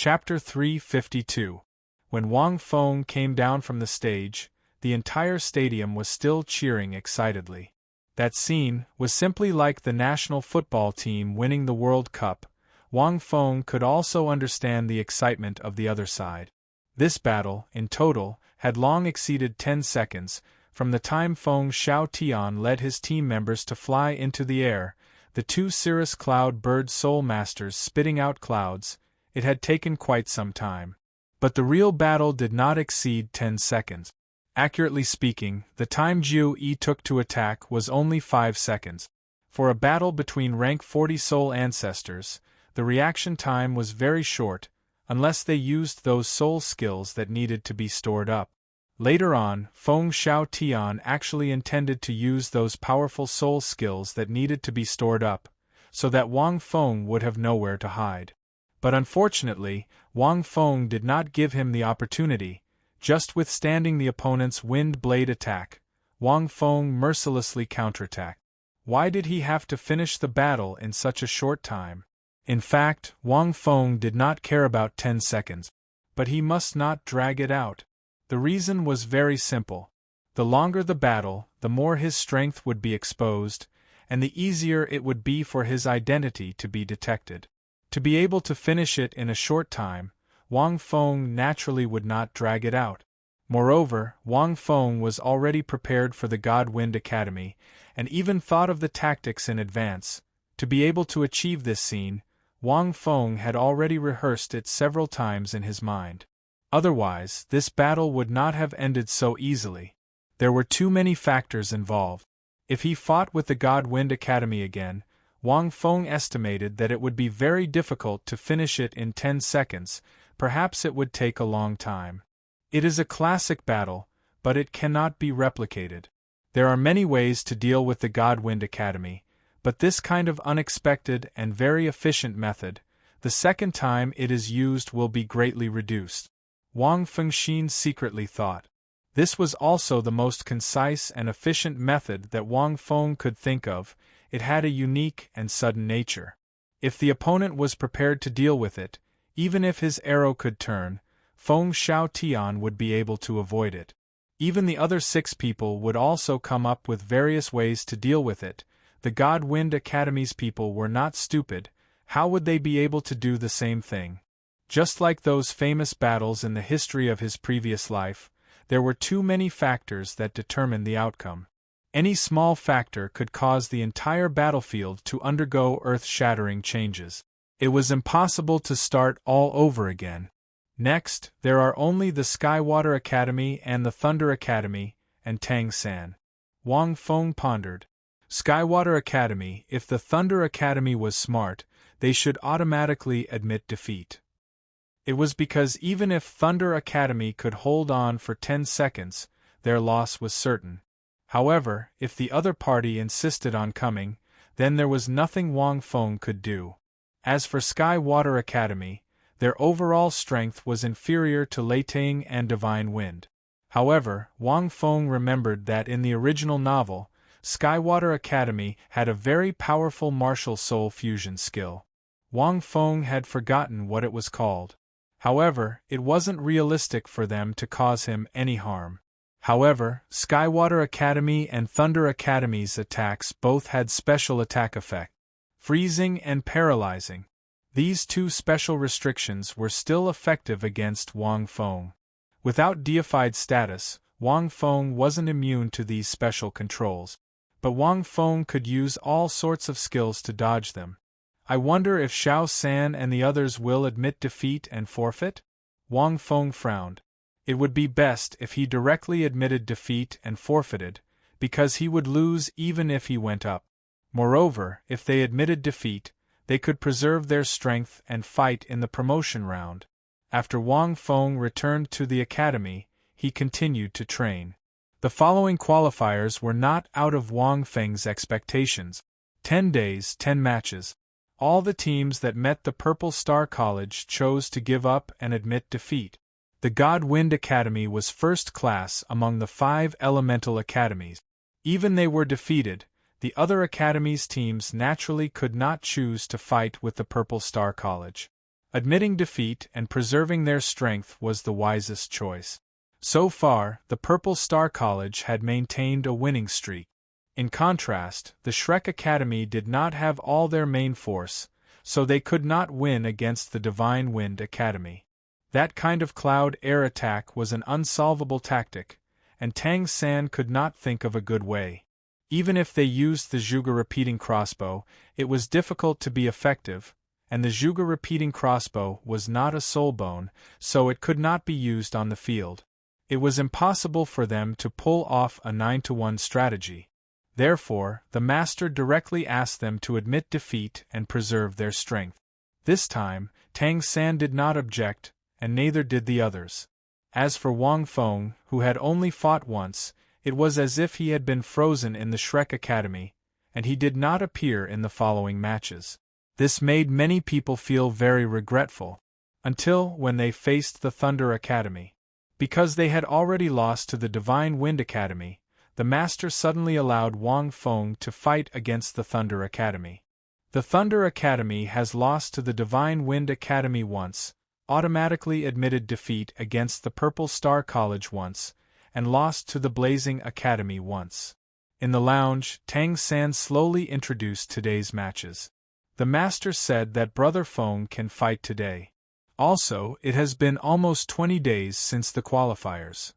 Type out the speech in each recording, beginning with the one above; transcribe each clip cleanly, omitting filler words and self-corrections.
Chapter 352. When Wang Feng came down from the stage, the entire stadium was still cheering excitedly. That scene was simply like the national football team winning the World Cup. Wang Feng could also understand the excitement of the other side. This battle, in total, had long exceeded 10 seconds, from the time Feng Xiaotian led his team members to fly into the air, the two cirrus cloud bird soul masters spitting out clouds. It had taken quite some time. But the real battle did not exceed 10 seconds. Accurately speaking, the time Jiu Yi took to attack was only 5 seconds. For a battle between rank 40 soul ancestors, the reaction time was very short, unless they used those soul skills that needed to be stored up. Later on, Feng Xiaotian actually intended to use those powerful soul skills that needed to be stored up, so that Wang Feng would have nowhere to hide. But unfortunately, Wang Feng did not give him the opportunity. Just withstanding the opponent's wind blade attack, Wang Feng mercilessly counterattacked. Why did he have to finish the battle in such a short time? In fact, Wang Feng did not care about 10 seconds. But he must not drag it out. The reason was very simple. The longer the battle, the more his strength would be exposed, and the easier it would be for his identity to be detected. To be able to finish it in a short time, Wang Feng naturally would not drag it out. Moreover, Wang Feng was already prepared for the God Wind Academy, and even thought of the tactics in advance. To be able to achieve this scene, Wang Feng had already rehearsed it several times in his mind. Otherwise, this battle would not have ended so easily. There were too many factors involved. If he fought with the God Wind Academy again, Wang Feng estimated that it would be very difficult to finish it in 10 seconds, perhaps it would take a long time. It is a classic battle, but it cannot be replicated. There are many ways to deal with the God Wind Academy, but this kind of unexpected and very efficient method, the second time it is used, will be greatly reduced. Wang Fengxin secretly thought. This was also the most concise and efficient method that Wang Feng could think of. It had a unique and sudden nature. If the opponent was prepared to deal with it, even if his arrow could turn, Feng Xiaotian would be able to avoid it. Even the other 6 people would also come up with various ways to deal with it. The God Wind Academy's people were not stupid. How would they be able to do the same thing? Just like those famous battles in the history of his previous life, there were too many factors that determined the outcome. Any small factor could cause the entire battlefield to undergo earth-shattering changes. It was impossible to start all over again. Next, there are only the Skywater Academy and the Thunder Academy, and Tang San. Wang Feng pondered. Skywater Academy. If the Thunder Academy was smart, they should automatically admit defeat. It was because even if Thunder Academy could hold on for 10 seconds, their loss was certain. However, if the other party insisted on coming, then there was nothing Wang Feng could do. As for Skywater Academy, their overall strength was inferior to Leiting and Divine Wind. However, Wang Feng remembered that in the original novel, Skywater Academy had a very powerful martial soul fusion skill. Wang Feng had forgotten what it was called. However, it wasn't realistic for them to cause him any harm. However, Skywater Academy and Thunder Academy's attacks both had special attack effect, freezing and paralyzing. These 2 special restrictions were still effective against Wang Feng. Without deified status, Wang Feng wasn't immune to these special controls. But Wang Feng could use all sorts of skills to dodge them. I wonder if Xiao San and the others will admit defeat and forfeit? Wang Feng frowned. It would be best if he directly admitted defeat and forfeited, because he would lose even if he went up. Moreover, if they admitted defeat, they could preserve their strength and fight in the promotion round. After Wang Feng returned to the academy, he continued to train. The following qualifiers were not out of Wang Feng's expectations. 10 days, 10 matches. All the teams that met the Purple Star College chose to give up and admit defeat. The God Wind Academy was first class among the 5 elemental academies. Even they were defeated, the other academies' teams naturally could not choose to fight with the Purple Star College. Admitting defeat and preserving their strength was the wisest choice. So far, the Purple Star College had maintained a winning streak. In contrast, the Shrek Academy did not have all their main force, so they could not win against the Divine Wind Academy. That kind of cloud air attack was an unsolvable tactic, and Tang San could not think of a good way. Even if they used the Zhuge repeating crossbow, it was difficult to be effective, and the Zhuge repeating crossbow was not a soul bone, so it could not be used on the field. It was impossible for them to pull off a 9-to-1 strategy. Therefore, the master directly asked them to admit defeat and preserve their strength. This time, Tang San did not object, and neither did the others. As for Wang Feng, who had only fought once, it was as if he had been frozen in the Shrek Academy, and he did not appear in the following matches. This made many people feel very regretful, until when they faced the Thunder Academy. Because they had already lost to the Divine Wind Academy, the master suddenly allowed Wang Feng to fight against the Thunder Academy. The Thunder Academy has lost to the Divine Wind Academy once, automatically admitted defeat against the Purple Star College once, and lost to the Blazing Academy once. In the lounge, Tang San slowly introduced today's matches. The master said that Brother Feng can fight today. Also, it has been almost 20 days since the qualifiers.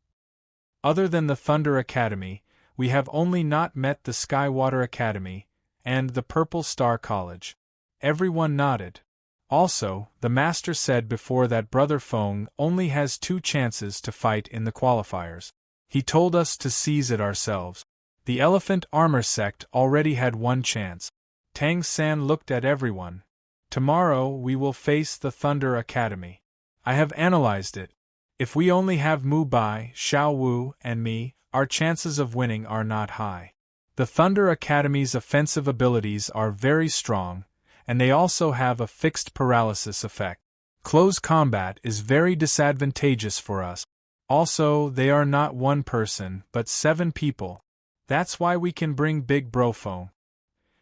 Other than the Thunder Academy, we have only not met the Skywater Academy and the Purple Star College. Everyone nodded. Also, the master said before that Brother Feng only has 2 chances to fight in the qualifiers. He told us to seize it ourselves. The Elephant Armor sect already had 1 chance. Tang San looked at everyone. Tomorrow we will face the Thunder Academy. I have analyzed it. If we only have Mu Bai, Xiao Wu, and me, our chances of winning are not high. The Thunder Academy's offensive abilities are very strong, and they also have a fixed paralysis effect. Close combat is very disadvantageous for us. Also, they are not 1 person, but 7 people. That's why we can bring Big Bro Feng.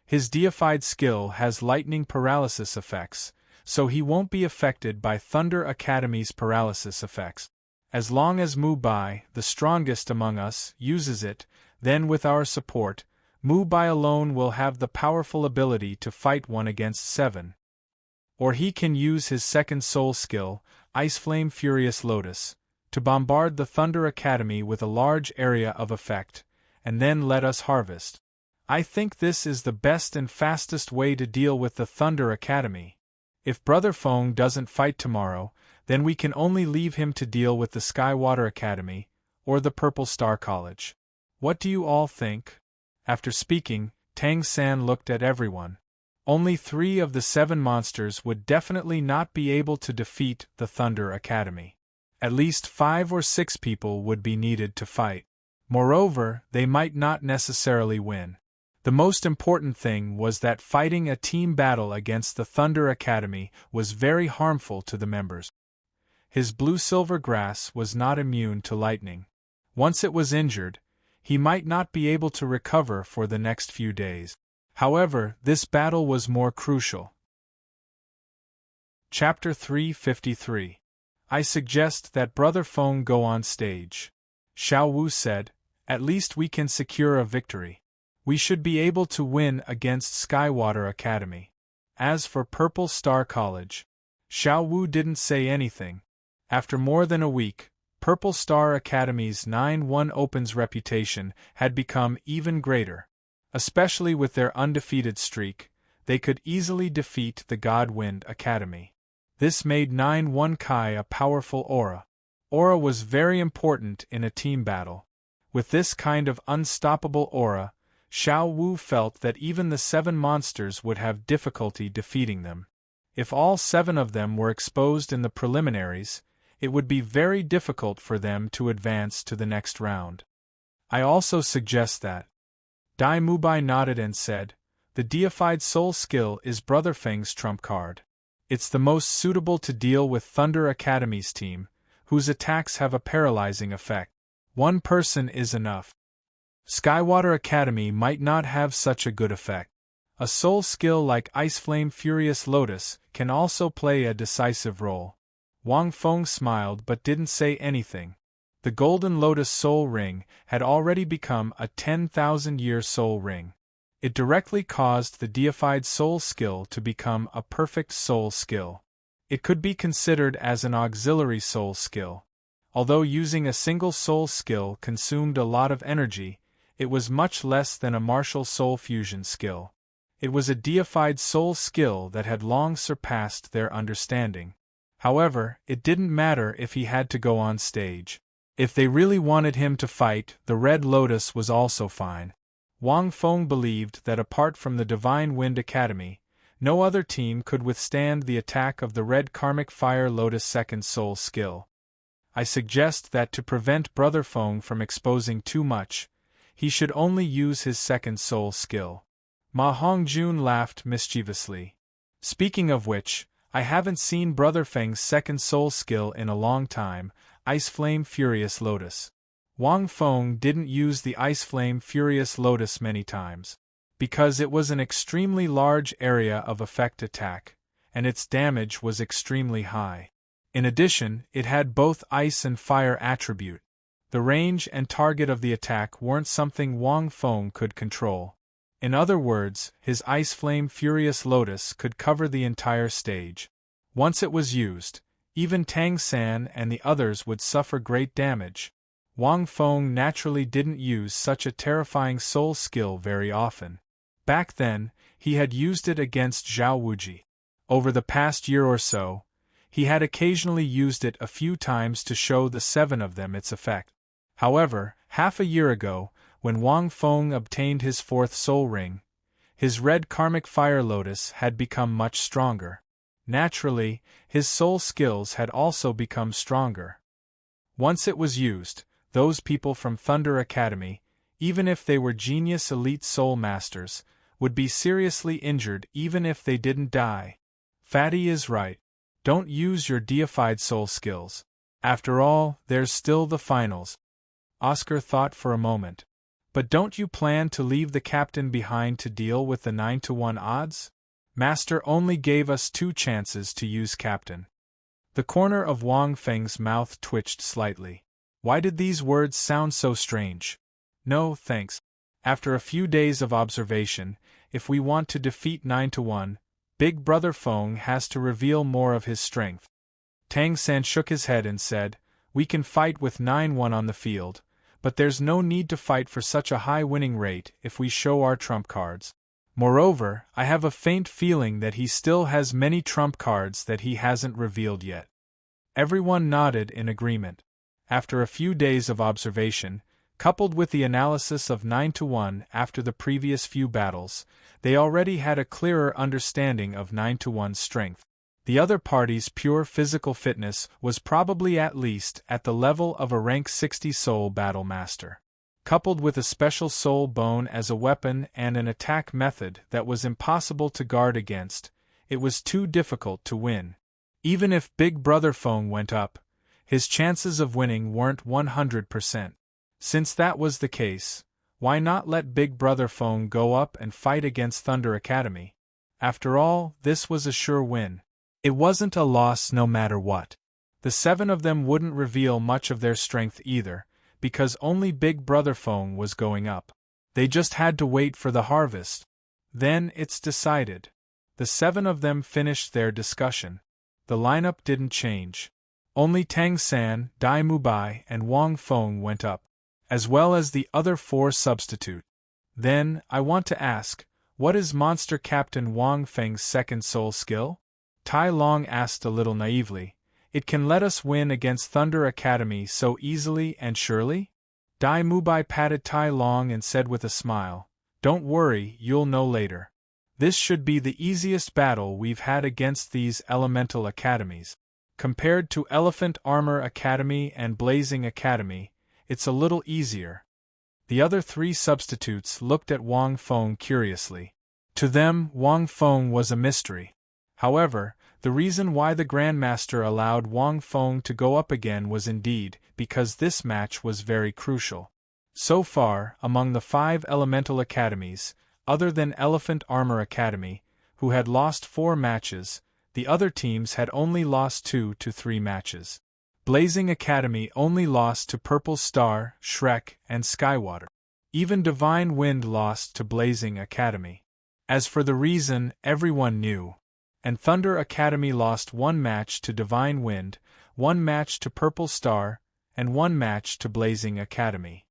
His deified skill has lightning paralysis effects, so he won't be affected by Thunder Academy's paralysis effects. As long as Mu Bai, the strongest among us, uses it, then with our support, Mu Bai alone will have the powerful ability to fight 1 against 7. Or he can use his second soul skill, Ice Flame Furious Lotus, to bombard the Thunder Academy with a large area of effect, and then let us harvest. I think this is the best and fastest way to deal with the Thunder Academy. If Brother Feng doesn't fight tomorrow, then we can only leave him to deal with the Skywater Academy, or the Purple Star College. What do you all think? After speaking, Tang San looked at everyone. Only 3 of the 7 monsters would definitely not be able to defeat the Thunder Academy. At least 5 or 6 people would be needed to fight. Moreover, they might not necessarily win. The most important thing was that fighting a team battle against the Thunder Academy was very harmful to the members. His blue-silver grass was not immune to lightning. Once it was injured, he might not be able to recover for the next few days. However, this battle was more crucial. Chapter 353. I suggest that Brother Feng go on stage. Xiao Wu said, at least we can secure a victory. We should be able to win against Skywater Academy. As for Purple Star College, Xiao Wu didn't say anything. After more than a week, Purple Star Academy's 9-1 Opens reputation had become even greater. Especially with their undefeated streak, they could easily defeat the Godwind Academy. This made 9-1 Kai a powerful aura. Aura was very important in a team battle. With this kind of unstoppable aura, Xiao Wu felt that even the 7 monsters would have difficulty defeating them. If all 7 of them were exposed in the preliminaries, it would be very difficult for them to advance to the next round. I also suggest that. Dai Mubai nodded and said, the deified soul skill is Brother Feng's trump card. It's the most suitable to deal with Thunder Academy's team, whose attacks have a paralyzing effect. 1 person is enough. Skywater Academy might not have such a good effect. A soul skill like Ice Flame Furious Lotus can also play a decisive role. Wang Feng smiled but didn't say anything. The Golden Lotus Soul Ring had already become a 10,000-year soul ring. It directly caused the deified soul skill to become a perfect soul skill. It could be considered as an auxiliary soul skill. Although using a single soul skill consumed a lot of energy, it was much less than a martial soul fusion skill. It was a deified soul skill that had long surpassed their understanding. However, it didn't matter if he had to go on stage. If they really wanted him to fight, the Red Lotus was also fine. Wang Feng believed that apart from the Divine Wind Academy, no other team could withstand the attack of the Red Karmic Fire Lotus Second Soul skill. I suggest that to prevent Brother Feng from exposing too much, he should only use his second soul skill. Ma Hongjun laughed mischievously. Speaking of which, I haven't seen Brother Feng's second soul skill in a long time, Ice Flame Furious Lotus. Wang Feng didn't use the Ice Flame Furious Lotus many times, because it was an extremely large area of effect attack, and its damage was extremely high. In addition, it had both ice and fire attribute. The range and target of the attack weren't something Wang Feng could control. In other words, his Ice Flame Furious Lotus could cover the entire stage. Once it was used, even Tang San and the others would suffer great damage. Wang Feng naturally didn't use such a terrifying soul skill very often. Back then, he had used it against Zhao Wuji. Over the past year or so, he had occasionally used it a few times to show the seven of them its effect. However, half a year ago, when Wang Feng obtained his fourth soul ring, his Red Karmic Fire Lotus had become much stronger. Naturally, his soul skills had also become stronger. Once it was used, those people from Thunder Academy, even if they were genius elite soul masters, would be seriously injured even if they didn't die. Fatty is right. Don't use your deified soul skills. After all, there's still the finals. Oscar thought for a moment. But don't you plan to leave the captain behind to deal with the 9-to-1 odds? Master only gave us 2 chances to use captain. The corner of Wang Feng's mouth twitched slightly. Why did these words sound so strange? No, thanks. After a few days of observation, if we want to defeat 9-to-1, Big Brother Feng has to reveal more of his strength. Tang San shook his head and said, "We can fight with 9-1 on the field, but there's no need to fight for such a high winning rate if we show our trump cards. Moreover, I have a faint feeling that he still has many trump cards that he hasn't revealed yet." Everyone nodded in agreement. After a few days of observation, coupled with the analysis of 9-to-1 after the previous few battles, they already had a clearer understanding of 9-to-1's strength. The other party's pure physical fitness was probably at least at the level of a rank 60 soul battle master. Coupled with a special soul bone as a weapon and an attack method that was impossible to guard against, it was too difficult to win. Even if Big Brother Feng went up, his chances of winning weren't 100%. Since that was the case, why not let Big Brother Feng go up and fight against Thunder Academy? After all, this was a sure win. It wasn't a loss no matter what. The 7 of them wouldn't reveal much of their strength either, because only Big Brother Feng was going up. They just had to wait for the harvest. Then it's decided. The 7 of them finished their discussion. The lineup didn't change. Only Tang San, Dai Mubai, and Wang Feng went up, as well as the other 4 substitute. Then, I want to ask, what is Monster Captain Wang Feng's second soul skill? Tai Long asked a little naively. It can let us win against Thunder Academy so easily and surely? Dai Mubai patted Tai Long and said with a smile, "Don't worry, you'll know later. This should be the easiest battle we've had against these elemental academies. Compared to Elephant Armor Academy and Blazing Academy, it's a little easier." The other 3 substitutes looked at Wang Feng curiously. To them, Wang Feng was a mystery. However, the reason why the Grandmaster allowed Wang Feng to go up again was indeed because this match was very crucial. So far, among the 5 elemental academies, other than Elephant Armor Academy, who had lost 4 matches. The other teams had only lost 2 to 3 matches. Blazing Academy only lost to Purple Star, Shrek, and Skywater. Even Divine Wind lost to Blazing Academy. As for the reason, everyone knew. And Thunder Academy lost 1 match to Divine Wind, 1 match to Purple Star, and 1 match to Blazing Academy.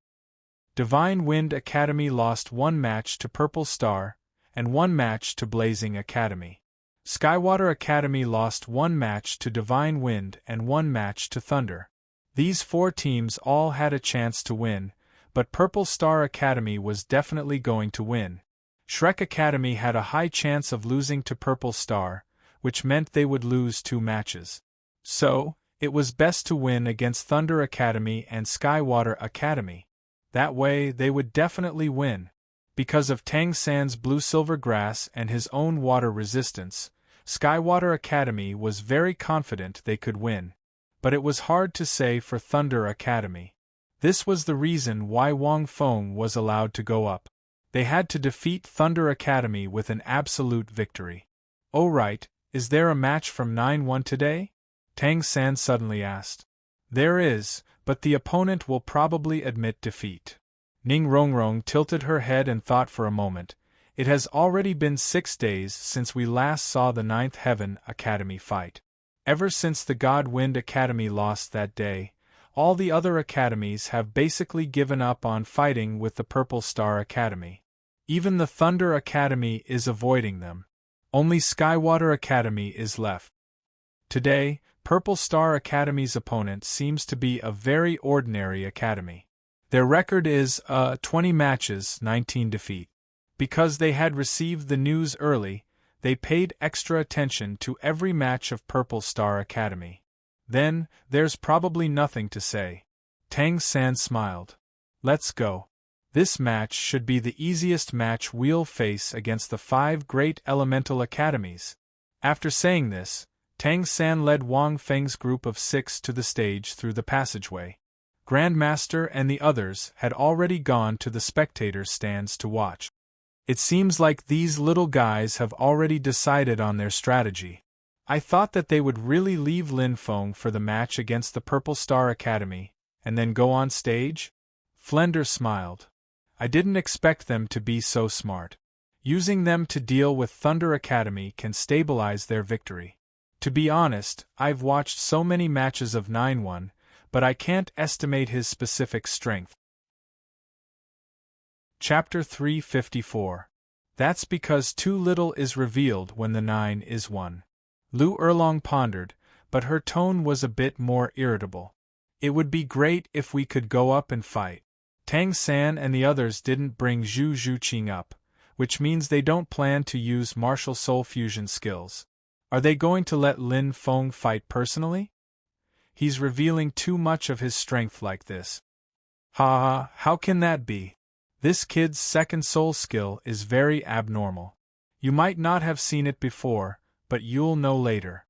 Divine Wind Academy lost 1 match to Purple Star, and 1 match to Blazing Academy. Skywater Academy lost 1 match to Divine Wind and 1 match to Thunder. These 4 teams all had a chance to win, but Purple Star Academy was definitely going to win. Shrek Academy had a high chance of losing to Purple Star, which meant they would lose 2 matches. So, it was best to win against Thunder Academy and Skywater Academy. That way, they would definitely win. Because of Tang San's blue-silver grass and his own water resistance, Skywater Academy was very confident they could win. But it was hard to say for Thunder Academy. This was the reason why Wang Feng was allowed to go up. They had to defeat Thunder Academy with an absolute victory. "Oh right, is there a match from 9-1 today?" Tang San suddenly asked. "There is, but the opponent will probably admit defeat." Ning Rongrong tilted her head and thought for a moment. It has already been 6 days since we last saw the 9th Heaven Academy fight. Ever since the God Wind Academy lost that day, all the other academies have basically given up on fighting with the Purple Star Academy. Even the Thunder Academy is avoiding them. Only Skywater Academy is left. Today, Purple Star Academy's opponent seems to be a very ordinary academy. Their record is 20 matches, 19 defeat. Because they had received the news early, they paid extra attention to every match of Purple Star Academy. Then, there's probably nothing to say. Tang San smiled. "Let's go. This match should be the easiest match we'll face against the 5 great elemental academies." After saying this, Tang San led Wang Feng's group of 6 to the stage through the passageway. Grandmaster and the others had already gone to the spectator stands to watch. It seems like these little guys have already decided on their strategy. I thought that they would really leave Lin Feng for the match against the Purple Star Academy, and then go on stage? Flender smiled. I didn't expect them to be so smart. Using them to deal with Thunder Academy can stabilize their victory. To be honest, I've watched so many matches of 9-1, but I can't estimate his specific strength. Chapter 354. That's because too little is revealed when the 9 is 1. Lu Erlong pondered, but her tone was a bit more irritable. It would be great if we could go up and fight. Tang San and the others didn't bring Zhu Zhuqing up, which means they don't plan to use martial soul fusion skills. Are they going to let Lin Feng fight personally? He's revealing too much of his strength like this. Ha, how can that be? This kid's second soul skill is very abnormal. You might not have seen it before, but you'll know later.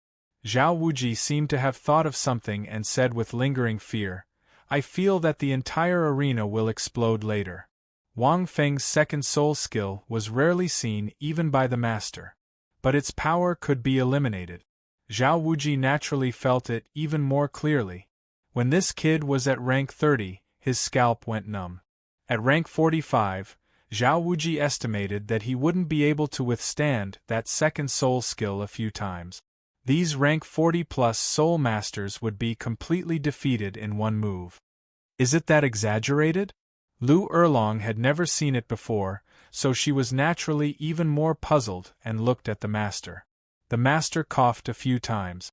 Zhao Wuji seemed to have thought of something and said with lingering fear, I feel that the entire arena will explode later. Wang Feng's second soul skill was rarely seen even by the master. But its power could be eliminated. Zhao Wuji naturally felt it even more clearly. When this kid was at rank 30, his scalp went numb. At rank 45, Zhao Wuji estimated that he wouldn't be able to withstand that second soul skill a few times. These rank 40+ soul masters would be completely defeated in one move. Is it that exaggerated? Lu Erlong had never seen it before, so she was naturally even more puzzled and looked at the master. The master coughed a few times.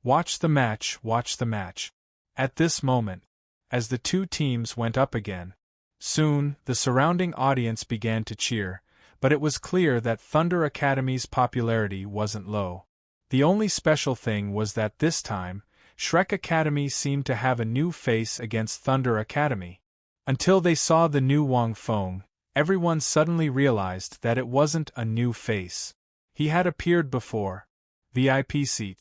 Watch the match, watch the match. At this moment, as the 2 teams went up again, soon the surrounding audience began to cheer, but it was clear that Thunder Academy's popularity wasn't low. The only special thing was that this time, Shrek Academy seemed to have a new face against Thunder Academy. Until they saw the new Wang Feng, everyone suddenly realized that it wasn't a new face. He had appeared before. VIP seat.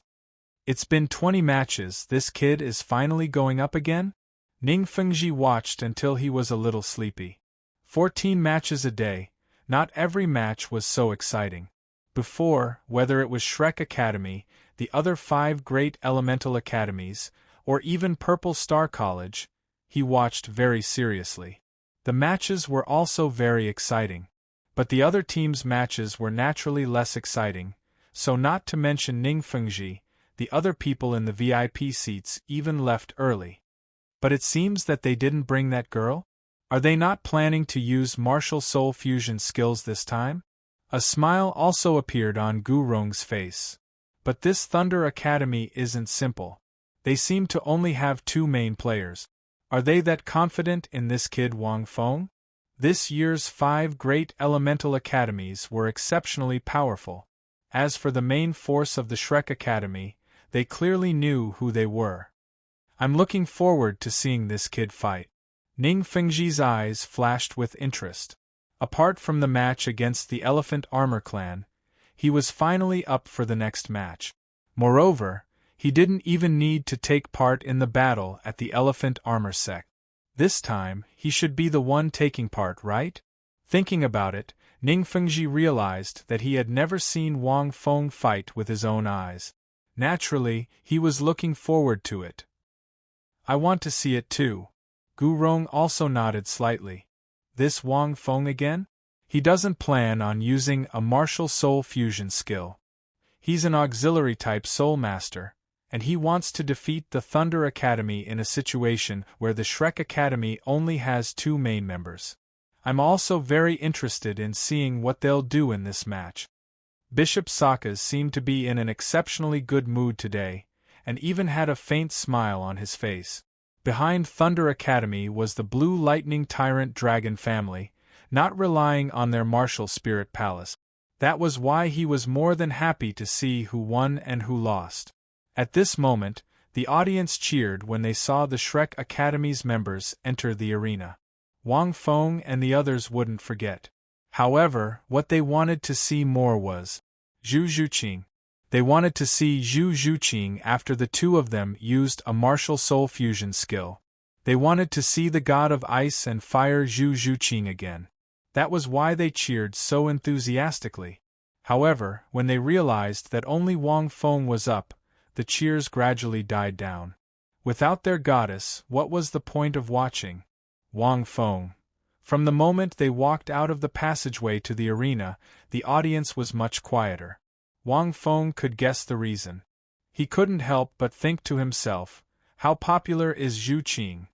It's been 20 matches, this kid is finally going up again? Ning Fengji watched until he was a little sleepy. 14 matches a day, Not every match was so exciting. Before, whether it was Shrek Academy, the other 5 great elemental academies, or even Purple Star College, he watched very seriously. The matches were also very exciting. But the other teams' matches were naturally less exciting, so not to mention Ningfengji, the other people in the VIP seats even left early. But it seems that they didn't bring that girl? Are they not planning to use martial soul fusion skills this time? A smile also appeared on Gu Rong's face. But this Thunder Academy isn't simple. They seem to only have 2 main players. Are they that confident in this kid Wang Feng? This year's 5 great elemental academies were exceptionally powerful. As for the main force of the Shrek Academy, they clearly knew who they were. I'm looking forward to seeing this kid fight. Ning Fengji's eyes flashed with interest. Apart from the match against the Elephant Armor Clan, he was finally up for the next match. Moreover, he didn't even need to take part in the battle at the Elephant Armor Sect. This time, he should be the one taking part, right? Thinking about it, Ning Fengji realized that he had never seen Wang Feng fight with his own eyes. Naturally, he was looking forward to it. I want to see it too. Gu Rong also nodded slightly. This Wang Feng again? He doesn't plan on using a martial soul fusion skill. He's an auxiliary type soul master, and he wants to defeat the Thunder Academy in a situation where the Shrek Academy only has 2 main members. I'm also very interested in seeing what they'll do in this match. Bishop Sakas seemed to be in an exceptionally good mood today, and even had a faint smile on his face. Behind Thunder Academy was the Blue Lightning Tyrant Dragon family, not relying on their martial spirit palace. That was why he was more than happy to see who won and who lost. At this moment, the audience cheered when they saw the Shrek Academy's members enter the arena. Wang Feng and the others wouldn't forget. However, what they wanted to see more was Zhu Zhuqing. They wanted to see Zhu Zhuqing after the 2 of them used a martial soul fusion skill. They wanted to see the god of ice and fire Zhu Zhuqing again. That was why they cheered so enthusiastically. However, when they realized that only Wang Feng was up, the cheers gradually died down. Without their goddess, what was the point of watching? Wang Feng. From the moment they walked out of the passageway to the arena, the audience was much quieter. Wang Feng could guess the reason. He couldn't help but think to himself, how popular is Zhu Qing?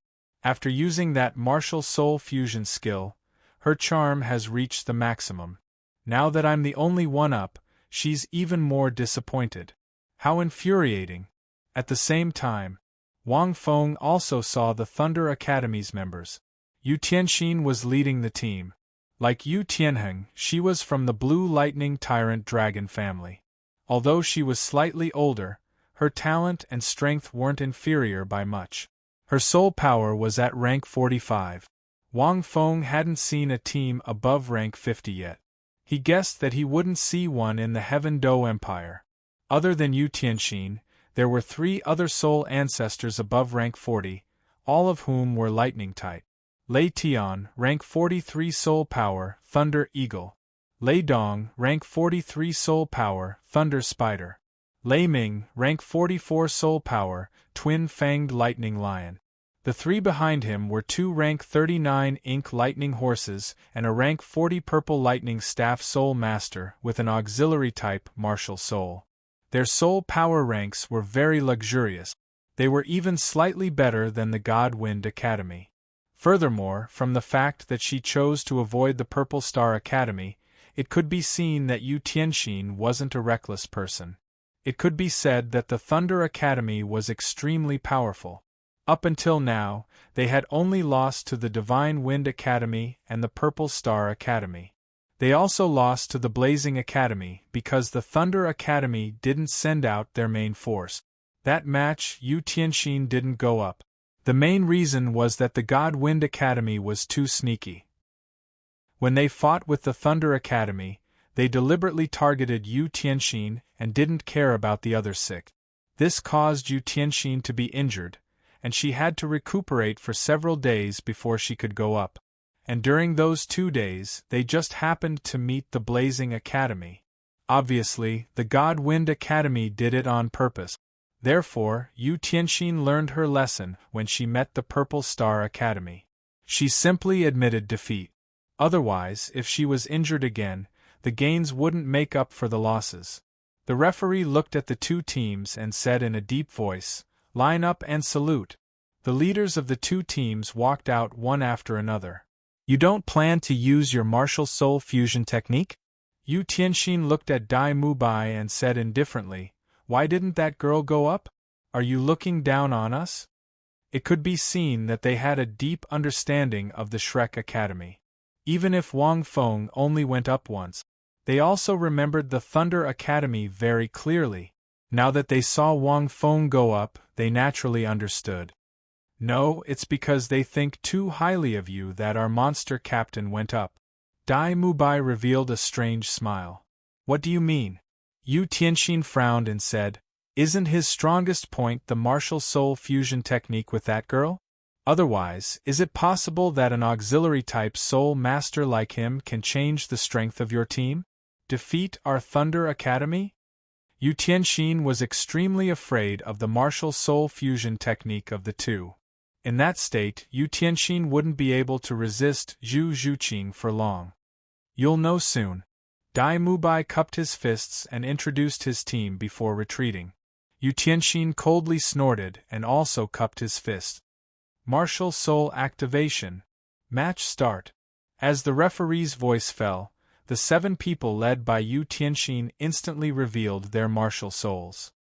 After using that martial soul fusion skill, her charm has reached the maximum. Now that I'm the only one up, she's even more disappointed. How infuriating! At the same time, Wang Feng also saw the Thunder Academy's members. Yu Tianxin was leading the team. Like Yu Tianheng, she was from the Blue Lightning Tyrant Dragon family. Although she was slightly older, her talent and strength weren't inferior by much. Her soul power was at rank 45. Wang Feng hadn't seen a team above rank 50 yet. He guessed that he wouldn't see one in the Heaven Do Empire. Other than Yu Tianxin, there were 3 other soul ancestors above rank 40, all of whom were lightning type. Lei Tian, rank 43 soul power, Thunder Eagle. Lei Dong, rank 43 soul power, Thunder Spider. Lei Ming, rank 44 soul power, Twin Fanged Lightning Lion. The 3 behind him were 2 rank 39 Ink Lightning Horses and a rank 40 Purple Lightning Staff Soul Master with an auxiliary type Martial Soul. Their soul power ranks were very luxurious. They were even slightly better than the God Wind Academy. Furthermore, from the fact that she chose to avoid the Purple Star Academy, it could be seen that Yu Tianxin wasn't a reckless person. It could be said that the Thunder Academy was extremely powerful. Up until now, they had only lost to the Divine Wind Academy and the Purple Star Academy. They also lost to the Blazing Academy because the Thunder Academy didn't send out their main force. That match, Yu Tianxin didn't go up. The main reason was that the God Wind Academy was too sneaky. When they fought with the Thunder Academy, they deliberately targeted Yu Tianxin and didn't care about the other 6. This caused Yu Tianxin to be injured, and she had to recuperate for several days before she could go up. and during those 2 days they just happened to meet the Blazing Academy. Obviously, the God Wind Academy did it on purpose. Therefore, Yu Tianxin learned her lesson when she met the Purple Star Academy. She simply admitted defeat. Otherwise, if she was injured again, the gains wouldn't make up for the losses. The referee looked at the two teams and said in a deep voice, "Line up and salute." The leaders of the two teams walked out one after another. "You don't plan to use your martial soul fusion technique?" Yu Tianxin looked at Dai Mubai and said indifferently, "Why didn't that girl go up? Are you looking down on us?" It could be seen that they had a deep understanding of the Shrek Academy. Even if Wang Feng only went up once, they also remembered the Thunder Academy very clearly. Now that they saw Wang Feng go up, they naturally understood. "No, it's because they think too highly of you that our monster captain went up." Dai Mubai revealed a strange smile. "What do you mean?" Yu Tianxin frowned and said, "Isn't his strongest point the martial soul fusion technique with that girl? Otherwise, is it possible that an auxiliary-type soul master like him can change the strength of your team? Defeat our Thunder Academy?" Yu Tianxin was extremely afraid of the martial soul fusion technique of the two. In that state, Yu Tianxin wouldn't be able to resist Zhu Zhuqing for long. "You'll know soon." Dai Mubai cupped his fists and introduced his team before retreating. Yu Tianxin coldly snorted and also cupped his fist. Martial Soul Activation. Match start. As the referee's voice fell, the 7 people led by Yu Tianxin instantly revealed their martial souls.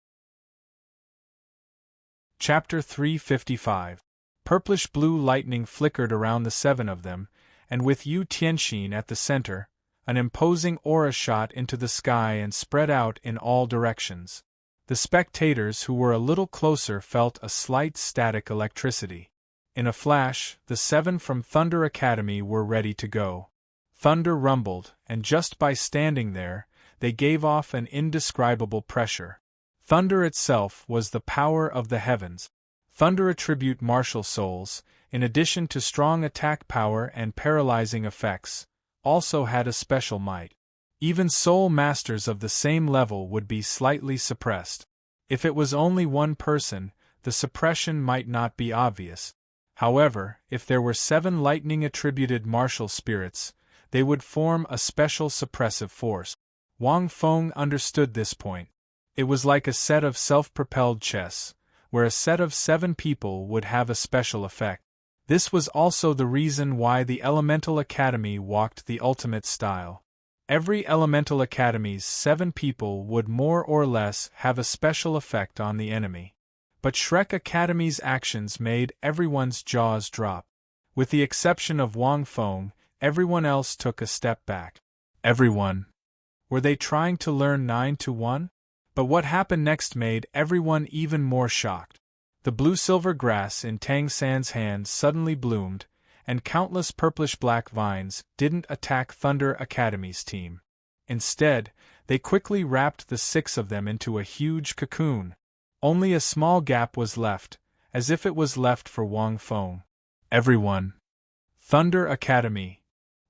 Chapter 355. Purplish-blue lightning flickered around the 7 of them, and with Yu Tianxin at the center, an imposing aura shot into the sky and spread out in all directions. The spectators who were a little closer felt a slight static electricity. In a flash, the 7 from Thunder Academy were ready to go. Thunder rumbled, and just by standing there, they gave off an indescribable pressure. Thunder itself was the power of the heavens. Thunder attribute martial souls, in addition to strong attack power and paralyzing effects, also had a special might. Even soul masters of the same level would be slightly suppressed. If it was only one person, the suppression might not be obvious. However, if there were 7 lightning-attributed martial spirits, they would form a special suppressive force. Wang Feng understood this point. It was like a set of self-propelled chess, where a set of 7 people would have a special effect. This was also the reason why the Elemental Academy walked the ultimate style. Every Elemental Academy's 7 people would more or less have a special effect on the enemy. But Shrek Academy's actions made everyone's jaws drop. With the exception of Wang Feng, everyone else took a step back. Everyone. Were they trying to learn 9 to 1? But what happened next made everyone even more shocked. The blue-silver grass in Tang San's hand suddenly bloomed, and countless purplish-black vines didn't attack Thunder Academy's team. Instead, they quickly wrapped the 6 of them into a huge cocoon. Only a small gap was left, as if it was left for Wang Feng. Everyone. Thunder Academy.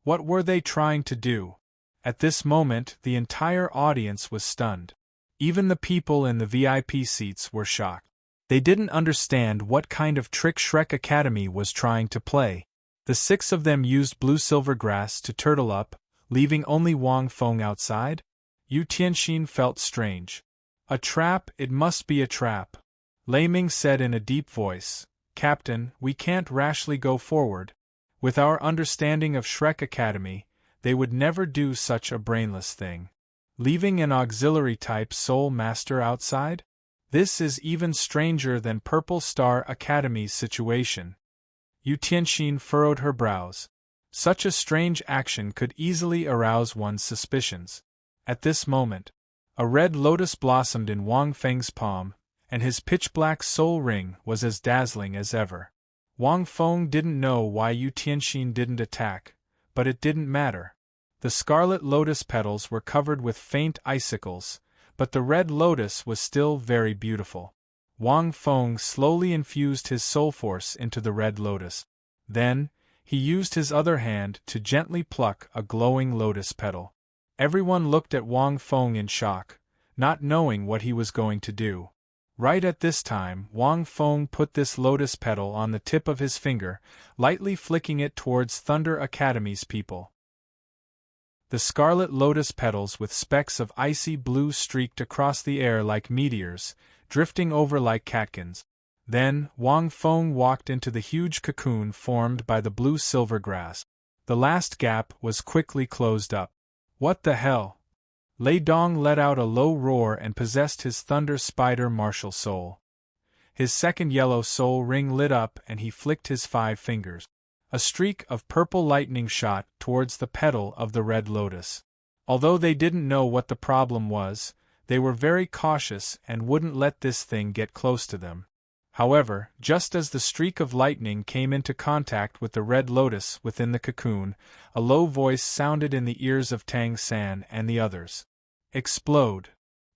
What were they trying to do? At this moment, the entire audience was stunned. Even the people in the VIP seats were shocked. They didn't understand what kind of trick Shrek Academy was trying to play. The 6 of them used blue-silver grass to turtle up, leaving only Wang Feng outside? Yu Tianxin felt strange. "A trap, it must be a trap." Lei Ming said in a deep voice, "Captain, we can't rashly go forward. With our understanding of Shrek Academy, they would never do such a brainless thing. Leaving an auxiliary-type soul master outside? This is even stranger than Purple Star Academy's situation." Yu Tianxin furrowed her brows. Such a strange action could easily arouse one's suspicions. At this moment, a red lotus blossomed in Wang Feng's palm, and his pitch-black soul ring was as dazzling as ever. Wang Feng didn't know why Yu Tianxin didn't attack, but it didn't matter. The scarlet lotus petals were covered with faint icicles, but the red lotus was still very beautiful. Wang Feng slowly infused his soul force into the red lotus. Then, he used his other hand to gently pluck a glowing lotus petal. Everyone looked at Wang Feng in shock, not knowing what he was going to do. Right at this time, Wang Feng put this lotus petal on the tip of his finger, lightly flicking it towards Thunder Academy's people. The scarlet lotus petals with specks of icy blue streaked across the air like meteors, drifting over like catkins. Then, Wang Feng walked into the huge cocoon formed by the blue-silver grass. The last gap was quickly closed up. What the hell? Lei Dong let out a low roar and possessed his thunder spider martial soul. His second yellow soul ring lit up and he flicked his 5 fingers. A streak of purple lightning shot towards the petal of the red lotus. Although they didn't know what the problem was, they were very cautious and wouldn't let this thing get close to them. However, just as the streak of lightning came into contact with the red lotus within the cocoon, a low voice sounded in the ears of Tang San and the others. Explode!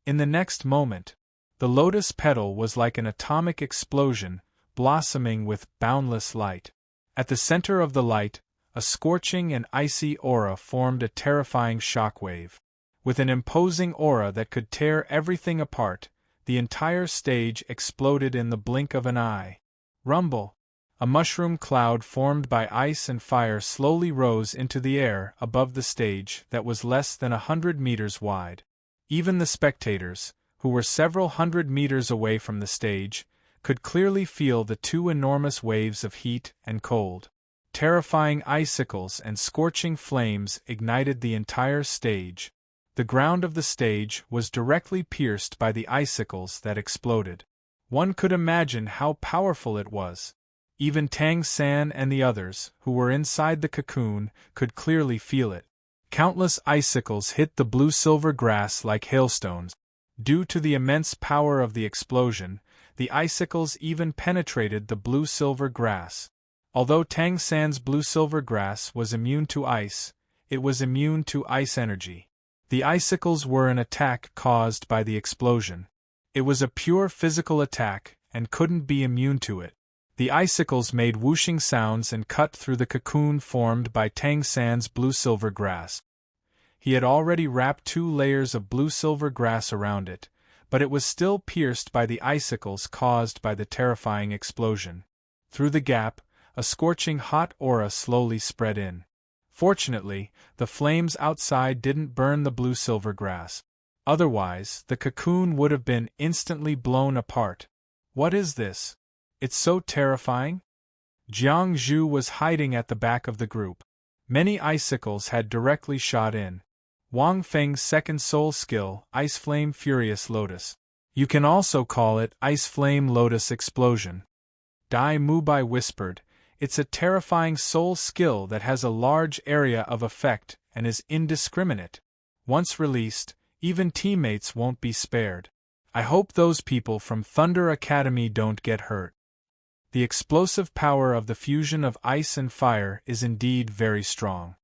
In the next moment, the lotus petal was like an atomic explosion, blossoming with boundless light. At the center of the light, a scorching and icy aura formed a terrifying shockwave. With an imposing aura that could tear everything apart, the entire stage exploded in the blink of an eye. Rumble! A mushroom cloud formed by ice and fire slowly rose into the air above the stage that was less than 100 meters wide. Even the spectators, who were several hundred meters away from the stage, could clearly feel the 2 enormous waves of heat and cold. Terrifying icicles and scorching flames ignited the entire stage. The ground of the stage was directly pierced by the icicles that exploded. One could imagine how powerful it was. Even Tang San and the others, who were inside the cocoon, could clearly feel it. Countless icicles hit the blue-silver grass like hailstones. Due to the immense power of the explosion, the icicles even penetrated the blue-silver grass. Although Tang San's blue-silver grass was immune to ice, it was immune to ice energy. The icicles were an attack caused by the explosion. It was a pure physical attack and couldn't be immune to it. The icicles made whooshing sounds and cut through the cocoon formed by Tang San's blue-silver grass. He had already wrapped 2 layers of blue-silver grass around it, but it was still pierced by the icicles caused by the terrifying explosion. Through the gap, a scorching hot aura slowly spread in. Fortunately, the flames outside didn't burn the blue-silver grass. Otherwise, the cocoon would have been instantly blown apart. What is this? It's so terrifying? Jiang Zhu was hiding at the back of the group. Many icicles had directly shot in. Wang Feng's second soul skill, Ice Flame Furious Lotus. You can also call it Ice Flame Lotus Explosion. Dai Mubai whispered, it's a terrifying soul skill that has a large area of effect and is indiscriminate. Once released, even teammates won't be spared. I hope those people from Thunder Academy don't get hurt. The explosive power of the fusion of ice and fire is indeed very strong.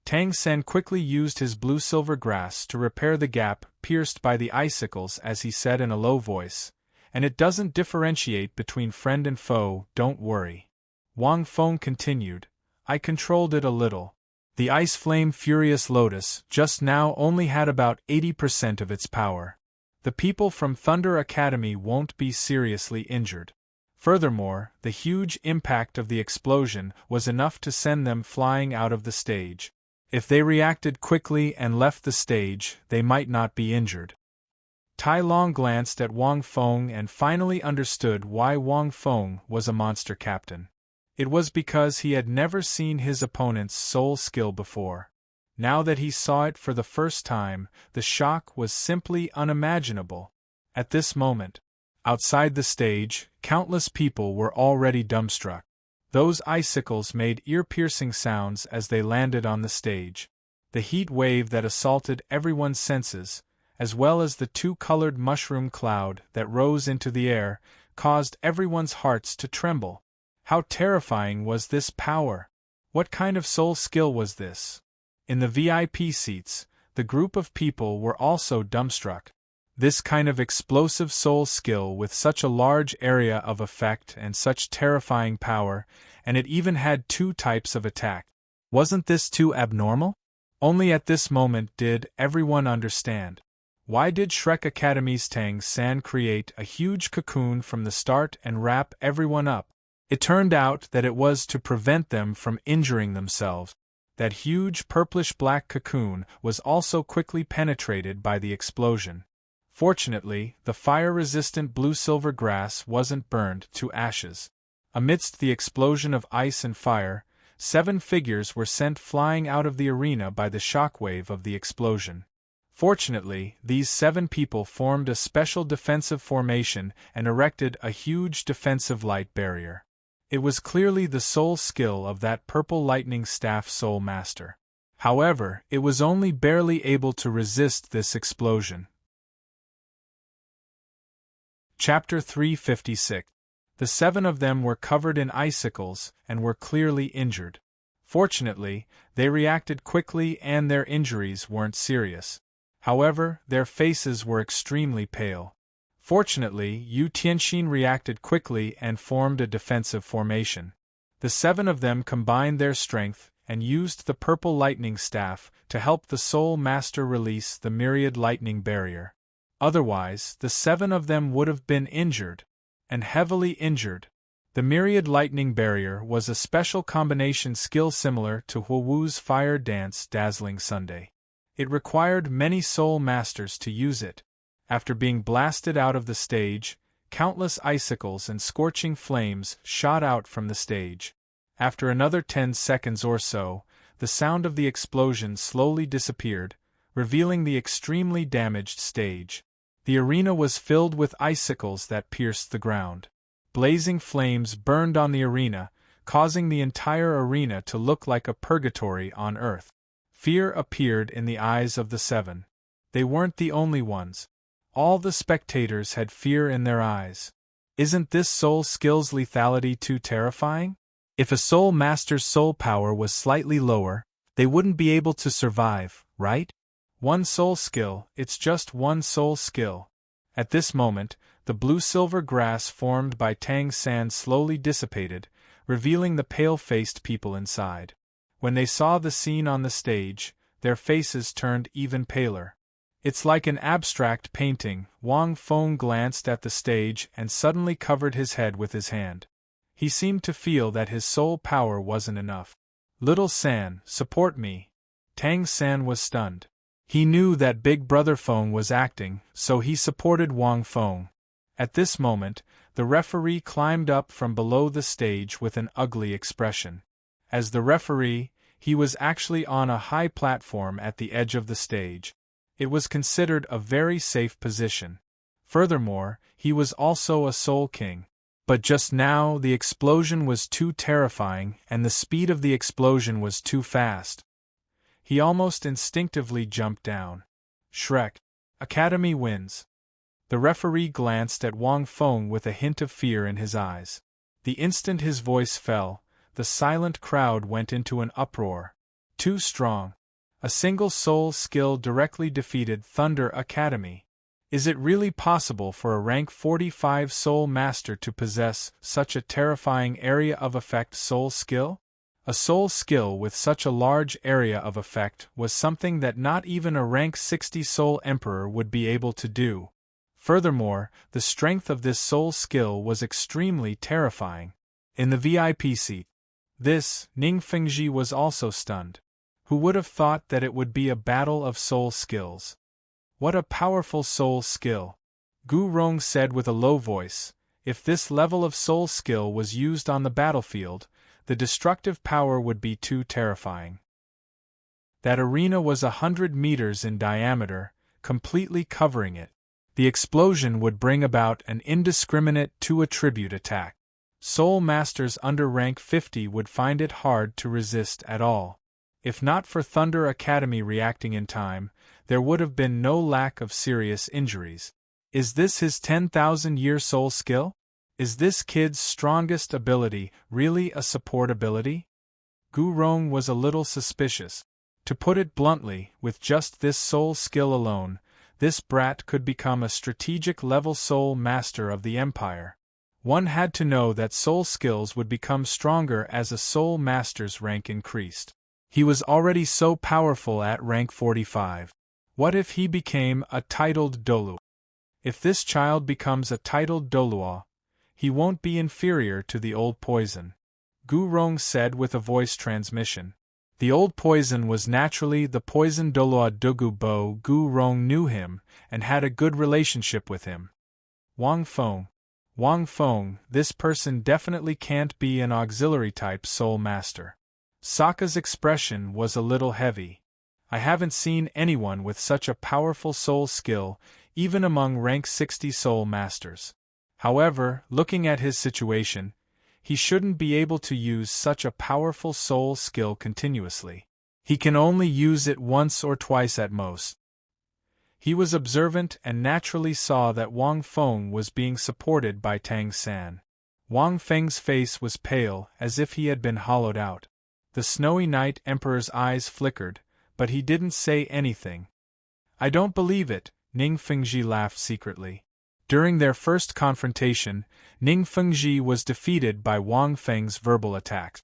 Tang Sen quickly used his blue-silver grass to repair the gap pierced by the icicles as he said in a low voice, and it doesn't differentiate between friend and foe, don't worry. Wang Feng continued, I controlled it a little. The Ice Flame Furious Lotus just now only had about 80% of its power. The people from Thunder Academy won't be seriously injured. Furthermore, the huge impact of the explosion was enough to send them flying out of the stage. If they reacted quickly and left the stage, they might not be injured. Tai Long glanced at Wang Feng and finally understood why Wang Feng was a monster captain. It was because he had never seen his opponent's soul skill before. Now that he saw it for the first time, the shock was simply unimaginable. At this moment, outside the stage, countless people were already dumbstruck. Those icicles made ear-piercing sounds as they landed on the stage. The heat wave that assaulted everyone's senses, as well as the 2-colored mushroom cloud that rose into the air, caused everyone's hearts to tremble. How terrifying was this power? What kind of soul skill was this? In the VIP seats, the group of people were also dumbstruck. This kind of explosive soul skill with such a large area of effect and such terrifying power, and it even had 2 types of attack. Wasn't this too abnormal? Only at this moment did everyone understand. Why did Shrek Academy's Tang San create a huge cocoon from the start and wrap everyone up? It turned out that it was to prevent them from injuring themselves. That huge purplish-black cocoon was also quickly penetrated by the explosion. Fortunately, the fire-resistant blue-silver grass wasn't burned to ashes. Amidst the explosion of ice and fire, 7 figures were sent flying out of the arena by the shockwave of the explosion. Fortunately, these 7 people formed a special defensive formation and erected a huge defensive light barrier. It was clearly the soul skill of that purple lightning staff soul master. However, it was only barely able to resist this explosion. Chapter 356. The 7 of them were covered in icicles and were clearly injured. Fortunately, they reacted quickly and their injuries weren't serious. However, their faces were extremely pale. Fortunately, Yu Tianxin reacted quickly and formed a defensive formation. The 7 of them combined their strength and used the purple lightning staff to help the soul master release the myriad lightning barrier. Otherwise, the 7 of them would have been injured, and heavily injured. The myriad lightning barrier was a special combination skill similar to Huowu's fire dance Dazzling Sunday. It required many soul masters to use it. After being blasted out of the stage, countless icicles and scorching flames shot out from the stage. After another 10 seconds or so, the sound of the explosion slowly disappeared, revealing the extremely damaged stage. The arena was filled with icicles that pierced the ground. Blazing flames burned on the arena, causing the entire arena to look like a purgatory on earth. Fear appeared in the eyes of the 7. They weren't the only ones. All the spectators had fear in their eyes. Isn't this soul skill's lethality too terrifying? If a soul master's soul power was slightly lower, they wouldn't be able to survive, right? 1 soul skill, it's just 1 soul skill. At this moment, the blue-silver grass formed by Tang San slowly dissipated, revealing the pale-faced people inside. When they saw the scene on the stage, their faces turned even paler. It's like an abstract painting. Wang Feng glanced at the stage and suddenly covered his head with his hand. He seemed to feel that his soul power wasn't enough. Little San, support me. Tang San was stunned. He knew that Big Brother Feng was acting, so he supported Wang Feng. At this moment, the referee climbed up from below the stage with an ugly expression. As the referee, he was actually on a high platform at the edge of the stage. It was considered a very safe position. Furthermore, he was also a Soul King. But just now the explosion was too terrifying and the speed of the explosion was too fast. He almost instinctively jumped down. Shrek Academy wins. The referee glanced at Wang Feng with a hint of fear in his eyes. The instant his voice fell, the silent crowd went into an uproar. Too strong. A single soul skill directly defeated Thunder Academy. Is it really possible for a rank 45 soul master to possess such a terrifying area of effect soul skill? A soul skill with such a large area of effect was something that not even a rank 60 soul emperor would be able to do. Furthermore, the strength of this soul skill was extremely terrifying. In the VIP seat, Ning Fengji was also stunned. Who would have thought that it would be a battle of soul skills? What a powerful soul skill! Gu Rong said with a low voice, if this level of soul skill was used on the battlefield, the destructive power would be too terrifying. That arena was 100 meters in diameter, completely covering it. The explosion would bring about an indiscriminate two-attribute attack. Soul masters under rank 50 would find it hard to resist at all. If not for Thunder Academy reacting in time, there would have been no lack of serious injuries. Is this his 10,000-year soul skill? Is this kid's strongest ability really a support ability? Gu Rong was a little suspicious. To put it bluntly, with just this soul skill alone, this brat could become a strategic level soul master of the empire. One had to know that soul skills would become stronger as a soul master's rank increased. He was already so powerful at rank 45. What if he became a titled Douluo? If this child becomes a titled Douluo, he won't be inferior to the old poison, Gu Rong said with a voice transmission. The old poison was naturally the poison Douluo Dugu Bo. Gu Rong knew him and had a good relationship with him. Wang Feng, this person definitely can't be an auxiliary-type soul master. Sokka's expression was a little heavy. I haven't seen anyone with such a powerful soul skill, even among rank 60 soul masters. However, looking at his situation, he shouldn't be able to use such a powerful soul skill continuously. He can only use it once or twice at most. He was observant and naturally saw that Wang Feng was being supported by Tang San. Wang Feng's face was pale, as if he had been hollowed out. The snowy night emperor's eyes flickered, but he didn't say anything. I don't believe it, Ning Fengji laughed secretly. During their first confrontation, Ning Fengji was defeated by Wang Feng's verbal attacks.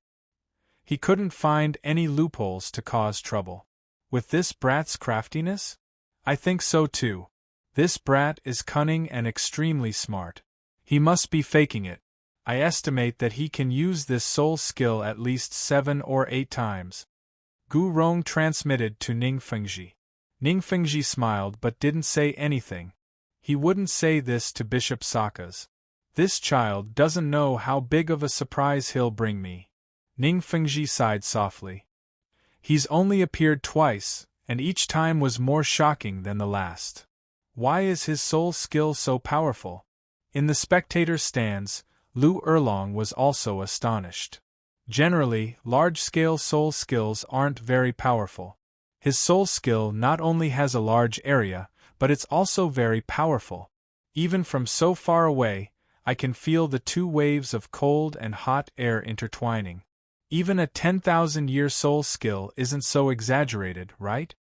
He couldn't find any loopholes to cause trouble. With this brat's craftiness? I think so too. This brat is cunning and extremely smart. He must be faking it. I estimate that he can use this soul skill at least 7 or 8 times. Gu Rong transmitted to Ning Fengji. Ning Fengji smiled but didn't say anything. He wouldn't say this to Bishop Sokka's. This child doesn't know how big of a surprise he'll bring me. Ning Fengji sighed softly. He's only appeared twice, and each time was more shocking than the last. Why is his soul skill so powerful? In the spectator stands, Lu Erlong was also astonished. Generally, large-scale soul skills aren't very powerful. His soul skill not only has a large area, but it's also very powerful. Even from so far away, I can feel the 2 waves of cold and hot air intertwining. Even a 10,000-year soul skill isn't so exaggerated, right?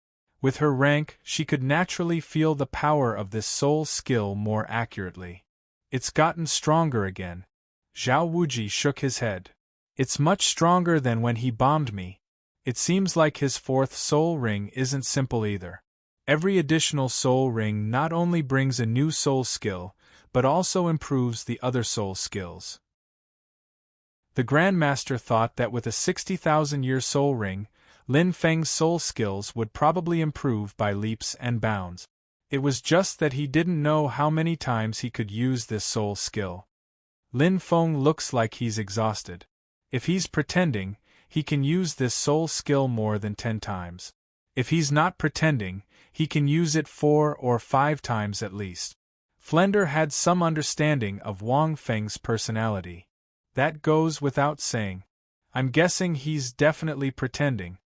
With her rank, she could naturally feel the power of this soul skill more accurately. It's gotten stronger again. Zhao Wuji shook his head. It's much stronger than when he bombed me. It seems like his 4th soul ring isn't simple either. Every additional soul ring not only brings a new soul skill, but also improves the other soul skills. The Grandmaster thought that with a 60,000-year soul ring, Lin Feng's soul skills would probably improve by leaps and bounds. It was just that he didn't know how many times he could use this soul skill. Lin Feng looks like he's exhausted. If he's pretending, he can use this soul skill more than 10 times. If he's not pretending, he can use it 4 or 5 times at least. Flender had some understanding of Wang Feng's personality. That goes without saying. I'm guessing he's definitely pretending,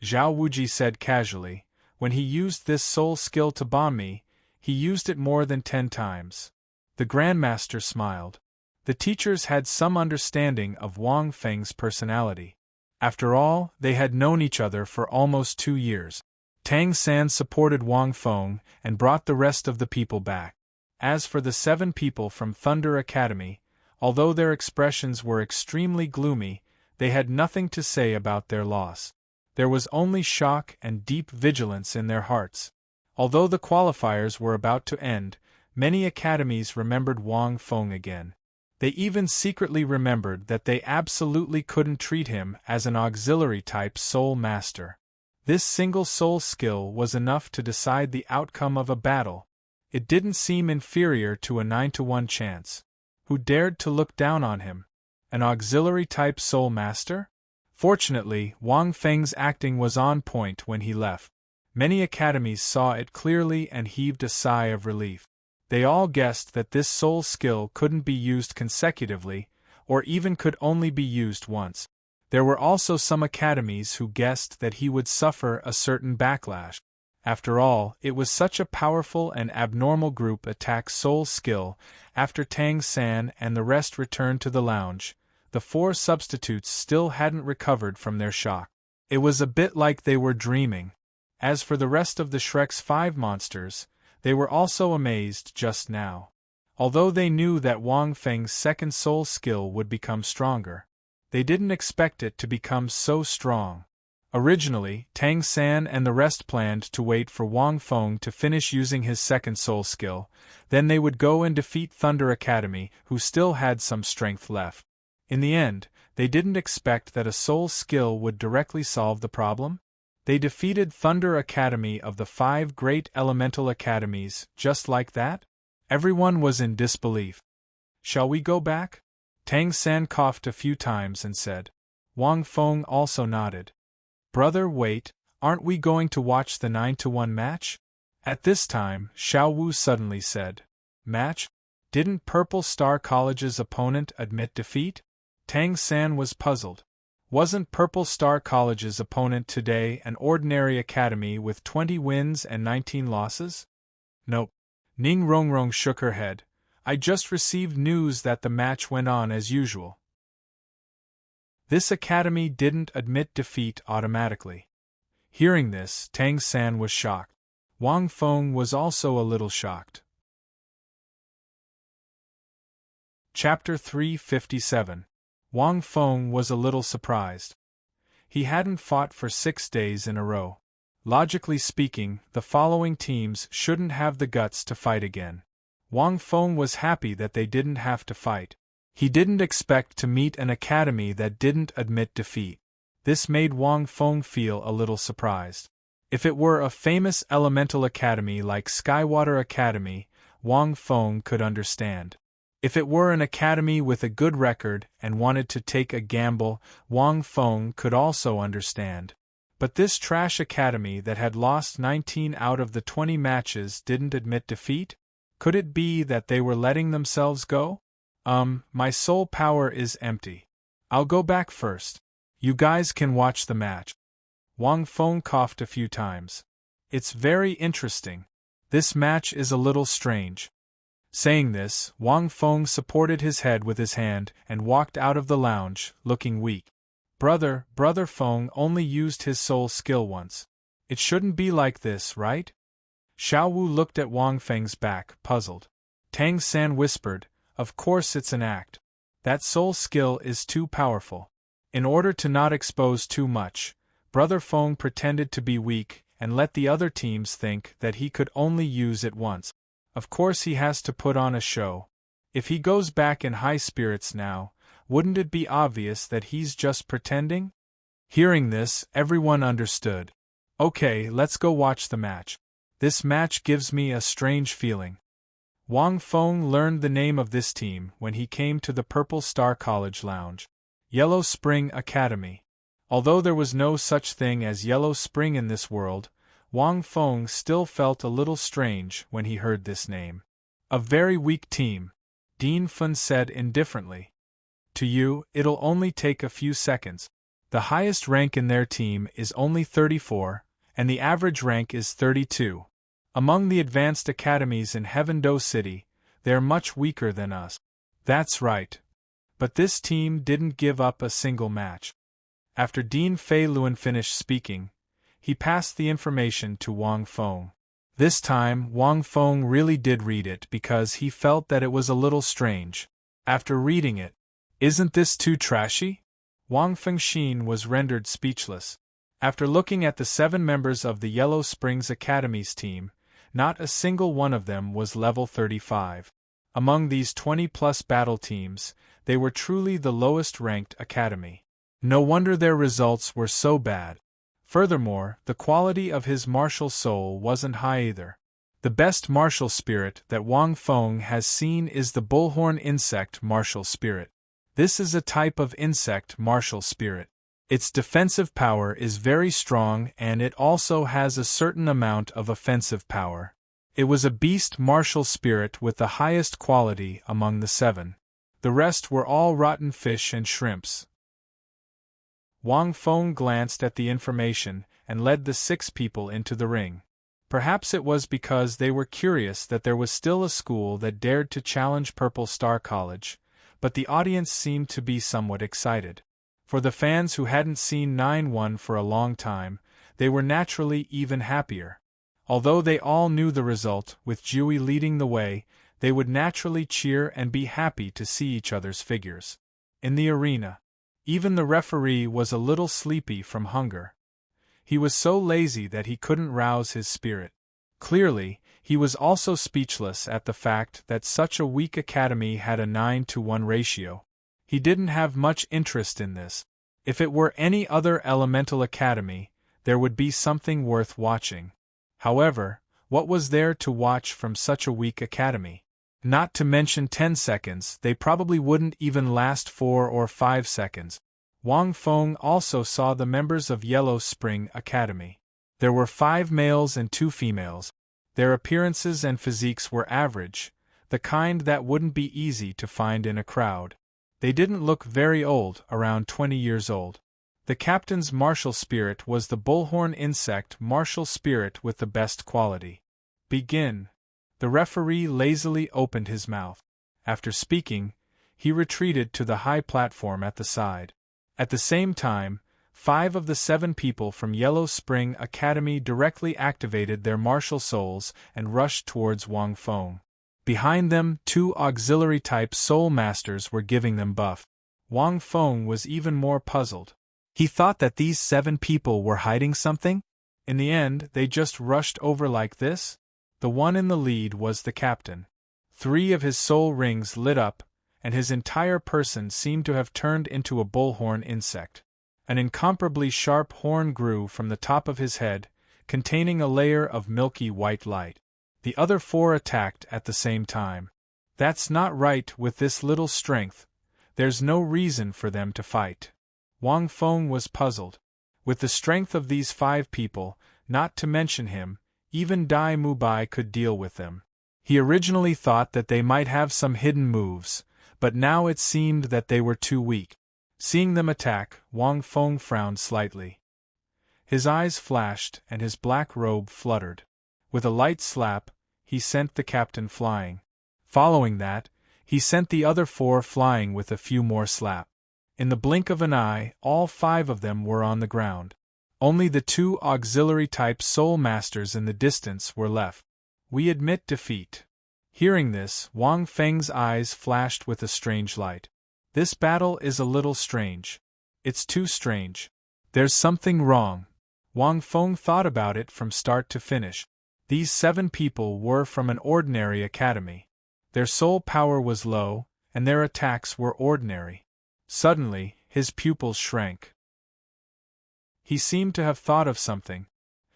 Zhao Wuji said casually. When he used this soul skill to bomb me, he used it more than 10 times. The Grandmaster smiled. The teachers had some understanding of Wang Feng's personality. After all, they had known each other for almost 2 years. Tang San supported Wang Feng and brought the rest of the people back. As for the 7 people from Thunder Academy, although their expressions were extremely gloomy, they had nothing to say about their loss. There was only shock and deep vigilance in their hearts. Although the qualifiers were about to end, many academies remembered Wang Feng again. They even secretly remembered that they absolutely couldn't treat him as an auxiliary-type soul master. This single soul skill was enough to decide the outcome of a battle. It didn't seem inferior to a 9-to-1 chance. Who dared to look down on him? An auxiliary-type soul master? Fortunately, Wang Feng's acting was on point when he left. Many academies saw it clearly and heaved a sigh of relief. They all guessed that this soul skill couldn't be used consecutively, or even could only be used once. There were also some academies who guessed that he would suffer a certain backlash. After all, it was such a powerful and abnormal group attack soul skill. After Tang San and the rest returned to the lounge, the 4 substitutes still hadn't recovered from their shock. It was a bit like they were dreaming. As for the rest of the Shrek's 5 monsters, They were also amazed just now. Although they knew that Wang Feng's second soul skill would become stronger, they didn't expect it to become so strong. Originally, Tang San and the rest planned to wait for Wang Feng to finish using his second soul skill, then they would go and defeat Thunder Academy, who still had some strength left. In the end, they didn't expect that a soul skill would directly solve the problem. They defeated Thunder Academy of the 5 great elemental academies, just like that? Everyone was in disbelief. Shall we go back? Tang San coughed a few times and said. Wang Feng also nodded. Brother, wait, aren't we going to watch the 9-1 match? At this time, Xiao Wu suddenly said. Match? Didn't Purple Star College's opponent admit defeat? Tang San was puzzled. Wasn't Purple Star College's opponent today an ordinary academy with 20 wins and 19 losses? Nope. Ning Rongrong shook her head. I just received news that the match went on as usual. This academy didn't admit defeat automatically. Hearing this, Tang San was shocked. Wang Feng was also a little shocked. Chapter 357. Wang Feng was a little surprised. He hadn't fought for 6 days in a row. Logically speaking, the following teams shouldn't have the guts to fight again. Wang Feng was happy that they didn't have to fight. He didn't expect to meet an academy that didn't admit defeat. This made Wang Feng feel a little surprised. If it were a famous elemental academy like Skywater Academy, Wang Feng could understand. If it were an academy with a good record and wanted to take a gamble, Wang Feng could also understand. But this trash academy that had lost 19 out of the 20 matches didn't admit defeat? Could it be that they were letting themselves go? My soul power is empty. I'll go back first. You guys can watch the match. Wang Feng coughed a few times. It's very interesting. This match is a little strange. Saying this, Wang Feng supported his head with his hand and walked out of the lounge, looking weak. Brother Feng only used his soul skill once. It shouldn't be like this, right? Xiao Wu looked at Wang Feng's back, puzzled. Tang San whispered, Of course it's an act. That soul skill is too powerful. In order to not expose too much, Brother Feng pretended to be weak and let the other teams think that he could only use it once. Of course he has to put on a show. If he goes back in high spirits now, wouldn't it be obvious that he's just pretending? Hearing this, everyone understood. Okay, let's go watch the match. This match gives me a strange feeling. Wang Feng learned the name of this team when he came to the Purple Star College lounge. Yellow Spring Academy. Although there was no such thing as Yellow Spring in this world, Wang Feng still felt a little strange when he heard this name. A very weak team, Dean Fun said indifferently. To you, it'll only take a few seconds. The highest rank in their team is only 34, and the average rank is 32. Among the advanced academies in Heavendoe City, they're much weaker than us. That's right. But this team didn't give up a single match. After Dean Fei Luan finished speaking, he passed the information to Wang Feng. This time, Wang Feng really did read it because he felt that it was a little strange. After reading it, isn't this too trashy? Wang Fengxin was rendered speechless. After looking at the 7 members of the Yellow Springs Academy's team, not a single one of them was level 35. Among these 20-plus battle teams, they were truly the lowest-ranked academy. No wonder their results were so bad. Furthermore, the quality of his martial soul wasn't high either. The best martial spirit that Wang Feng has seen is the bullhorn insect martial spirit. This is a type of insect martial spirit. Its defensive power is very strong and it also has a certain amount of offensive power. It was a beast martial spirit with the highest quality among the 7. The rest were all rotten fish and shrimps. Wang Feng glanced at the information and led the 6 people into the ring. Perhaps it was because they were curious that there was still a school that dared to challenge Purple Star College, but the audience seemed to be somewhat excited. For the fans who hadn't seen 9-1 for a long time, they were naturally even happier. Although they all knew the result, with Jiui leading the way, they would naturally cheer and be happy to see each other's figures. In the arena, even the referee was a little sleepy from hunger. He was so lazy that he couldn't rouse his spirit. Clearly, he was also speechless at the fact that such a weak academy had a 9-to-1 ratio. He didn't have much interest in this. If it were any other elemental academy, there would be something worth watching. However, what was there to watch from such a weak academy? Not to mention 10 seconds, they probably wouldn't even last 4 or 5 seconds. Wang Feng also saw the members of Yellow Spring Academy. There were 5 males and 2 females. Their appearances and physiques were average, the kind that wouldn't be easy to find in a crowd. They didn't look very old, around 20 years old. The captain's martial spirit was the bullhorn insect martial spirit with the best quality. Begin. The referee lazily opened his mouth. After speaking, he retreated to the high platform at the side. At the same time, 5 of the 7 people from Yellow Spring Academy directly activated their martial souls and rushed towards Wang Feng. Behind them, 2 auxiliary-type soul masters were giving them buff. Wang Feng was even more puzzled. He thought that these 7 people were hiding something? In the end, they just rushed over like this? The one in the lead was the captain. 3 of his soul rings lit up, and his entire person seemed to have turned into a bullhorn insect. An incomparably sharp horn grew from the top of his head, containing a layer of milky white light. The other 4 attacked at the same time. That's not right with this little strength. There's no reason for them to fight. Wang Feng was puzzled. With the strength of these 5 people, not to mention him, even Dai Mubai could deal with them. He originally thought that they might have some hidden moves, but now it seemed that they were too weak. Seeing them attack, Wang Feng frowned slightly. His eyes flashed and his black robe fluttered. With a light slap, he sent the captain flying. Following that, he sent the other 4 flying with a few more slaps. In the blink of an eye, all 5 of them were on the ground. Only the 2 auxiliary-type soul masters in the distance were left. We admit defeat. Hearing this, Wang Feng's eyes flashed with a strange light. This battle is a little strange. It's too strange. There's something wrong. Wang Feng thought about it from start to finish. These 7 people were from an ordinary academy. Their soul power was low, and their attacks were ordinary. Suddenly, his pupils shrank. He seemed to have thought of something.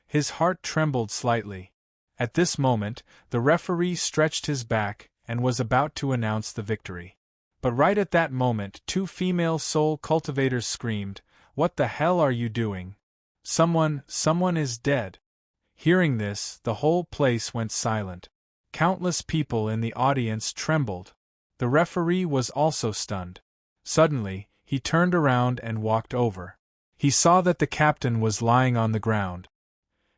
His heart trembled slightly. At this moment, the referee stretched his back and was about to announce the victory. But right at that moment, 2 female soul cultivators screamed, "What the hell are you doing? Someone is dead." Hearing this, the whole place went silent. Countless people in the audience trembled. The referee was also stunned. Suddenly, he turned around and walked over. He saw that the captain was lying on the ground.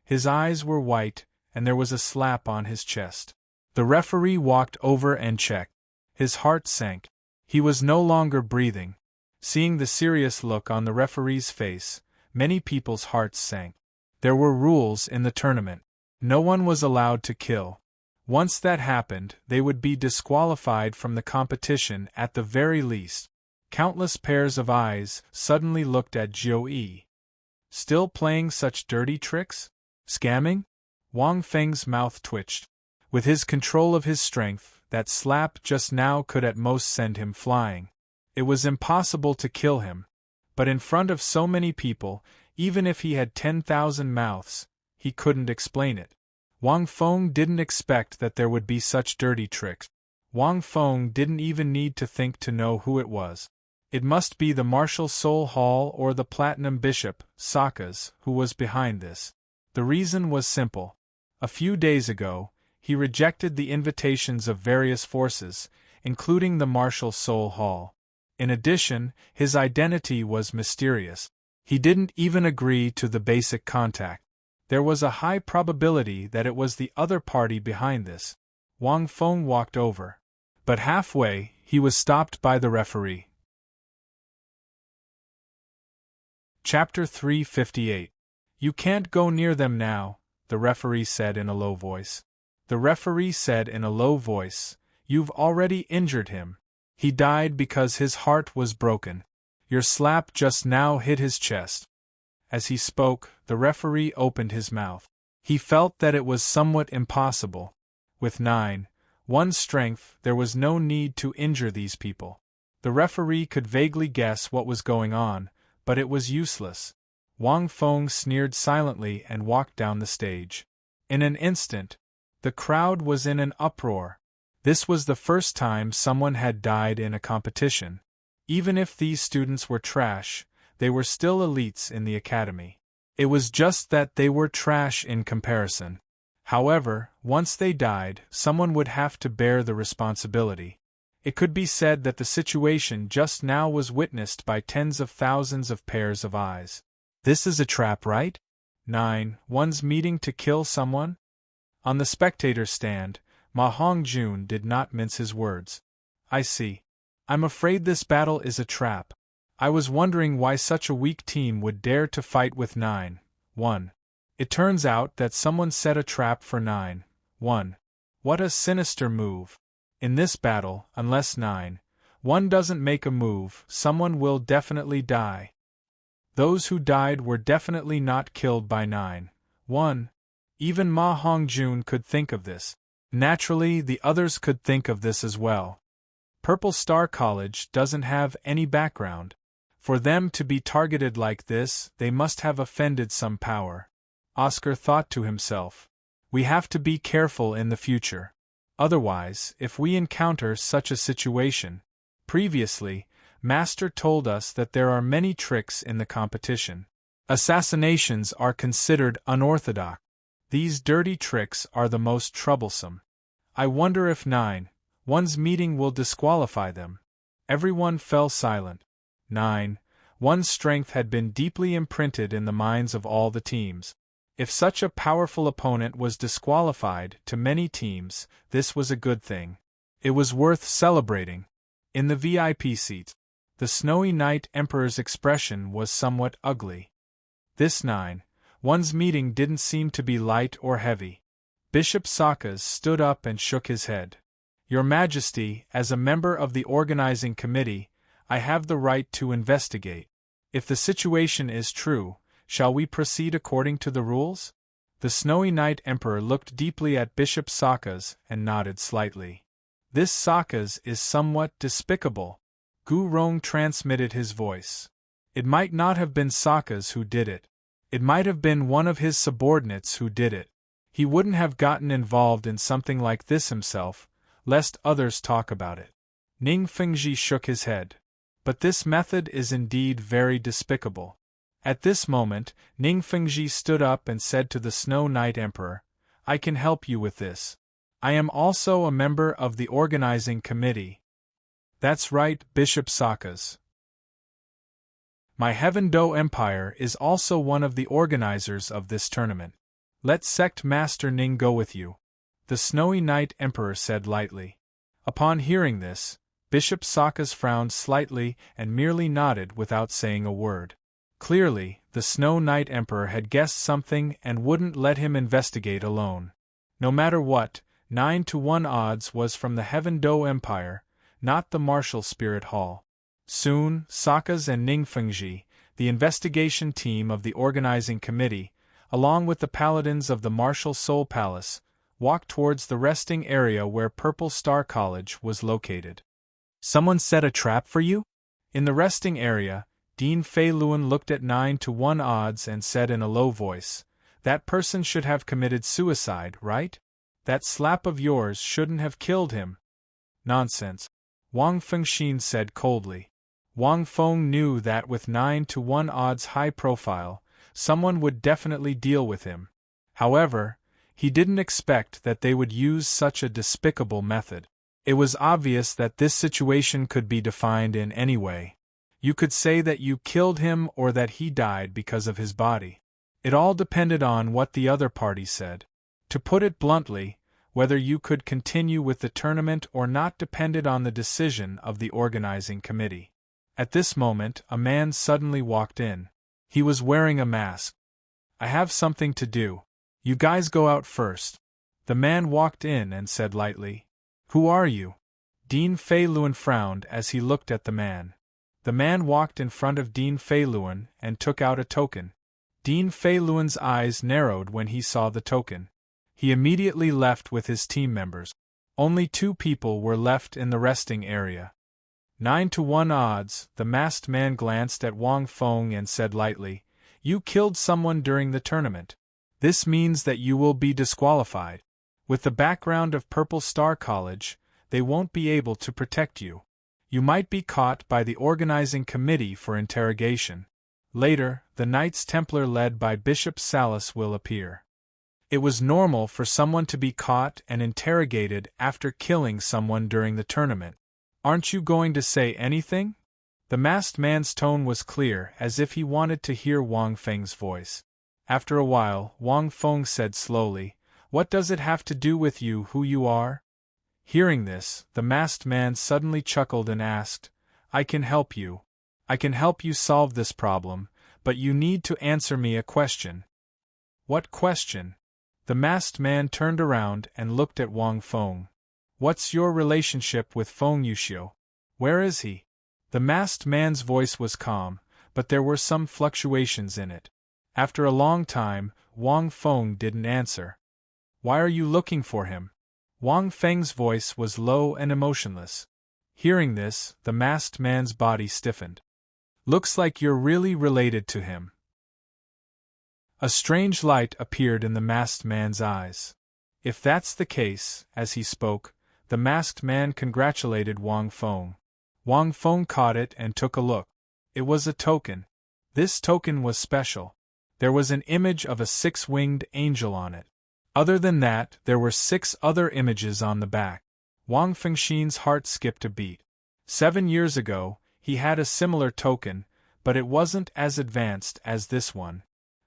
His eyes were white, and there was a slap on his chest. The referee walked over and checked. His heart sank. He was no longer breathing. Seeing the serious look on the referee's face, many people's hearts sank. There were rules in the tournament. No one was allowed to kill. Once that happened, they would be disqualified from the competition at the very least. Countless pairs of eyes suddenly looked at Jiui. Still playing such dirty tricks? Scamming? Wang Feng's mouth twitched. With his control of his strength, that slap just now could at most send him flying. It was impossible to kill him. But in front of so many people, even if he had 10,000 mouths, he couldn't explain it. Wang Feng didn't expect that there would be such dirty tricks. Wang Feng didn't even need to think to know who it was. It must be the Martial Soul Hall or the Platinum Bishop, Sokka's, who was behind this. The reason was simple. A few days ago, he rejected the invitations of various forces, including the Martial Soul Hall. In addition, his identity was mysterious. He didn't even agree to the basic contact. There was a high probability that it was the other party behind this. Wang Feng walked over. But halfway, he was stopped by the referee. Chapter 358. You can't go near them now, the referee said in a low voice. The referee said in a low voice, "You've already injured him. He died because his heart was broken. Your slap just now hit his chest." As he spoke, the referee opened his mouth. He felt that it was somewhat impossible. With 9-1 strength, there was no need to injure these people. The referee could vaguely guess what was going on, but it was useless. Wang Feng sneered silently and walked down the stage. In an instant, the crowd was in an uproar. This was the first time someone had died in a competition. Even if these students were trash, they were still elites in the academy. It was just that they were trash in comparison. However, once they died, someone would have to bear the responsibility. It could be said that the situation just now was witnessed by tens of thousands of pairs of eyes. This is a trap, right? 9-1's meeting to kill someone? On the spectator stand, Ma Hongjun did not mince his words. I see. I'm afraid this battle is a trap. I was wondering why such a weak team would dare to fight with 9-1. It turns out that someone set a trap for 9-1. What a sinister move. In this battle, unless 9-1 doesn't make a move, someone will definitely die. Those who died were definitely not killed by 9-1. Even Ma Hongjun could think of this. Naturally, the others could think of this as well. Purple Star College doesn't have any background. For them to be targeted like this, they must have offended some power. Oscar thought to himself. We have to be careful in the future. Otherwise, if we encounter such a situation. Previously, Master told us that there are many tricks in the competition. Assassinations are considered unorthodox. These dirty tricks are the most troublesome. I wonder if 9-1's meeting will disqualify them. Everyone fell silent. 9-1's strength had been deeply imprinted in the minds of all the teams. If such a powerful opponent was disqualified to many teams, this was a good thing. It was worth celebrating. In the VIP seat, the Snowy Knight Emperor's expression was somewhat ugly. This 9-1's meeting didn't seem to be light or heavy. Bishop Sakas stood up and shook his head. Your Majesty, as a member of the organizing committee, I have the right to investigate. If the situation is true, shall we proceed according to the rules? The Snowy Knight Emperor looked deeply at Bishop Sakas and nodded slightly. This Sakas is somewhat despicable. Gu Rong transmitted his voice. It might not have been Sakas who did it. It might have been one of his subordinates who did it. He wouldn't have gotten involved in something like this himself, lest others talk about it. Ning Fengji shook his head. But this method is indeed very despicable. At this moment, Ning Fengji stood up and said to the Snow Knight Emperor, I can help you with this. I am also a member of the organizing committee. That's right, Bishop Sakas. My Heaven Do Empire is also one of the organizers of this tournament. Let Sect Master Ning go with you, the Snowy Knight Emperor said lightly. Upon hearing this, Bishop Sakas frowned slightly and merely nodded without saying a word. Clearly, the Snow Knight Emperor had guessed something and wouldn't let him investigate alone. No matter what, 9-1 odds was from the Heaven Do Empire, not the Martial Spirit Hall. Soon, Sakas and Ning Fengji, the investigation team of the organizing committee, along with the paladins of the Martial Soul Palace, walked towards the resting area where Purple Star College was located. Someone set a trap for you? In the resting area, Dean Fei Luan looked at 9-1 odds and said in a low voice, That person should have committed suicide, right? That slap of yours shouldn't have killed him. Nonsense, Wang Fengxin said coldly. Wang Feng knew that with 9-1 odds high profile, someone would definitely deal with him. However, he didn't expect that they would use such a despicable method. It was obvious that this situation could be defined in any way. You could say that you killed him or that he died because of his body. It all depended on what the other party said. To put it bluntly, whether you could continue with the tournament or not depended on the decision of the organizing committee. At this moment, a man suddenly walked in. He was wearing a mask. I have something to do. You guys go out first. The man walked in and said lightly, "Who are you?" Dean Fei Luan frowned as he looked at the man. The man walked in front of Dean Fei Luan and took out a token. Dean Fei Luan's eyes narrowed when he saw the token. He immediately left with his team members. Only 2 people were left in the resting area. 9-to-1 odds. The masked man glanced at Wang Feng and said lightly, "You killed someone during the tournament. This means that you will be disqualified. With the background of Purple Star College, they won't be able to protect you. You might be caught by the organizing committee for interrogation. Later, the Knights Templar led by Bishop Salas will appear." It was normal for someone to be caught and interrogated after killing someone during the tournament. "Aren't you going to say anything?" The masked man's tone was clear, as if he wanted to hear Wang Feng's voice. After a while, Wang Feng said slowly, "What does it have to do with you who you are?" Hearing this, the masked man suddenly chuckled and asked, "I can help you. I can help you solve this problem, but you need to answer me a question." "What question?" The masked man turned around and looked at Wang Feng. "What's your relationship with Feng Yuxiu? Where is he?" The masked man's voice was calm, but there were some fluctuations in it. After a long time, Wang Feng didn't answer. "Why are you looking for him?" Wang Feng's voice was low and emotionless. Hearing this, the masked man's body stiffened. "Looks like you're really related to him." A strange light appeared in the masked man's eyes. If that's the case, as he spoke, the masked man congratulated Wang Feng. Wang Feng caught it and took a look. It was a token. This token was special. There was an image of a 6-winged angel on it. Other than that, there were 6 other images on the back. Wang Fengxin's heart skipped a beat. 7 years ago, he had a similar token, but it wasn't as advanced as this one.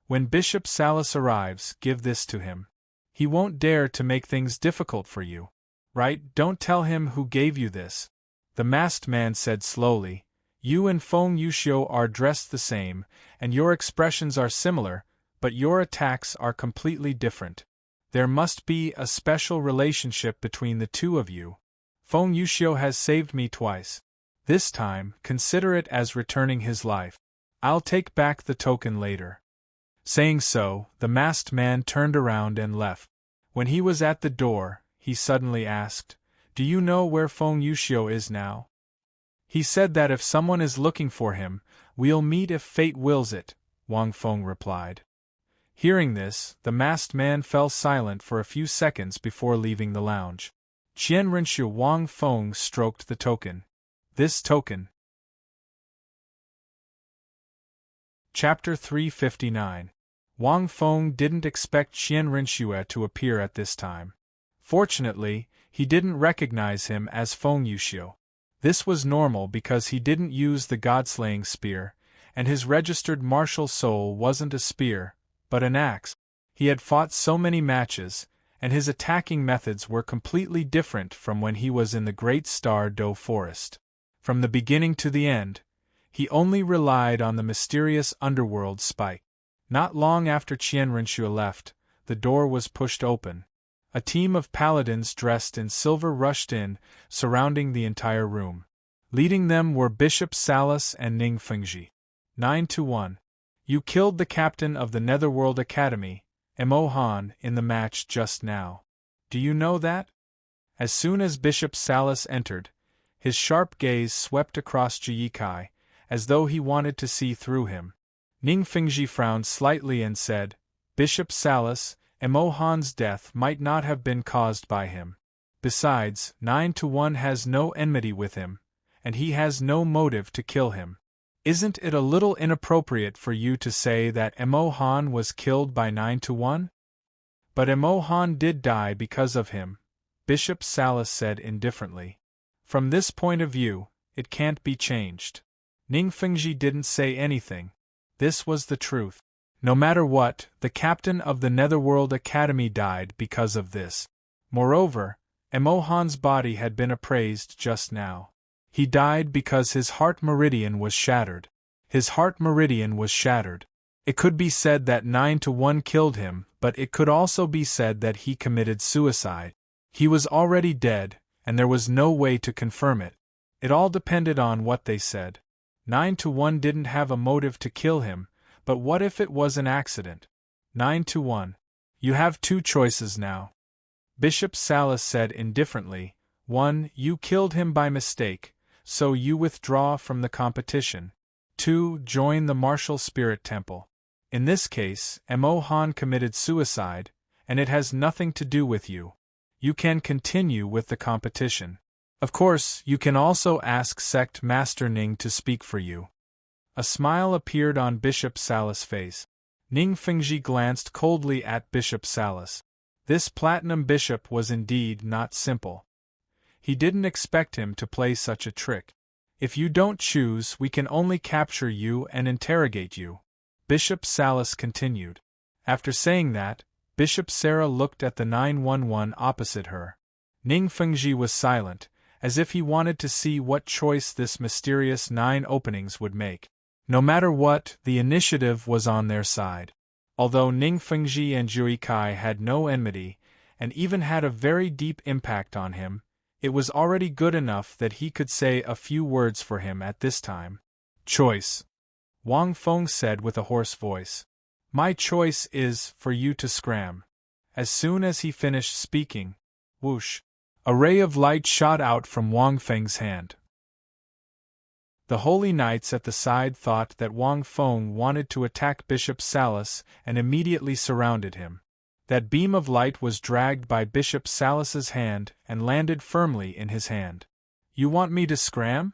When Bishop Salas arrives, give this to him. He won't dare to make things difficult for you. Right? Don't tell him who gave you this. The masked man said slowly, "You and Feng Yuxiu are dressed the same, and your expressions are similar, but your attacks are completely different. There must be a special relationship between the 2 of you. Feng Yuxiu has saved me twice. This time, consider it as returning his life. I'll take back the token later." Saying so, the masked man turned around and left. When he was at the door, he suddenly asked, "Do you know where Feng Yuxiu is now?" "He said that if someone is looking for him, we'll meet if fate wills it," Wang Feng replied. Hearing this, the masked man fell silent for a few seconds before leaving the lounge. Qian Rinshu Wang Feng stroked the token. This token. Chapter 359. Wang Feng didn't expect Qian Rinshu to appear at this time. Fortunately, he didn't recognize him as Feng Yuxiu. This was normal because he didn't use the God-slaying spear, and his registered martial soul wasn't a spear, but an axe. He had fought so many matches, and his attacking methods were completely different from when he was in the Great Star Do Forest. From the beginning to the end, he only relied on the mysterious underworld spike. Not long after Qian Rinshu left, the door was pushed open. A team of paladins dressed in silver rushed in, surrounding the entire room. Leading them were Bishop Salas and Ning Fengji. 9-1. You killed the captain of the Netherworld Academy, Mo Han, in the match just now. Do you know that? As soon as Bishop Salas entered, his sharp gaze swept across Jiyikai, as though he wanted to see through him. Ning Fengji frowned slightly and said, "Bishop Salas, Mo Han's death might not have been caused by him. Besides, 9-1 has no enmity with him, and he has no motive to kill him. Isn't it a little inappropriate for you to say that Mo Han was killed by 9-1? But Mo Han did die because of him," Bishop Salas said indifferently. "From this point of view, it can't be changed." Ning Fengji didn't say anything. This was the truth. No matter what, the captain of the Netherworld Academy died because of this. Moreover, Mo Han's body had been appraised just now. He died because his heart meridian was shattered. His heart meridian was shattered. It could be said that 9-1 killed him, but it could also be said that he committed suicide. He was already dead, and there was no way to confirm it. It all depended on what they said. 9-1 didn't have a motive to kill him, but what if it was an accident? 9-1. You have two choices now. Bishop Salas said indifferently. 1. You killed him by mistake, so you withdraw from the competition. 2. Join the martial spirit temple. In this case, Mo Han committed suicide, and it has nothing to do with you. You can continue with the competition. Of course, you can also ask Sect Master Ning to speak for you. A smile appeared on Bishop Salas' face. Ning Fengji glanced coldly at Bishop Salas. This platinum bishop was indeed not simple. He didn't expect him to play such a trick. If you don't choose, we can only capture you and interrogate you. Bishop Salas continued. After saying that, Bishop Sarah looked at the 911 opposite her. Ning Fengji was silent, as if he wanted to see what choice this mysterious 9 openings would make. No matter what, the initiative was on their side. Although Ning Fengji and Jui Kai had no enmity, and even had a very deep impact on him, it was already good enough that he could say a few words for him at this time. Choice. Wang Feng said with a hoarse voice. My choice is for you to scram. As soon as he finished speaking, whoosh, a ray of light shot out from Wang Feng's hand. The holy knights at the side thought that Wang Feng wanted to attack Bishop Salas and immediately surrounded him. That beam of light was dragged by Bishop Salas's hand and landed firmly in his hand. You want me to scram?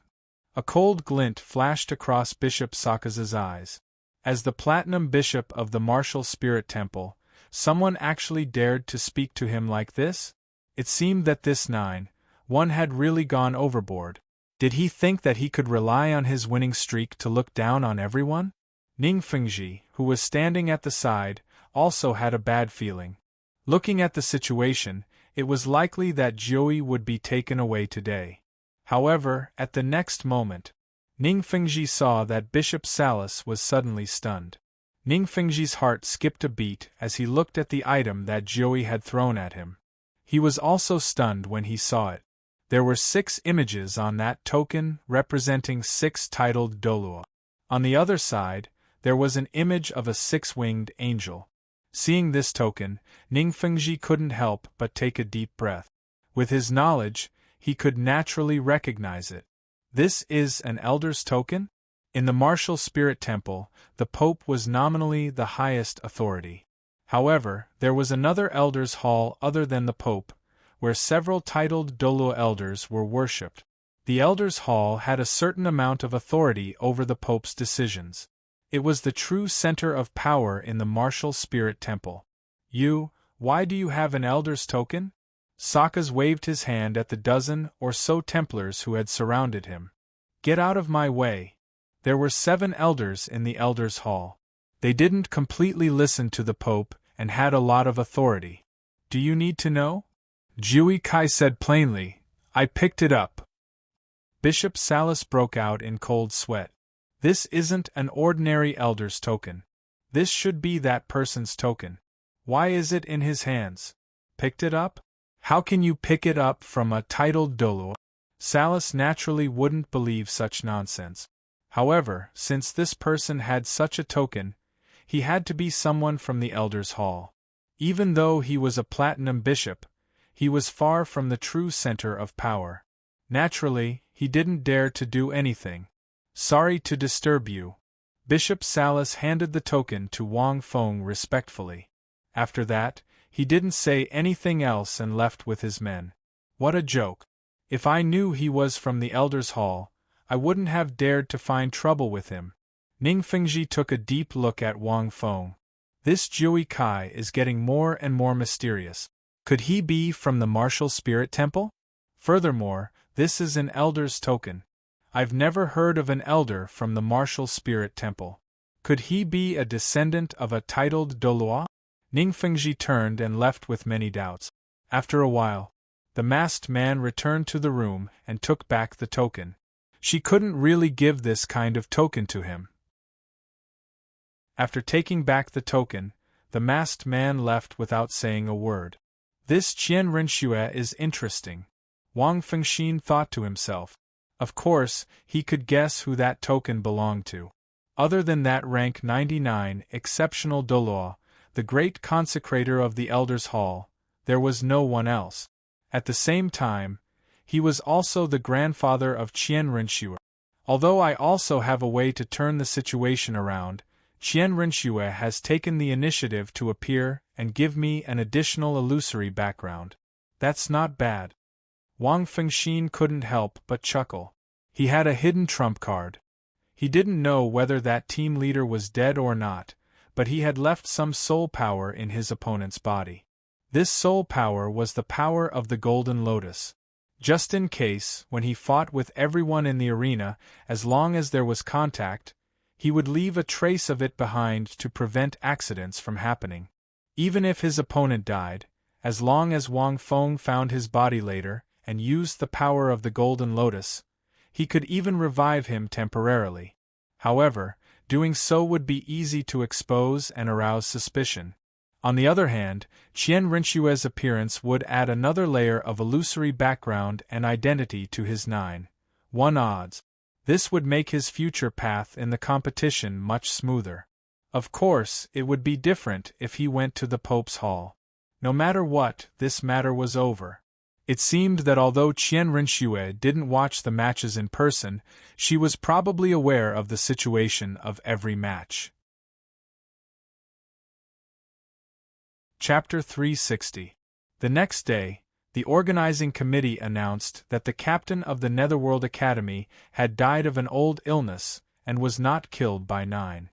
A cold glint flashed across Bishop Saka's eyes. As the Platinum Bishop of the Martial Spirit Temple, someone actually dared to speak to him like this? It seemed that this 9-1 had really gone overboard. Did he think that he could rely on his winning streak to look down on everyone? Ning Fengji, who was standing at the side, also had a bad feeling. Looking at the situation, it was likely that Jiui would be taken away today. However, at the next moment, Ning Fengji saw that Bishop Salas was suddenly stunned. Ning Fengji's heart skipped a beat as he looked at the item that Jiui had thrown at him. He was also stunned when he saw it. There were 6 images on that token representing 6 titled Douluo. On the other side, there was an image of a 6-winged angel. Seeing this token, Ning Fengji couldn't help but take a deep breath. With his knowledge, he could naturally recognize it. This is an Elder's token? In the Martial Spirit Temple, the Pope was nominally the highest authority. However, there was another Elder's Hall other than the Pope, where several titled Douluo elders were worshipped. The Elders' Hall had a certain amount of authority over the Pope's decisions. It was the true center of power in the Martial Spirit Temple. Why do you have an Elder's token? Sakas waved his hand at the dozen or so Templars who had surrounded him. Get out of my way. There were 7 elders in the Elders' Hall. They didn't completely listen to the Pope and had a lot of authority. Do you need to know? Jui Kai said plainly, I picked it up. Bishop Salas broke out in cold sweat. This isn't an ordinary Elder's token. This should be that person's token. Why is it in his hands? Picked it up? How can you pick it up from a titled Douluo? Salas naturally wouldn't believe such nonsense. However, since this person had such a token, he had to be someone from the Elders' Hall. Even though he was a Platinum Bishop, he was far from the true center of power. Naturally, he didn't dare to do anything. Sorry to disturb you. Bishop Salas handed the token to Wang Feng respectfully. After that, he didn't say anything else and left with his men. What a joke. If I knew he was from the Elders' Hall, I wouldn't have dared to find trouble with him. Ning Fengji took a deep look at Wang Feng. This Jui Kai is getting more and more mysterious. Could he be from the Martial Spirit Temple? Furthermore, this is an Elder's token. I've never heard of an Elder from the Martial Spirit Temple. Could he be a descendant of a titled Douluo? Ning Fengji turned and left with many doubts. After a while, the masked man returned to the room and took back the token. She couldn't really give this kind of token to him. After taking back the token, the masked man left without saying a word. This Qian Renxue is interesting, Wang Fengxin thought to himself. Of course, he could guess who that token belonged to. Other than that rank 99 exceptional Douluo, the great consecrator of the Elders' Hall, there was no one else. At the same time, he was also the grandfather of Qian Renxue. Although I also have a way to turn the situation around, Qian Renxue has taken the initiative to appear and give me an additional illusory background. That's not bad. Wang Fengxin couldn't help but chuckle. He had a hidden trump card. He didn't know whether that team leader was dead or not, but he had left some soul power in his opponent's body. This soul power was the power of the Golden Lotus. Just in case, when he fought with everyone in the arena, as long as there was contact, he would leave a trace of it behind to prevent accidents from happening. Even if his opponent died, as long as Wang Feng found his body later and used the power of the Golden Lotus, he could even revive him temporarily. However, doing so would be easy to expose and arouse suspicion. On the other hand, Qian Renxue's appearance would add another layer of illusory background and identity to his 9-1 odds. This would make his future path in the competition much smoother. Of course, it would be different if he went to the Pope's Hall. No matter what, this matter was over. It seemed that although Qian Renxue didn't watch the matches in person, she was probably aware of the situation of every match. Chapter 360. The next day, the organizing committee announced that the captain of the Netherworld Academy had died of an old illness and was not killed by 9.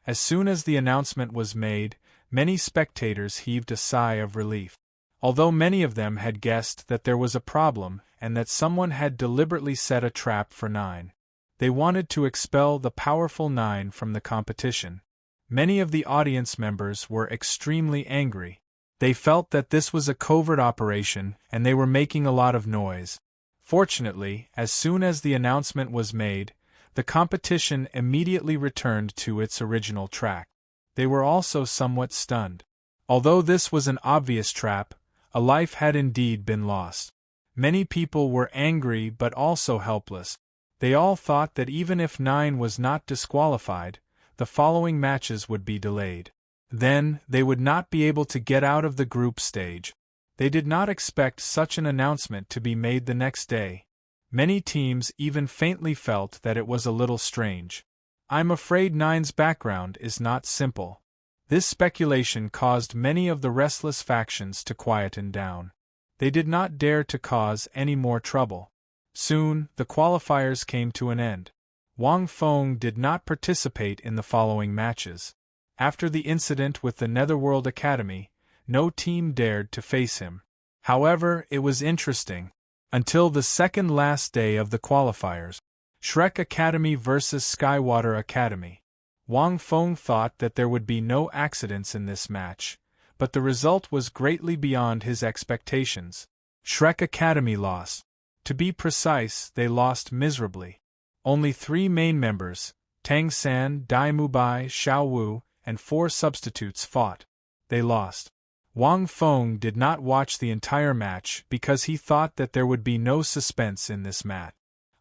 As soon as the announcement was made, many spectators heaved a sigh of relief. Although many of them had guessed that there was a problem and that someone had deliberately set a trap for 9. They wanted to expel the powerful 9 from the competition. Many of the audience members were extremely angry. They felt that this was a covert operation and they were making a lot of noise. Fortunately, as soon as the announcement was made, the competition immediately returned to its original track. They were also somewhat stunned. Although this was an obvious trap, a life had indeed been lost. Many people were angry but also helpless. They all thought that even if 9 was not disqualified, the following matches would be delayed. Then, they would not be able to get out of the group stage. They did not expect such an announcement to be made the next day. Many teams even faintly felt that it was a little strange. I'm afraid 9's background is not simple. This speculation caused many of the restless factions to quieten down. They did not dare to cause any more trouble. Soon, the qualifiers came to an end. Wang Feng did not participate in the following matches. After the incident with the Netherworld Academy, no team dared to face him. However, it was interesting. Until the second last day of the qualifiers. Shrek Academy vs. Skywater Academy. Wang Feng thought that there would be no accidents in this match, but the result was greatly beyond his expectations. Shrek Academy lost. To be precise, they lost miserably. Only 3 main members, Tang San, Dai Mubai, Xiao Wu, and 4 substitutes fought. They lost. Wang Feng did not watch the entire match because he thought that there would be no suspense in this match.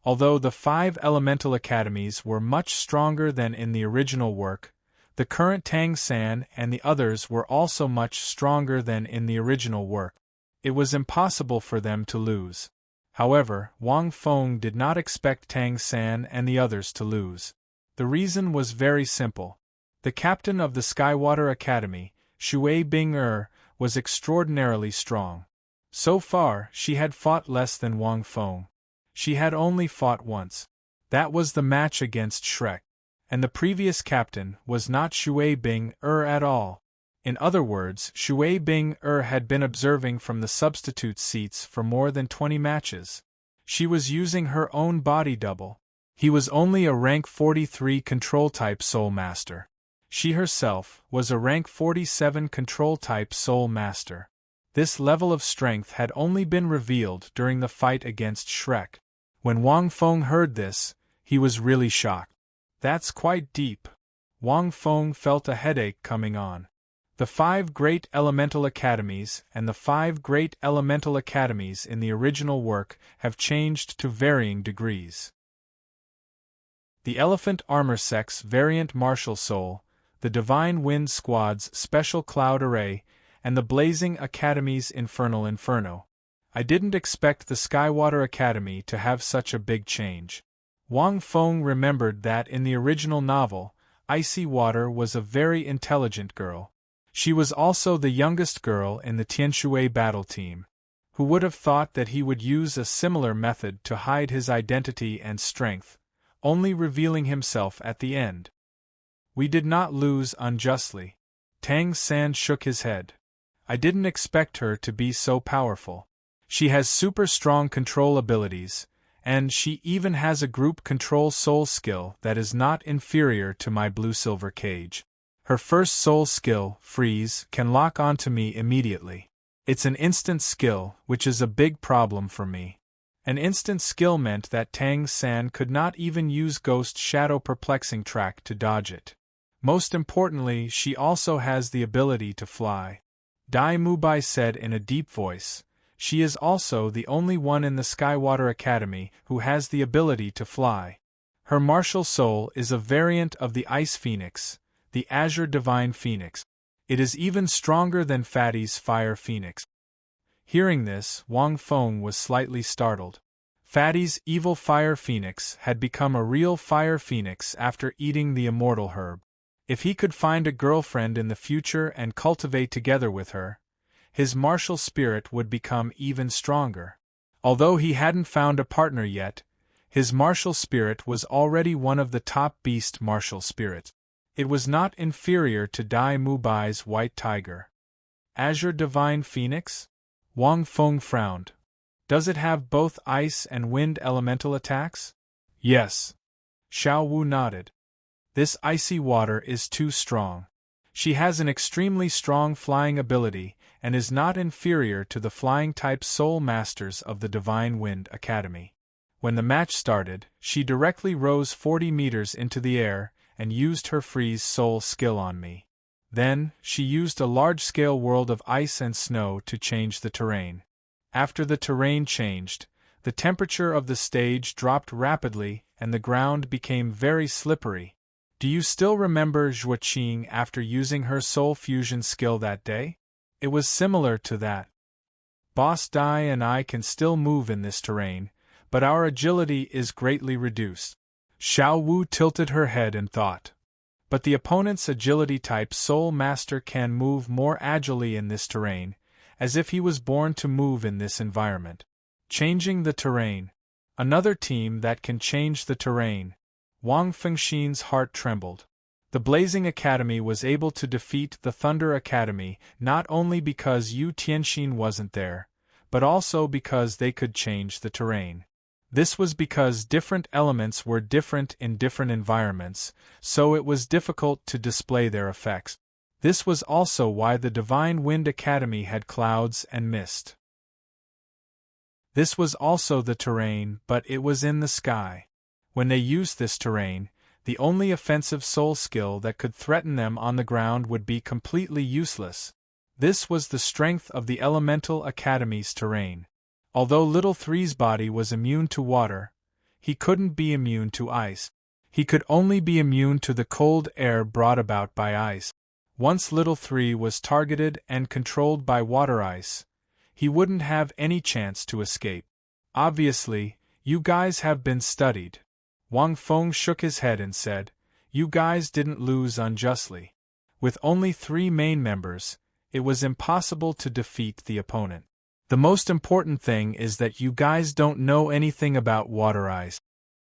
Although the 5 elemental academies were much stronger than in the original work, the current Tang San and the others were also much stronger than in the original work. It was impossible for them to lose. However, Wang Feng did not expect Tang San and the others to lose. The reason was very simple. The captain of the Skywater Academy, Shui Bing was extraordinarily strong. So far, she had fought less than Wang Feng. She had only fought once. That was the match against Shrek. And the previous captain was not Shui Bing at all. In other words, Shui Bing had been observing from the substitute seats for more than 20 matches. She was using her own body double. He was only a rank 43 control-type Soul Master. She herself was a rank 47 control-type Soul Master. This level of strength had only been revealed during the fight against Shrek. When Wang Feng heard this, he was really shocked. That's quite deep. Wang Feng felt a headache coming on. The 5 Great Elemental Academies and the 5 Great Elemental Academies in the original work have changed to varying degrees. The Elephant Armor Sect's Variant Martial Soul, the Divine Wind Squad's Special Cloud Array, and the Blazing Academy's Infernal Inferno. I didn't expect the Skywater Academy to have such a big change. Wang Feng remembered that in the original novel, Icy Water was a very intelligent girl. She was also the youngest girl in the Tianshui battle team. Who would have thought that he would use a similar method to hide his identity and strength, only revealing himself at the end? We did not lose unjustly. Tang San shook his head. I didn't expect her to be so powerful. She has super strong control abilities, and she even has a group control soul skill that is not inferior to my blue-silver cage. Her first soul skill, Freeze, can lock onto me immediately. It's an instant skill, which is a big problem for me. An instant skill meant that Tang San could not even use Ghost Shadow Perplexing Track to dodge it. Most importantly, she also has the ability to fly. Dai Mubai said in a deep voice. She is also the only one in the Skywater Academy who has the ability to fly. Her martial soul is a variant of the Ice Phoenix, the Azure Divine Phoenix. It is even stronger than Fatty's Fire Phoenix. Hearing this, Wang Feng was slightly startled. Fatty's evil Fire Phoenix had become a real Fire Phoenix after eating the immortal herb. If he could find a girlfriend in the future and cultivate together with her, his martial spirit would become even stronger. Although he hadn't found a partner yet, his martial spirit was already one of the top beast martial spirits. It was not inferior to Dai Mubai's White Tiger. Azure Divine Phoenix? Wang Feng frowned. Does it have both ice and wind elemental attacks? Yes. Xiao Wu nodded. This icy water is too strong. She has an extremely strong flying ability, and is not inferior to the flying-type Soul Masters of the Divine Wind Academy. When the match started, she directly rose 40 meters into the air, and used her Freeze Soul skill on me. Then, she used a large-scale world of ice and snow to change the terrain. After the terrain changed, the temperature of the stage dropped rapidly and the ground became very slippery. Do you still remember Zhuoqing after using her Soul Fusion skill that day? It was similar to that. Boss Dai and I can still move in this terrain, but our agility is greatly reduced. Xiao Wu tilted her head and thought. But the opponent's agility-type Soul Master can move more agilely in this terrain, as if he was born to move in this environment. Changing the terrain. Another team that can change the terrain. Wang Fengxin's heart trembled. The Blazing Academy was able to defeat the Thunder Academy not only because Yu Tianxin wasn't there, but also because they could change the terrain. This was because different elements were different in different environments, so it was difficult to display their effects. This was also why the Divine Wind Academy had clouds and mist. This was also the terrain, but it was in the sky. When they used this terrain, the only offensive soul skill that could threaten them on the ground would be completely useless. This was the strength of the Elemental Academy's terrain. Although Little Three's body was immune to water, he couldn't be immune to ice. He could only be immune to the cold air brought about by ice. Once Little Three was targeted and controlled by water ice, he wouldn't have any chance to escape. Obviously, you guys have been studied. Wang Feng shook his head and said, You guys didn't lose unjustly. With only 3 main members, it was impossible to defeat the opponent. The most important thing is that you guys don't know anything about water ice.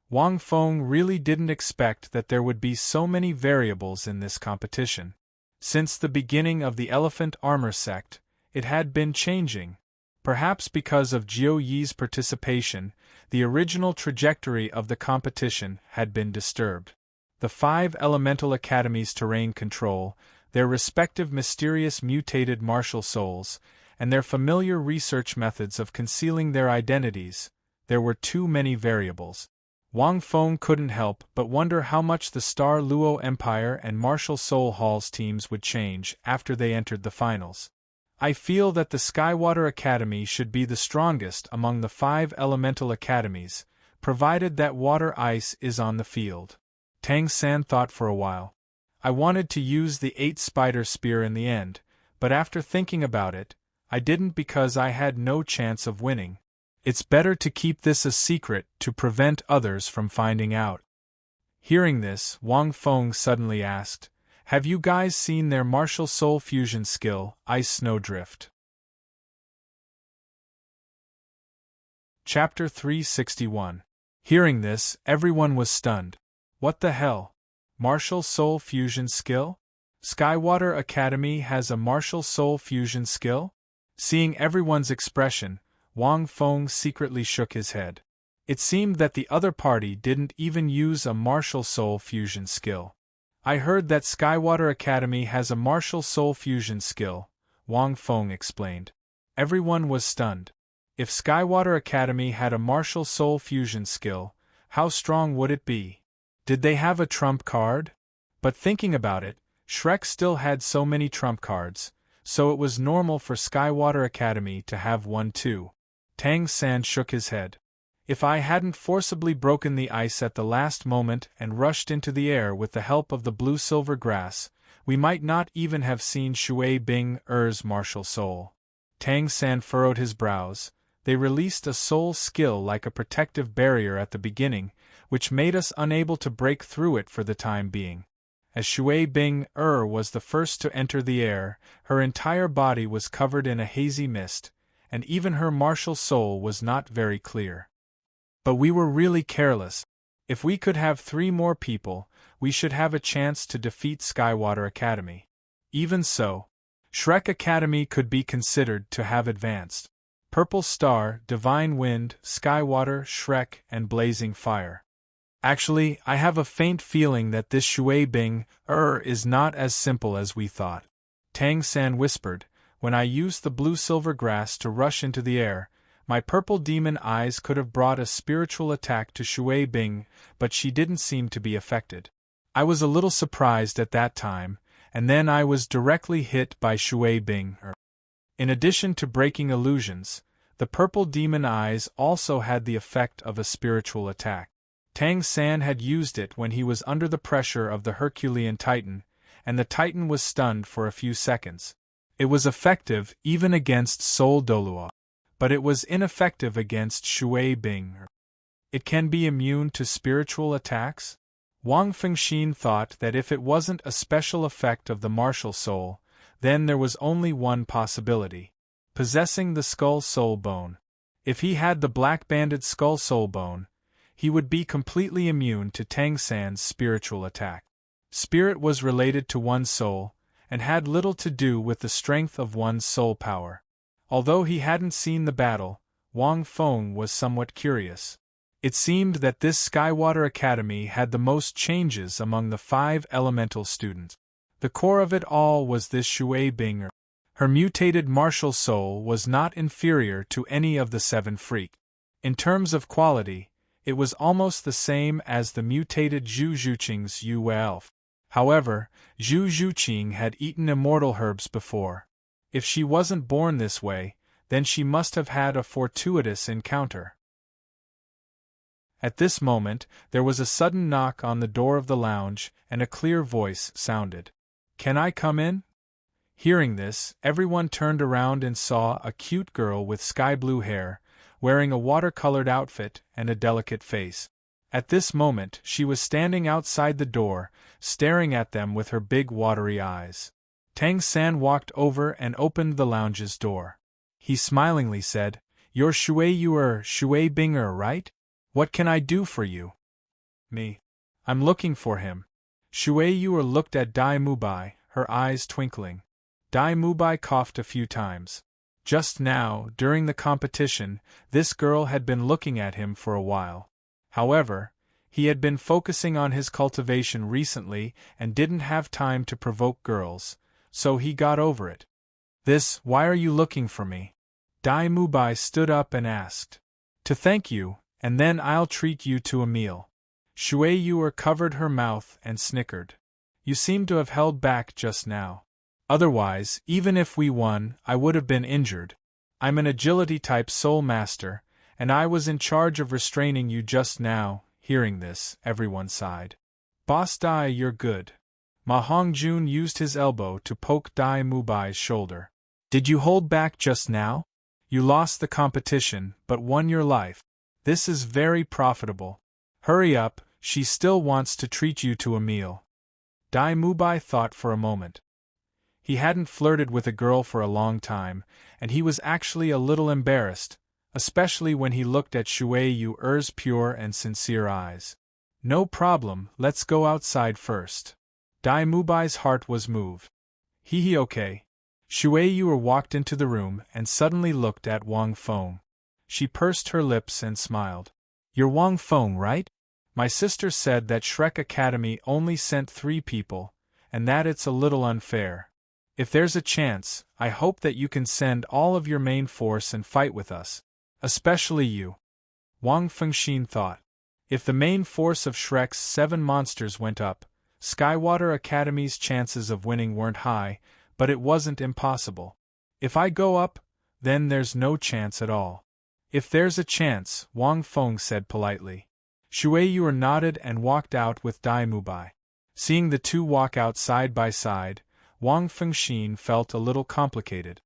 Wang Feng really didn't expect that there would be so many variables in this competition. Since the beginning of the Elephant Armor Sect, it had been changing. Perhaps because of Jiu Yi's participation, the original trajectory of the competition had been disturbed. The 5 Elemental Academies' terrain control, their respective mysterious mutated martial souls, and their familiar research methods of concealing their identities, there were too many variables. Wang Feng couldn't help but wonder how much the Star Luo Empire and Martial Soul Hall's teams would change after they entered the finals. I feel that the Skywater Academy should be the strongest among the 5 elemental academies, provided that water ice is on the field. Tang San thought for a while. I wanted to use the 8-spider spear in the end, but after thinking about it, I didn't because I had no chance of winning. It's better to keep this a secret to prevent others from finding out. Hearing this, Wang Feng suddenly asked, "Have you guys seen their martial soul fusion skill, Ice Snowdrift?" Chapter 361. Hearing this, everyone was stunned. What the hell? Martial soul fusion skill? Skywater Academy has a martial soul fusion skill? Seeing everyone's expression, Wang Feng secretly shook his head. It seemed that the other party didn't even use a martial soul fusion skill. I heard that Skywater Academy has a martial soul fusion skill, Wang Feng explained. Everyone was stunned. If Skywater Academy had a martial soul fusion skill, how strong would it be? Did they have a trump card? But thinking about it, Shrek still had so many trump cards, so it was normal for Skywater Academy to have one too. Tang San shook his head. If I hadn't forcibly broken the ice at the last moment and rushed into the air with the help of the blue-silver grass, we might not even have seen Shui Bing Er's martial soul. Tang San furrowed his brows. They released a soul skill like a protective barrier at the beginning, which made us unable to break through it for the time being. As Shui Bing was the first to enter the air, her entire body was covered in a hazy mist, and even her martial soul was not very clear. But we were really careless. If we could have 3 more people, we should have a chance to defeat Skywater Academy. Even so, Shrek Academy could be considered to have advanced. Purple Star, Divine Wind, Skywater, Shrek, and Blazing Fire. Actually, I have a faint feeling that this Shui Bing is not as simple as we thought. Tang San whispered. When I used the blue-silver grass to rush into the air, my purple demon eyes could have brought a spiritual attack to Shui Bing, but she didn't seem to be affected. I was a little surprised at that time, and then I was directly hit by Shui Bing. In addition to breaking illusions, the purple demon eyes also had the effect of a spiritual attack. Tang San had used it when he was under the pressure of the Herculean Titan, and the Titan was stunned for a few seconds. It was effective even against Soul Douluo, but it was ineffective against Shui Bing. It can be immune to spiritual attacks? Wang Fengxin thought that if it wasn't a special effect of the martial soul, then there was only one possibility: possessing the skull soul bone. If he had the black-banded skull soul bone, he would be completely immune to Tang San's spiritual attack. Spirit was related to one's soul, and had little to do with the strength of one's soul power. Although he hadn't seen the battle, Wang Feng was somewhat curious. It seemed that this Skywater Academy had the most changes among the 5 elemental students. The core of it all was this Shui Bing. Her mutated martial soul was not inferior to any of the 7 freak. In terms of quality, it was almost the same as the mutated Zhu Zhuqing's Yu Elf. However, Zhu Zhuqing had eaten immortal herbs before. If she wasn't born this way, then she must have had a fortuitous encounter. At this moment, there was a sudden knock on the door of the lounge, and a clear voice sounded. "Can I come in?" Hearing this, everyone turned around and saw a cute girl with sky-blue hair, wearing a watercolored outfit and a delicate face. At this moment, she was standing outside the door, staring at them with her big watery eyes. Tang San walked over and opened the lounge's door. He smilingly said, "You're Shui Bing, right? What can I do for you?" "Me. I'm looking for him." Shui looked at Dai Mubai, her eyes twinkling. Dai Mubai coughed a few times. Just now, during the competition, this girl had been looking at him for a while. However, he had been focusing on his cultivation recently and didn't have time to provoke girls, so he got over it. Why are you looking for me?" Dai Mubai stood up and asked. "To thank you, and then I'll treat you to a meal. Shui Yuer covered her mouth and snickered. You seem to have held back just now. Otherwise, even if we won, I would have been injured. I'm an agility-type soul master, and I was in charge of restraining you just now. Hearing this, everyone sighed. Boss Dai, you're good. Ma Hongjun used his elbow to poke Dai Mubai's shoulder. Did you hold back just now? You lost the competition, but won your life. This is very profitable. Hurry up, she still wants to treat you to a meal. Dai Mubai thought for a moment. He hadn't flirted with a girl for a long time, and he was actually a little embarrassed, especially when he looked at Shui Yuer's pure and sincere eyes. No problem, let's go outside first. Dai Mubai's heart was moved. Okay. Shui Yuer walked into the room and suddenly looked at Wang Feng. She pursed her lips and smiled. You're Wang Feng, right? My sister said that Shrek Academy only sent 3 people, and that it's a little unfair. If there's a chance, I hope that you can send all of your main force and fight with us. Especially you. Wang Fengxin thought. If the main force of Shrek's 7 monsters went up, Skywater Academy's chances of winning weren't high, but it wasn't impossible. If I go up, then there's no chance at all. If there's a chance, Wang Feng said politely. Shui Yuer nodded and walked out with Dai Mubai. Seeing the two walk out side by side, Wang Fengxin felt a little complicated.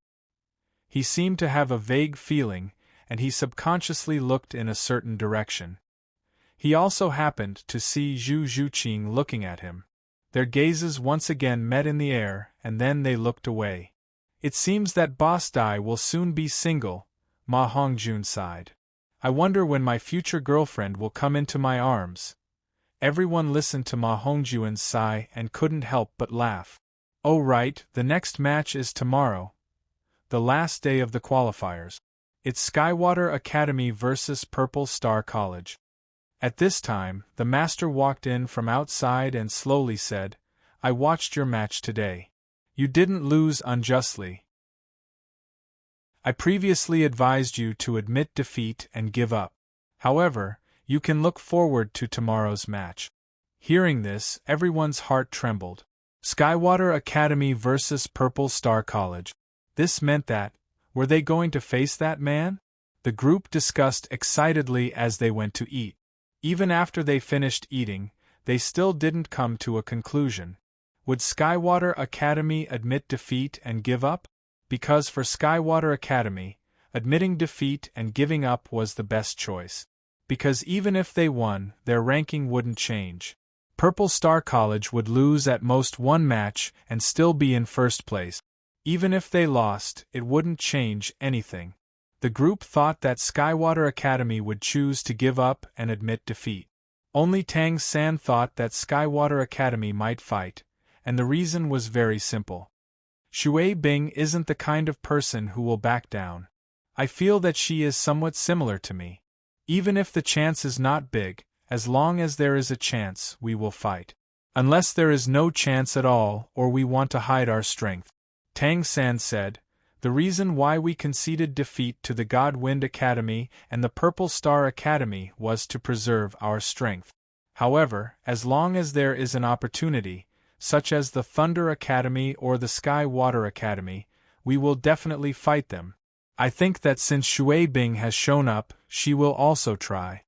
He seemed to have a vague feeling, and he subconsciously looked in a certain direction. He also happened to see Zhu Zhuqing looking at him. Their gazes once again met in the air, and then they looked away. It seems that Boss Dai will soon be single, Ma Hongjun sighed. I wonder when my future girlfriend will come into my arms. Everyone listened to Ma Hongjun's sigh and couldn't help but laugh. Oh right, the next match is tomorrow. The last day of the qualifiers. It's Skywater Academy versus Purple Star College. At this time, the master walked in from outside and slowly said, I watched your match today. You didn't lose unjustly. I previously advised you to admit defeat and give up. However, you can look forward to tomorrow's match. Hearing this, everyone's heart trembled. Skywater Academy versus Purple Star College. This meant that, were they going to face that man? The group discussed excitedly as they went to eat. Even after they finished eating, they still didn't come to a conclusion. Would Skywater Academy admit defeat and give up? Because for Skywater Academy, admitting defeat and giving up was the best choice. Because even if they won, their ranking wouldn't change. Purple Star College would lose at most 1 match and still be in first place. Even if they lost, it wouldn't change anything. The group thought that Skywater Academy would choose to give up and admit defeat. Only Tang San thought that Skywater Academy might fight, and the reason was very simple. Shui Bing isn't the kind of person who will back down. I feel that she is somewhat similar to me. Even if the chance is not big, as long as there is a chance, we will fight. Unless there is no chance at all, or we want to hide our strength. Tang San said, the reason why we conceded defeat to the God-Wind Academy and the Purple Star Academy was to preserve our strength. However, as long as there is an opportunity, such as the Thunder Academy or the Sky Water Academy, we will definitely fight them. I think that since Shui Bing has shown up, she will also try.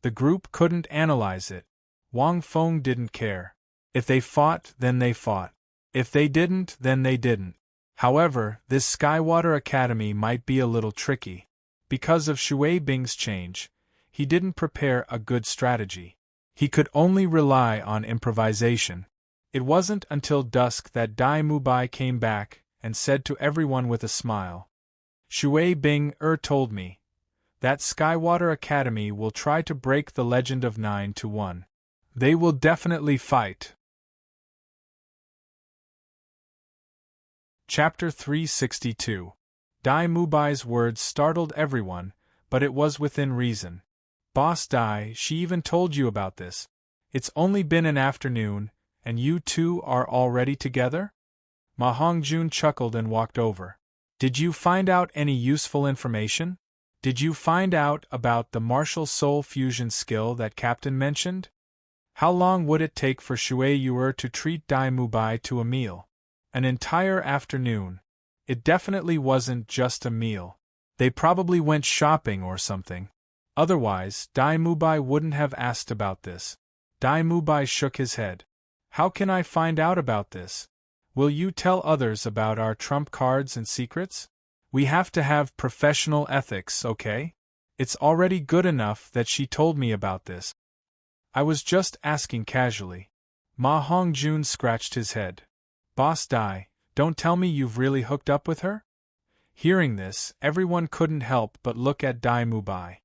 The group couldn't analyze it. Wang Feng didn't care. If they fought, then they fought. If they didn't, then they didn't. However, this Skywater Academy might be a little tricky. Because of Shui Bing's change, he didn't prepare a good strategy. He could only rely on improvisation. It wasn't until dusk that Dai Mubai came back and said to everyone with a smile, Shui Bing told me that Skywater Academy will try to break the legend of 9-1. They will definitely fight. Chapter 362. Dai Mubai's words startled everyone, but it was within reason. Boss Dai, she even told you about this. It's only been an afternoon, and you two are already together? Ma Hongjun chuckled and walked over. Did you find out any useful information? Did you find out about the martial soul fusion skill that Captain mentioned? How long would it take for Shui Yuer to treat Dai Mubai to a meal? An entire afternoon. It definitely wasn't just a meal. They probably went shopping or something. Otherwise, Dai Mubai wouldn't have asked about this. Dai Mubai shook his head. How can I find out about this? Will you tell others about our trump cards and secrets? We have to have professional ethics, okay? It's already good enough that she told me about this. I was just asking casually. Ma Hongjun scratched his head. Boss Dai, don't tell me you've really hooked up with her? Hearing this, everyone couldn't help but look at Dai Mubai.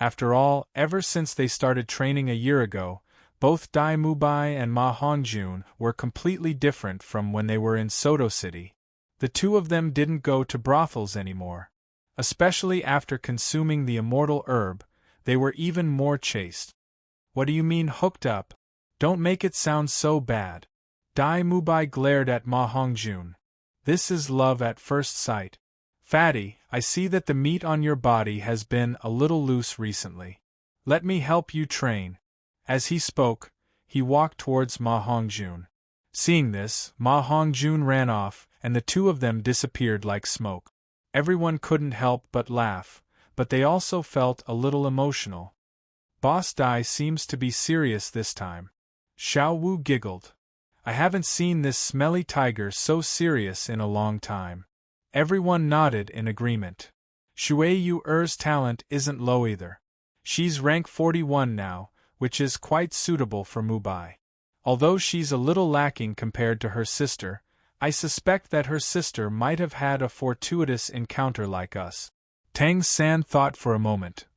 After all, ever since they started training a year ago, both Dai Mubai and Ma Hongjun were completely different from when they were in Soto City. The two of them didn't go to brothels anymore. Especially after consuming the immortal herb, they were even more chaste. What do you mean hooked up? Don't make it sound so bad. Dai Mubai glared at Ma Hongjun. This is love at first sight. Fatty, I see that the meat on your body has been a little loose recently. Let me help you train. As he spoke, he walked towards Ma Hongjun. Seeing this, Ma Hongjun ran off, and the two of them disappeared like smoke. Everyone couldn't help but laugh, but they also felt a little emotional. Boss Dai seems to be serious this time. Xiao Wu giggled. I haven't seen this smelly tiger so serious in a long time. Everyone nodded in agreement. Shui Yuer's talent isn't low either. She's rank 41 now, which is quite suitable for Mubai. Although she's a little lacking compared to her sister, I suspect that her sister might have had a fortuitous encounter like us. Tang San thought for a moment.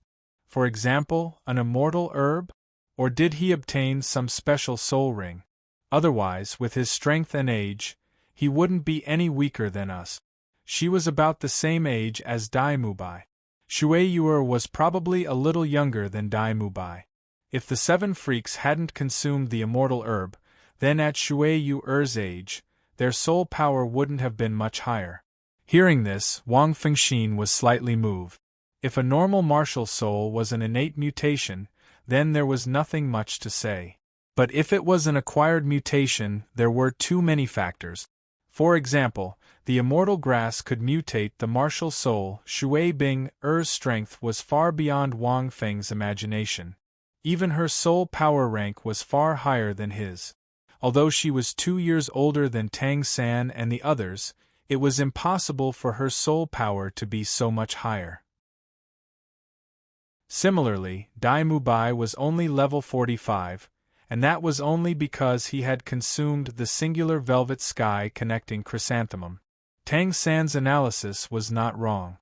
For example, an immortal herb? Or did he obtain some special soul ring? Otherwise, with his strength and age, he wouldn't be any weaker than us. She was about the same age as Dai Mubai. Shui Yuer was probably a little younger than Dai Mubai. If the 7 freaks hadn't consumed the immortal herb, then at Shui Yuer's age, their soul power wouldn't have been much higher. Hearing this, Wang Fengxin was slightly moved. If a normal martial soul was an innate mutation, then there was nothing much to say. But if it was an acquired mutation, there were too many factors. For example, the immortal grass could mutate the martial soul. Shui Bing Er's strength was far beyond Wang Feng's imagination. Even her soul power rank was far higher than his. Although she was 2 years older than Tang San and the others, it was impossible for her soul power to be so much higher. Similarly, Dai Mubai was only level 45, and that was only because he had consumed the singular velvet sky connecting chrysanthemum. Tang San's analysis was not wrong.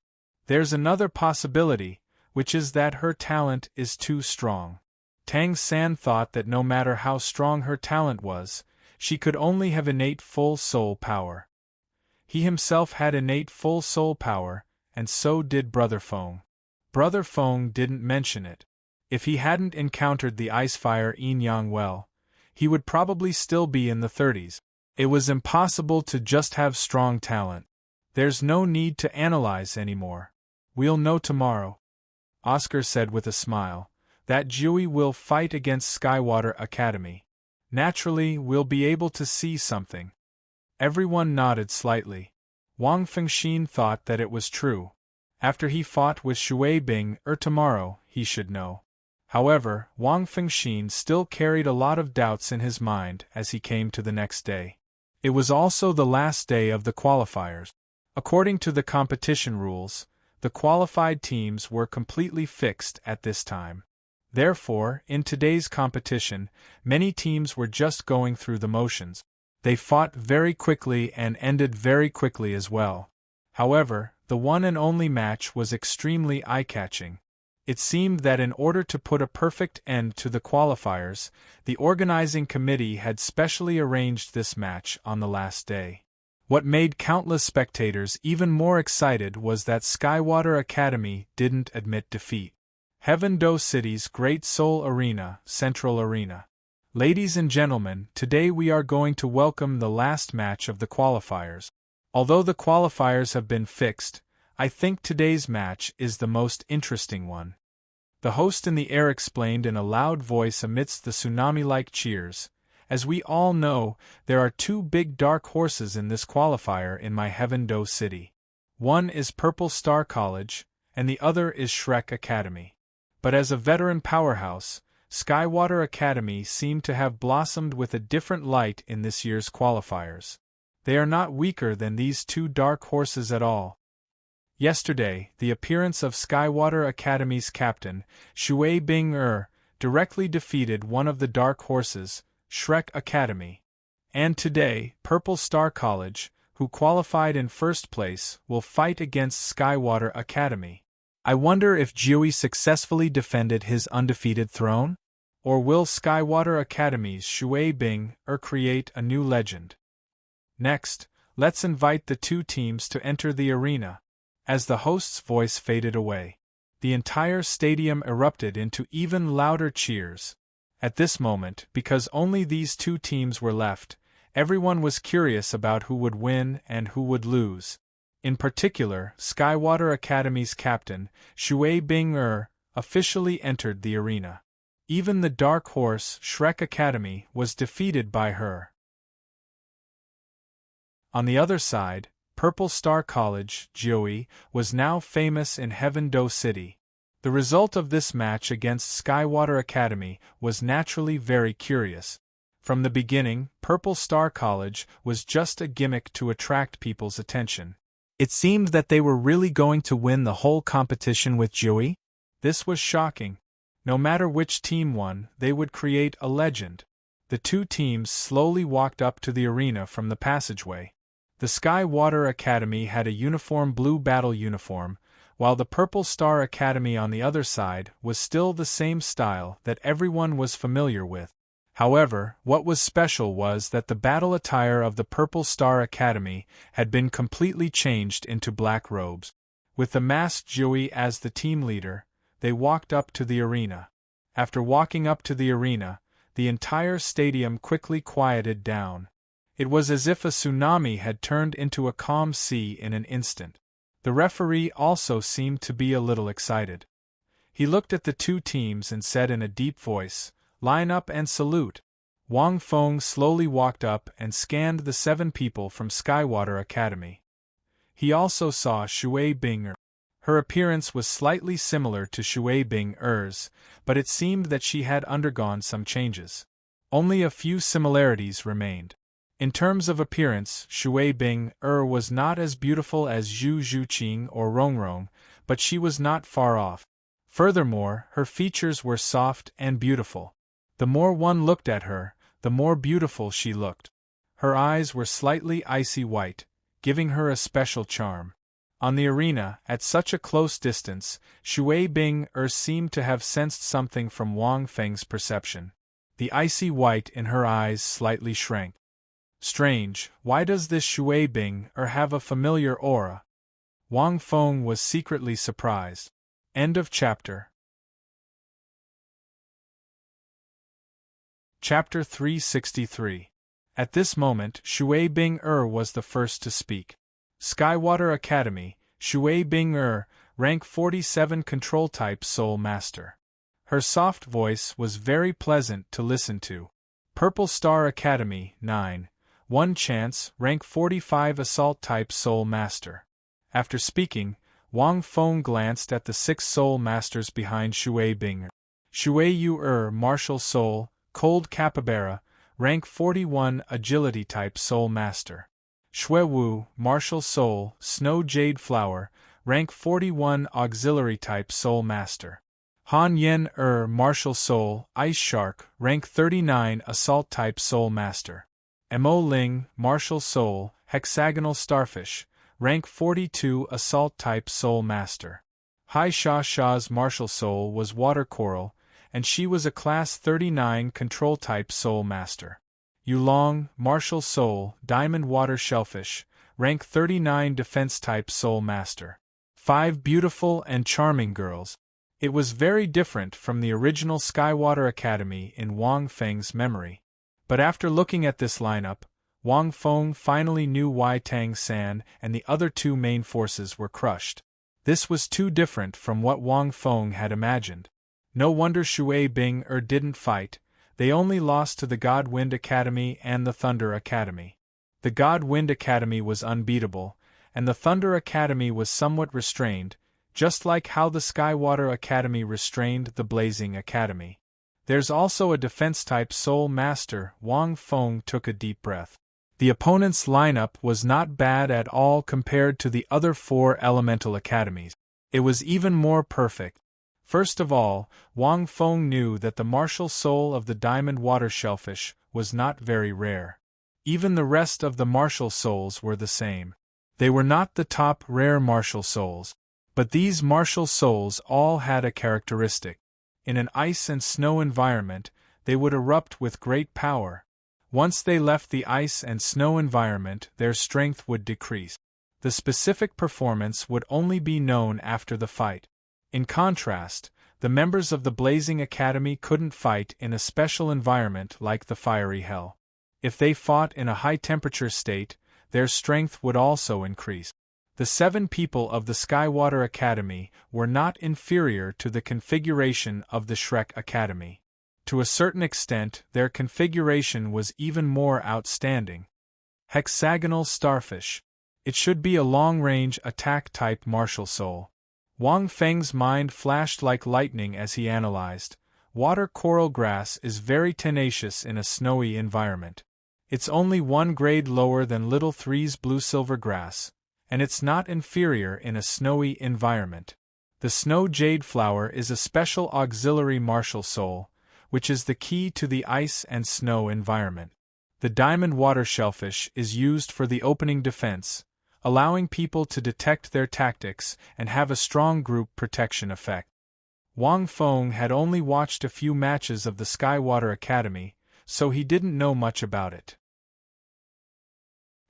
There's another possibility, which is that her talent is too strong. Tang San thought that no matter how strong her talent was, she could only have innate full soul power. He himself had innate full soul power, and so did Brother Feng. Brother Feng didn't mention it. If he hadn't encountered the Icefire Yin Yang well, he would probably still be in the 30s. It was impossible to just have strong talent. There's no need to analyze anymore. We'll know tomorrow. Oscar said with a smile, that Jiui will fight against Skywater Academy. Naturally, we'll be able to see something. Everyone nodded slightly. Wang Fengxin thought that it was true. After he fought with Shui Bing tomorrow, he should know. However, Wang Fengxin still carried a lot of doubts in his mind as he came to the next day. It was also the last day of the qualifiers. According to the competition rules, the qualified teams were completely fixed at this time. Therefore, in today's competition, many teams were just going through the motions. They fought very quickly and ended very quickly as well. However, the one and only match was extremely eye-catching. It seemed that in order to put a perfect end to the qualifiers, the organizing committee had specially arranged this match on the last day. What made countless spectators even more excited was that Skywater Academy didn't admit defeat. Heaven Do City's Great Soul Arena, Central Arena. Ladies and gentlemen, today we are going to welcome the last match of the qualifiers. Although the qualifiers have been fixed, I think today's match is the most interesting one. The host in the air explained in a loud voice amidst the tsunami-like cheers. As we all know, there are two big dark horses in this qualifier in my Heaven-Do city. One is Purple Star College, and the other is Shrek Academy. But as a veteran powerhouse, Skywater Academy seemed to have blossomed with a different light in this year's qualifiers. They are not weaker than these two dark horses at all. Yesterday, the appearance of Skywater Academy's captain, Shui Bing directly defeated one of the dark horses, Shrek Academy. And today, Purple Star College, who qualified in first place, will fight against Skywater Academy. I wonder if Jiui successfully defended his undefeated throne? Or will Skywater Academy's Shui Bing create a new legend? Next, let's invite the two teams to enter the arena. As the host's voice faded away, the entire stadium erupted into even louder cheers. At this moment, because only these two teams were left, everyone was curious about who would win and who would lose. In particular, Skywater Academy's captain, Shui Bing officially entered the arena. Even the dark horse, Shrek Academy, was defeated by her. On the other side, Purple Star College, Jiui, was now famous in Heaven-Do City. The result of this match against Skywater Academy was naturally very curious. From the beginning, Purple Star College was just a gimmick to attract people's attention. It seemed that they were really going to win the whole competition with Jiui. This was shocking. No matter which team won, they would create a legend. The two teams slowly walked up to the arena from the passageway. The Skywater Academy had a uniform blue battle uniform, while the Purple Star Academy on the other side was still the same style that everyone was familiar with. However, what was special was that the battle attire of the Purple Star Academy had been completely changed into black robes. With the masked Jiui as the team leader, they walked up to the arena. After walking up to the arena, the entire stadium quickly quieted down. It was as if a tsunami had turned into a calm sea in an instant. The referee also seemed to be a little excited. He looked at the two teams and said in a deep voice, "Line up and salute." Wang Feng slowly walked up and scanned the 7 people from Skywater Academy. He also saw Shui Bing. Her appearance was slightly similar to Shui Bing-er's, but it seemed that she had undergone some changes. Only a few similarities remained. In terms of appearance, Shui Bing-er was not as beautiful as Zhu Zhuqing or Rongrong, but she was not far off. Furthermore, her features were soft and beautiful. The more one looked at her, the more beautiful she looked. Her eyes were slightly icy white, giving her a special charm. On the arena, at such a close distance, Shui Bing-er seemed to have sensed something from Wang Feng's perception. The icy white in her eyes slightly shrank. Strange, why does this Shui Bing-er have a familiar aura? Wang Feng was secretly surprised. End of chapter. Chapter 363. At this moment, Shui Bing-er was the first to speak. Skywater Academy, Shui Bing-er, rank 47 Control Type Soul Master. Her soft voice was very pleasant to listen to. Purple Star Academy, 9. 1 Chance, rank 45 Assault Type Soul Master. After speaking, Wang Feng glanced at the 6 Soul Masters behind Shui Bing-er. Shui Yu-er, Martial Soul, Cold Capybara, rank 41 Agility Type Soul Master. Shui Wu, Martial Soul, Snow Jade Flower, rank 41 Auxiliary Type Soul Master. Han Yen-er, Martial Soul, Ice Shark, rank 39 Assault Type Soul Master. Mo Ling, Martial Soul, Hexagonal Starfish, rank 42 Assault Type Soul Master. Hai Sha Sha's Martial Soul was Water Coral, and she was a Class 39 Control Type Soul Master. Yulong, Martial Soul, Diamond Water Shellfish, rank 39 Defense Type Soul Master. 5 beautiful and charming girls. It was very different from the original Skywater Academy in Wang Feng's memory. But after looking at this lineup, Wang Feng finally knew why Tang San and the other two main forces were crushed. This was too different from what Wang Feng had imagined. No wonder Shui Bing didn't fight, they only lost to the God Wind Academy and the Thunder Academy. The God Wind Academy was unbeatable, and the Thunder Academy was somewhat restrained, just like how the Skywater Academy restrained the Blazing Academy. There's also a defense-type Soul Master. Wang Feng took a deep breath. The opponent's lineup was not bad at all compared to the other 4 elemental academies. It was even more perfect. First of all, Wang Feng knew that the martial soul of the diamond water shellfish was not very rare. Even the rest of the martial souls were the same. They were not the top rare martial souls, but these martial souls all had a characteristic. In an ice and snow environment, they would erupt with great power. Once they left the ice and snow environment, their strength would decrease. The specific performance would only be known after the fight. In contrast, the members of the Blazing Academy couldn't fight in a special environment like the fiery hell. If they fought in a high-temperature state, their strength would also increase. The 7 people of the Skywater Academy were not inferior to the configuration of the Shrek Academy. To a certain extent, their configuration was even more outstanding. Hexagonal Starfish. It should be a long-range attack-type martial soul. Wang Feng's mind flashed like lightning as he analyzed. Water coral grass is very tenacious in a snowy environment. It's only 1 grade lower than Little Three's blue-silver grass, and it's not inferior in a snowy environment. The snow jade flower is a special auxiliary martial soul, which is the key to the ice and snow environment. The diamond water shellfish is used for the opening defense, allowing people to detect their tactics and have a strong group protection effect. Wang Feng had only watched a few matches of the Skywater Academy, so he didn't know much about it.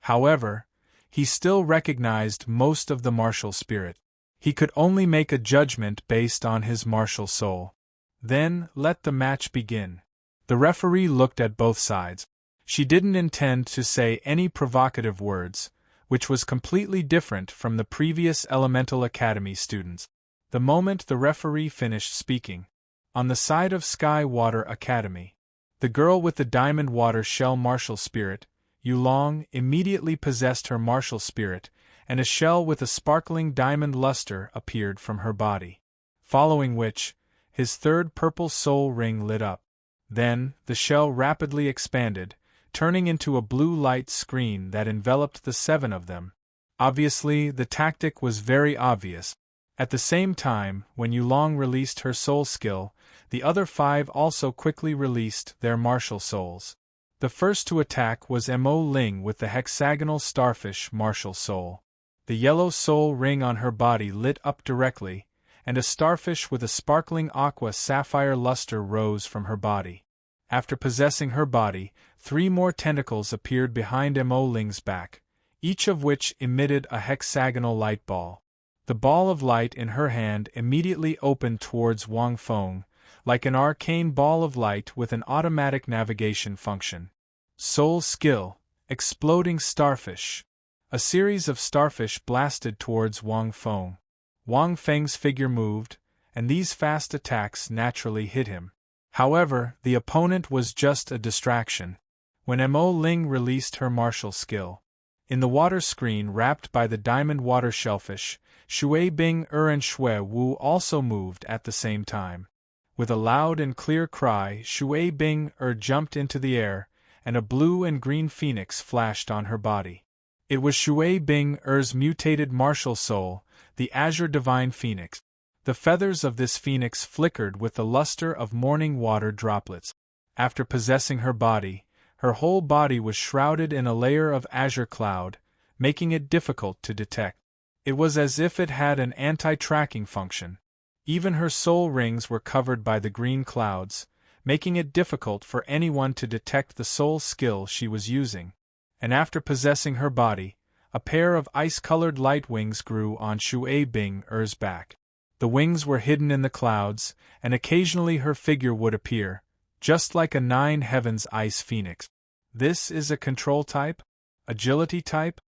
However, he still recognized most of the martial spirit. He could only make a judgment based on his martial soul. Then, let the match begin. The referee looked at both sides. She didn't intend to say any provocative words, which was completely different from the previous Elemental Academy students. The moment the referee finished speaking, on the side of Skywater Academy, the girl with the diamond water shell martial spirit, Yulong, immediately possessed her martial spirit, and a shell with a sparkling diamond luster appeared from her body. Following which, his 3rd purple soul ring lit up. Then, the shell rapidly expanded, turning into a blue light screen that enveloped the 7 of them. Obviously, the tactic was very obvious. At the same time, when Yulong released her soul skill, the other 5 also quickly released their martial souls. The first to attack was Mo Ling with the hexagonal starfish martial soul. The yellow soul ring on her body lit up directly, and a starfish with a sparkling aqua sapphire luster rose from her body. After possessing her body, 3 more tentacles appeared behind Mo Ling's back, each of which emitted a hexagonal light ball. The ball of light in her hand immediately opened towards Wang Feng, like an arcane ball of light with an automatic navigation function. Soul skill, exploding starfish. A series of starfish blasted towards Wang Feng. Wang Feng's figure moved, and these fast attacks naturally hit him. However, the opponent was just a distraction. When Mo Ling released her martial skill, in the water screen wrapped by the diamond water shellfish, Shui Bing and Shui Wu also moved at the same time. With a loud and clear cry, Shui Bing jumped into the air, and a blue and green phoenix flashed on her body. It was Shui Bing-er's mutated martial soul, the Azure Divine Phoenix. The feathers of this phoenix flickered with the luster of morning water droplets. After possessing her body, her whole body was shrouded in a layer of azure cloud, making it difficult to detect. It was as if it had an anti-tracking function. Even her soul rings were covered by the green clouds, making it difficult for anyone to detect the soul skill she was using. And after possessing her body, a pair of ice-colored light wings grew on Shui Bing-er's back. The wings were hidden in the clouds, and occasionally her figure would appear, just like a 9 heavens ice phoenix. This is a control type? Agility type?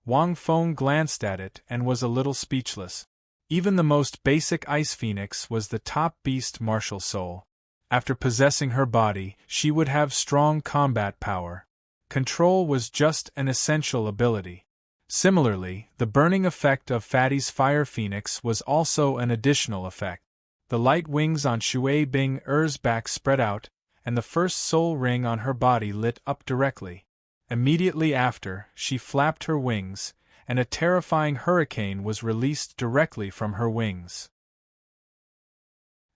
Wang Feng glanced at it and was a little speechless. Even the most basic Ice Phoenix was the top beast martial soul. After possessing her body, she would have strong combat power. Control was just an essential ability. Similarly, the burning effect of Fatty's Fire Phoenix was also an additional effect. The light wings on Shui Bing Er's back spread out, and the first soul ring on her body lit up directly. Immediately after, she flapped her wings, and a terrifying hurricane was released directly from her wings.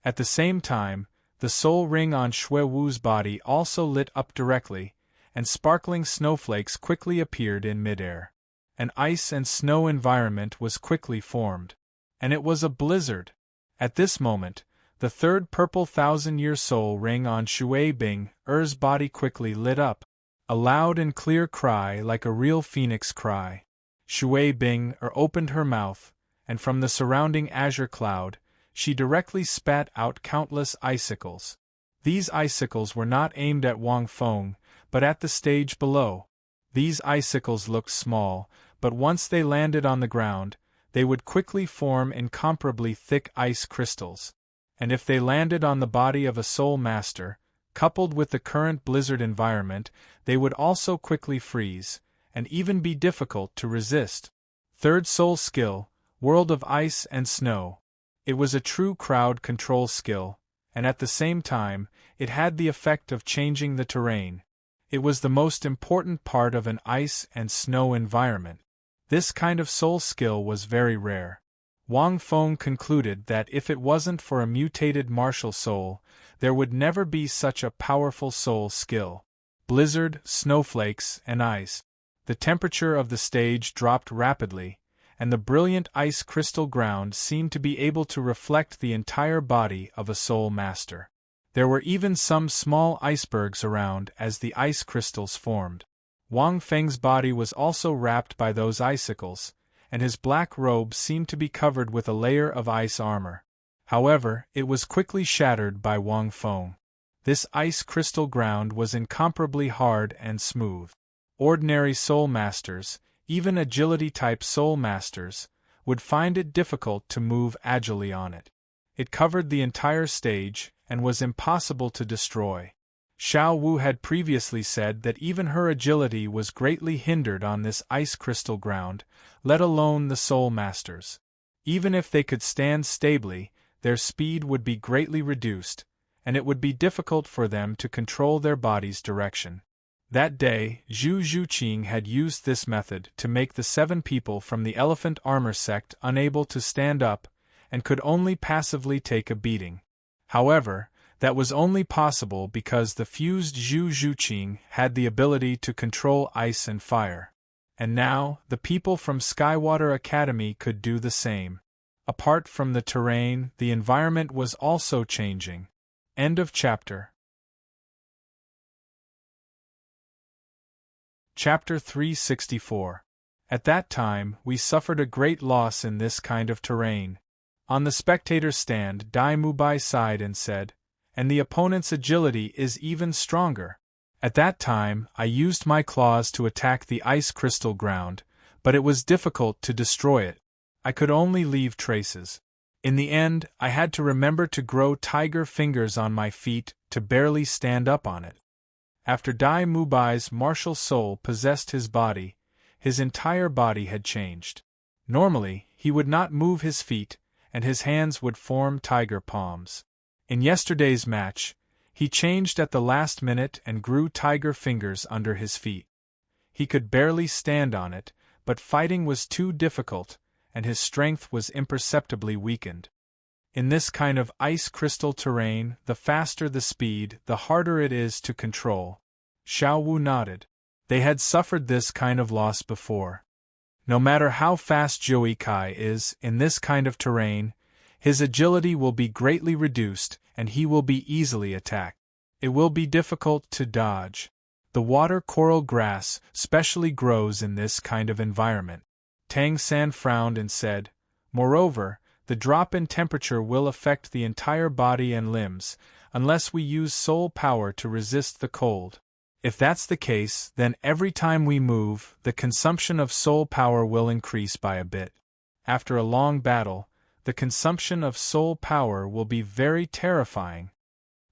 At the same time, the soul ring on Shui Wu's body also lit up directly, and sparkling snowflakes quickly appeared in midair. An ice and snow environment was quickly formed. And it was a blizzard. At this moment, the third purple 1,000-year soul ring on Shui Bing Er's body quickly lit up. A loud and clear cry like a real phoenix cry. Shui Bing opened her mouth, and from the surrounding azure cloud, she directly spat out countless icicles. These icicles were not aimed at Wang Feng, but at the stage below. These icicles looked small, but once they landed on the ground, they would quickly form incomparably thick ice crystals. And if they landed on the body of a soul master, coupled with the current blizzard environment, they would also quickly freeze, and even be difficult to resist. Third soul skill, World of Ice and Snow. It was a true crowd control skill, and at the same time, it had the effect of changing the terrain. It was the most important part of an ice and snow environment. This kind of soul skill was very rare. Wang Feng concluded that if it wasn't for a mutated martial soul, there would never be such a powerful soul skill. Blizzard, snowflakes, and ice. The temperature of the stage dropped rapidly, and the brilliant ice crystal ground seemed to be able to reflect the entire body of a soul master. There were even some small icebergs around as the ice crystals formed. Wang Feng's body was also wrapped by those icicles, and his black robe seemed to be covered with a layer of ice armor. However, it was quickly shattered by Wang Feng. This ice crystal ground was incomparably hard and smooth. Ordinary soul masters, even agility-type soul masters, would find it difficult to move agilely on it. It covered the entire stage, and was impossible to destroy. Xiao Wu had previously said that even her agility was greatly hindered on this ice crystal ground, let alone the soul masters. Even if they could stand stably, their speed would be greatly reduced, and it would be difficult for them to control their body's direction. That day, Zhu Zhuqing had used this method to make the 7 people from the Elephant Armor sect unable to stand up, and could only passively take a beating. However, that was only possible because the fused Zhu Zhuqing had the ability to control ice and fire. And now, the people from Skywater Academy could do the same. Apart from the terrain, the environment was also changing. End of chapter. Chapter 364. At that time, we suffered a great loss in this kind of terrain. On the spectator stand, Dai Mubai sighed and said, "And the opponent's agility is even stronger." At that time, I used my claws to attack the ice crystal ground, but it was difficult to destroy it. I could only leave traces. In the end, I had to remember to grow tiger fingers on my feet to barely stand up on it. After Dai Mubai's martial soul possessed his body, his entire body had changed. Normally, he would not move his feet, and his hands would form tiger palms. In yesterday's match, he changed at the last minute and grew tiger fingers under his feet. He could barely stand on it, but fighting was too difficult, and his strength was imperceptibly weakened. In this kind of ice crystal terrain, the faster the speed, the harder it is to control. Xiao Wu nodded. They had suffered this kind of loss before. No matter how fast Joey Kai is in this kind of terrain, his agility will be greatly reduced and he will be easily attacked. It will be difficult to dodge. The water coral grass specially grows in this kind of environment. Tang San frowned and said, "Moreover, the drop in temperature will affect the entire body and limbs, unless we use soul power to resist the cold." If that's the case, then every time we move, the consumption of soul power will increase by a bit. After a long battle, the consumption of soul power will be very terrifying.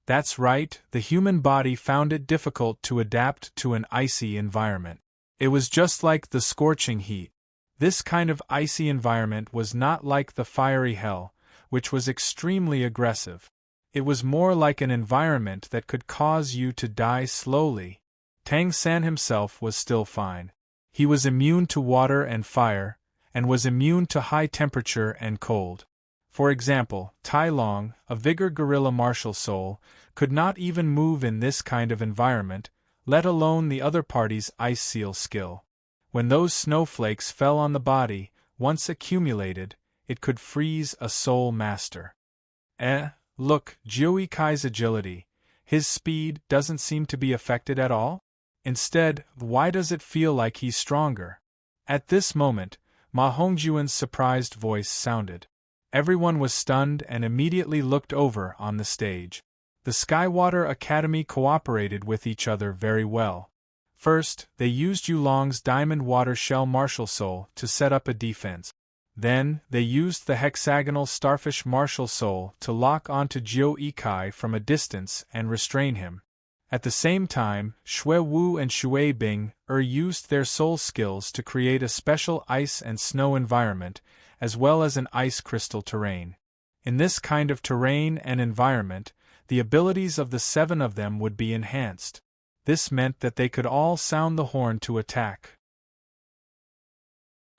That's right, the human body found it difficult to adapt to an icy environment. It was just like the scorching heat. This kind of icy environment was not like the fiery hell, which was extremely aggressive. It was more like an environment that could cause you to die slowly. Tang San himself was still fine. He was immune to water and fire, and was immune to high temperature and cold. For example, Tai Long, a vigor gorilla martial soul, could not even move in this kind of environment, let alone the other party's ice seal skill. When those snowflakes fell on the body, once accumulated, it could freeze a soul master. Look, Jiu Kai's agility, his speed doesn't seem to be affected at all? Instead, why does it feel like he's stronger? At this moment, Ma Hongjuan's surprised voice sounded. Everyone was stunned and immediately looked over on the stage. The Skywater Academy cooperated with each other very well. First, they used Yulong's Diamond Water Shell Martial Soul to set up a defense. Then, they used the hexagonal Starfish Martial Soul to lock onto Jiu Kai from a distance and restrain him. At the same time, Shui Wu and Shui Bing used their soul skills to create a special ice and snow environment, as well as an ice crystal terrain. In this kind of terrain and environment, the abilities of the 7 of them would be enhanced. This meant that they could all sound the horn to attack.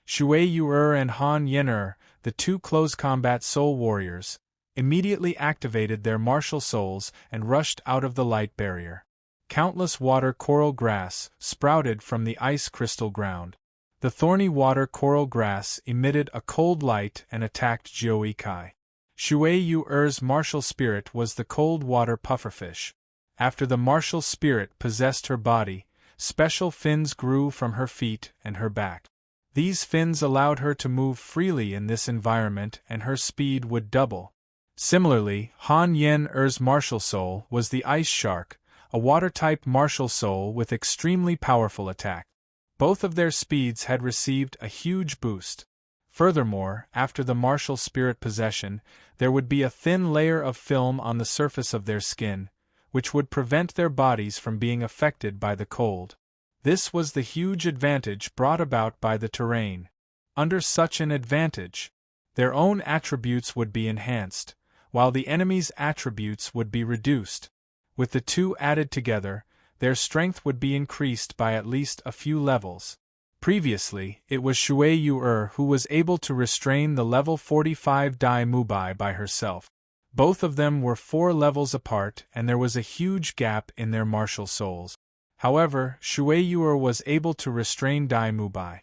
Shui Yu and Han Yen, the 2 close combat soul warriors, immediately activated their martial souls and rushed out of the light barrier. Countless water coral grass sprouted from the ice crystal ground. The thorny water coral grass emitted a cold light and attacked Jiu Kai. Shui Yu's martial spirit was the cold water pufferfish. After the martial spirit possessed her body, special fins grew from her feet and her back. These fins allowed her to move freely in this environment and her speed would double. Similarly, Han Yen's martial soul was the Ice Shark, a water-type martial soul with extremely powerful attack. Both of their speeds had received a huge boost. Furthermore, after the martial spirit possession, there would be a thin layer of film on the surface of their skin, which would prevent their bodies from being affected by the cold. This was the huge advantage brought about by the terrain. Under such an advantage, their own attributes would be enhanced, while the enemy's attributes would be reduced. With the 2 added together, their strength would be increased by at least a few levels. Previously, it was Shui Yu who was able to restrain the level 45 Dai Mubai by herself. Both of them were 4 levels apart and there was a huge gap in their martial souls. However, Shui Yu was able to restrain Dai Mubai.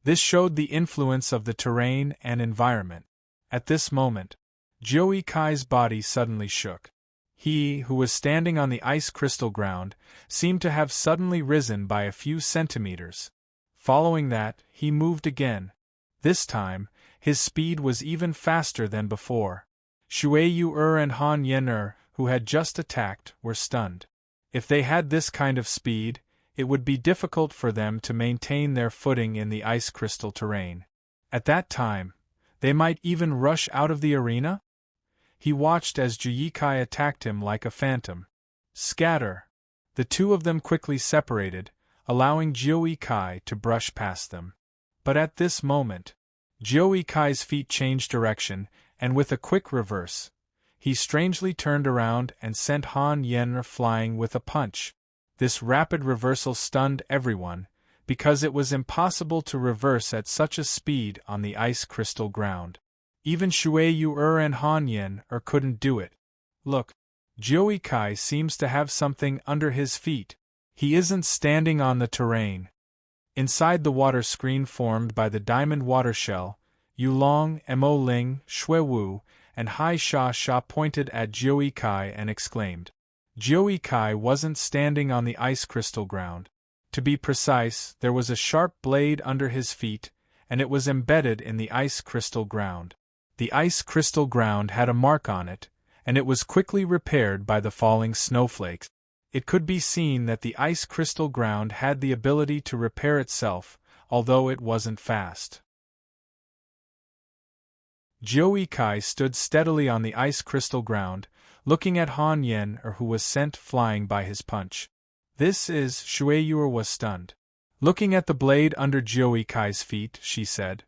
This showed the influence of the terrain and environment. At this moment, Jiu Kai's body suddenly shook. He, who was standing on the ice crystal ground, seemed to have suddenly risen by a few centimeters. Following that, he moved again. This time, his speed was even faster than before. Shui Yu and Han Yen, who had just attacked, were stunned. If they had this kind of speed, it would be difficult for them to maintain their footing in the ice crystal terrain. At that time, they might even rush out of the arena? He watched as Jiu Kai attacked him like a phantom. Scatter! The 2 of them quickly separated, allowing Jiu Kai to brush past them. But at this moment, Jiu Kai's feet changed direction, and with a quick reverse, he strangely turned around and sent Han Yen flying with a punch. This rapid reversal stunned everyone, because it was impossible to reverse at such a speed on the ice crystal ground. Even Shui Yu and Han Yen couldn't do it. Look, Jiu Kai seems to have something under his feet. He isn't standing on the terrain. Inside the water screen formed by the diamond water shell, Yulong, Mo Ling, Shui Wu, and Hai Sha pointed at Jiu Kai and exclaimed. Jiu Kai wasn't standing on the ice crystal ground. To be precise, there was a sharp blade under his feet, and it was embedded in the ice crystal ground. The ice crystal ground had a mark on it, and it was quickly repaired by the falling snowflakes. It could be seen that the ice crystal ground had the ability to repair itself, although it wasn't fast. Jiu Kai stood steadily on the ice crystal ground, looking at Han Yen, who was sent flying by his punch. This is, Shui Yuer was stunned. Looking at the blade under Jiu Kai's feet, she said.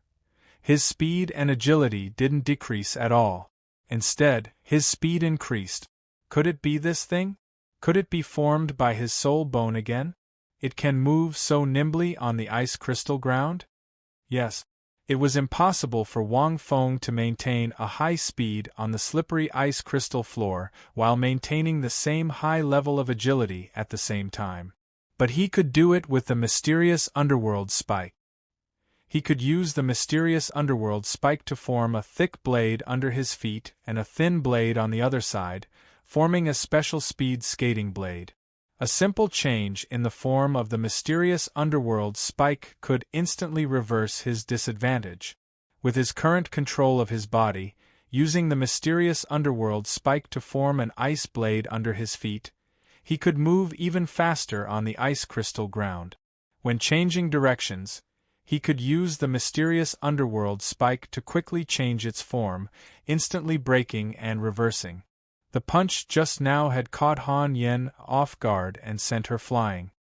His speed and agility didn't decrease at all. Instead, his speed increased. Could it be this thing? Could it be formed by his soul bone again? It can move so nimbly on the ice crystal ground? Yes. It was impossible for Wang Feng to maintain a high speed on the slippery ice crystal floor while maintaining the same high level of agility at the same time. But he could do it with the mysterious underworld spike. He could use the mysterious underworld spike to form a thick blade under his feet and a thin blade on the other side, forming a special speed skating blade. A simple change in the form of the mysterious underworld spike could instantly reverse his disadvantage. With his current control of his body, using the mysterious underworld spike to form an ice blade under his feet, he could move even faster on the ice crystal ground. When changing directions, he could use the mysterious underworld spike to quickly change its form, instantly braking and reversing. The punch just now had caught Han Yen off guard and sent her flying.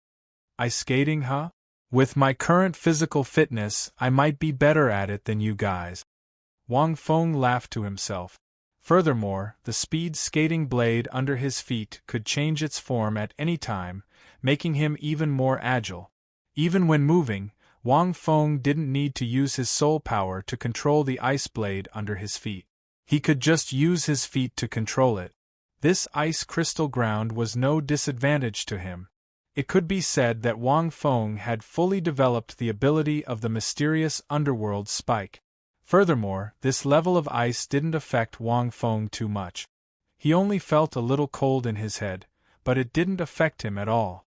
Ice skating, huh? With my current physical fitness, I might be better at it than you guys. Wang Feng laughed to himself. Furthermore, the speed skating blade under his feet could change its form at any time, making him even more agile. Even when moving, Wang Feng didn't need to use his soul power to control the ice blade under his feet. He could just use his feet to control it. This ice crystal ground was no disadvantage to him. It could be said that Wang Feng had fully developed the ability of the mysterious underworld spike. Furthermore, this level of ice didn't affect Wang Feng too much. He only felt a little cold in his head, but it didn't affect him at all.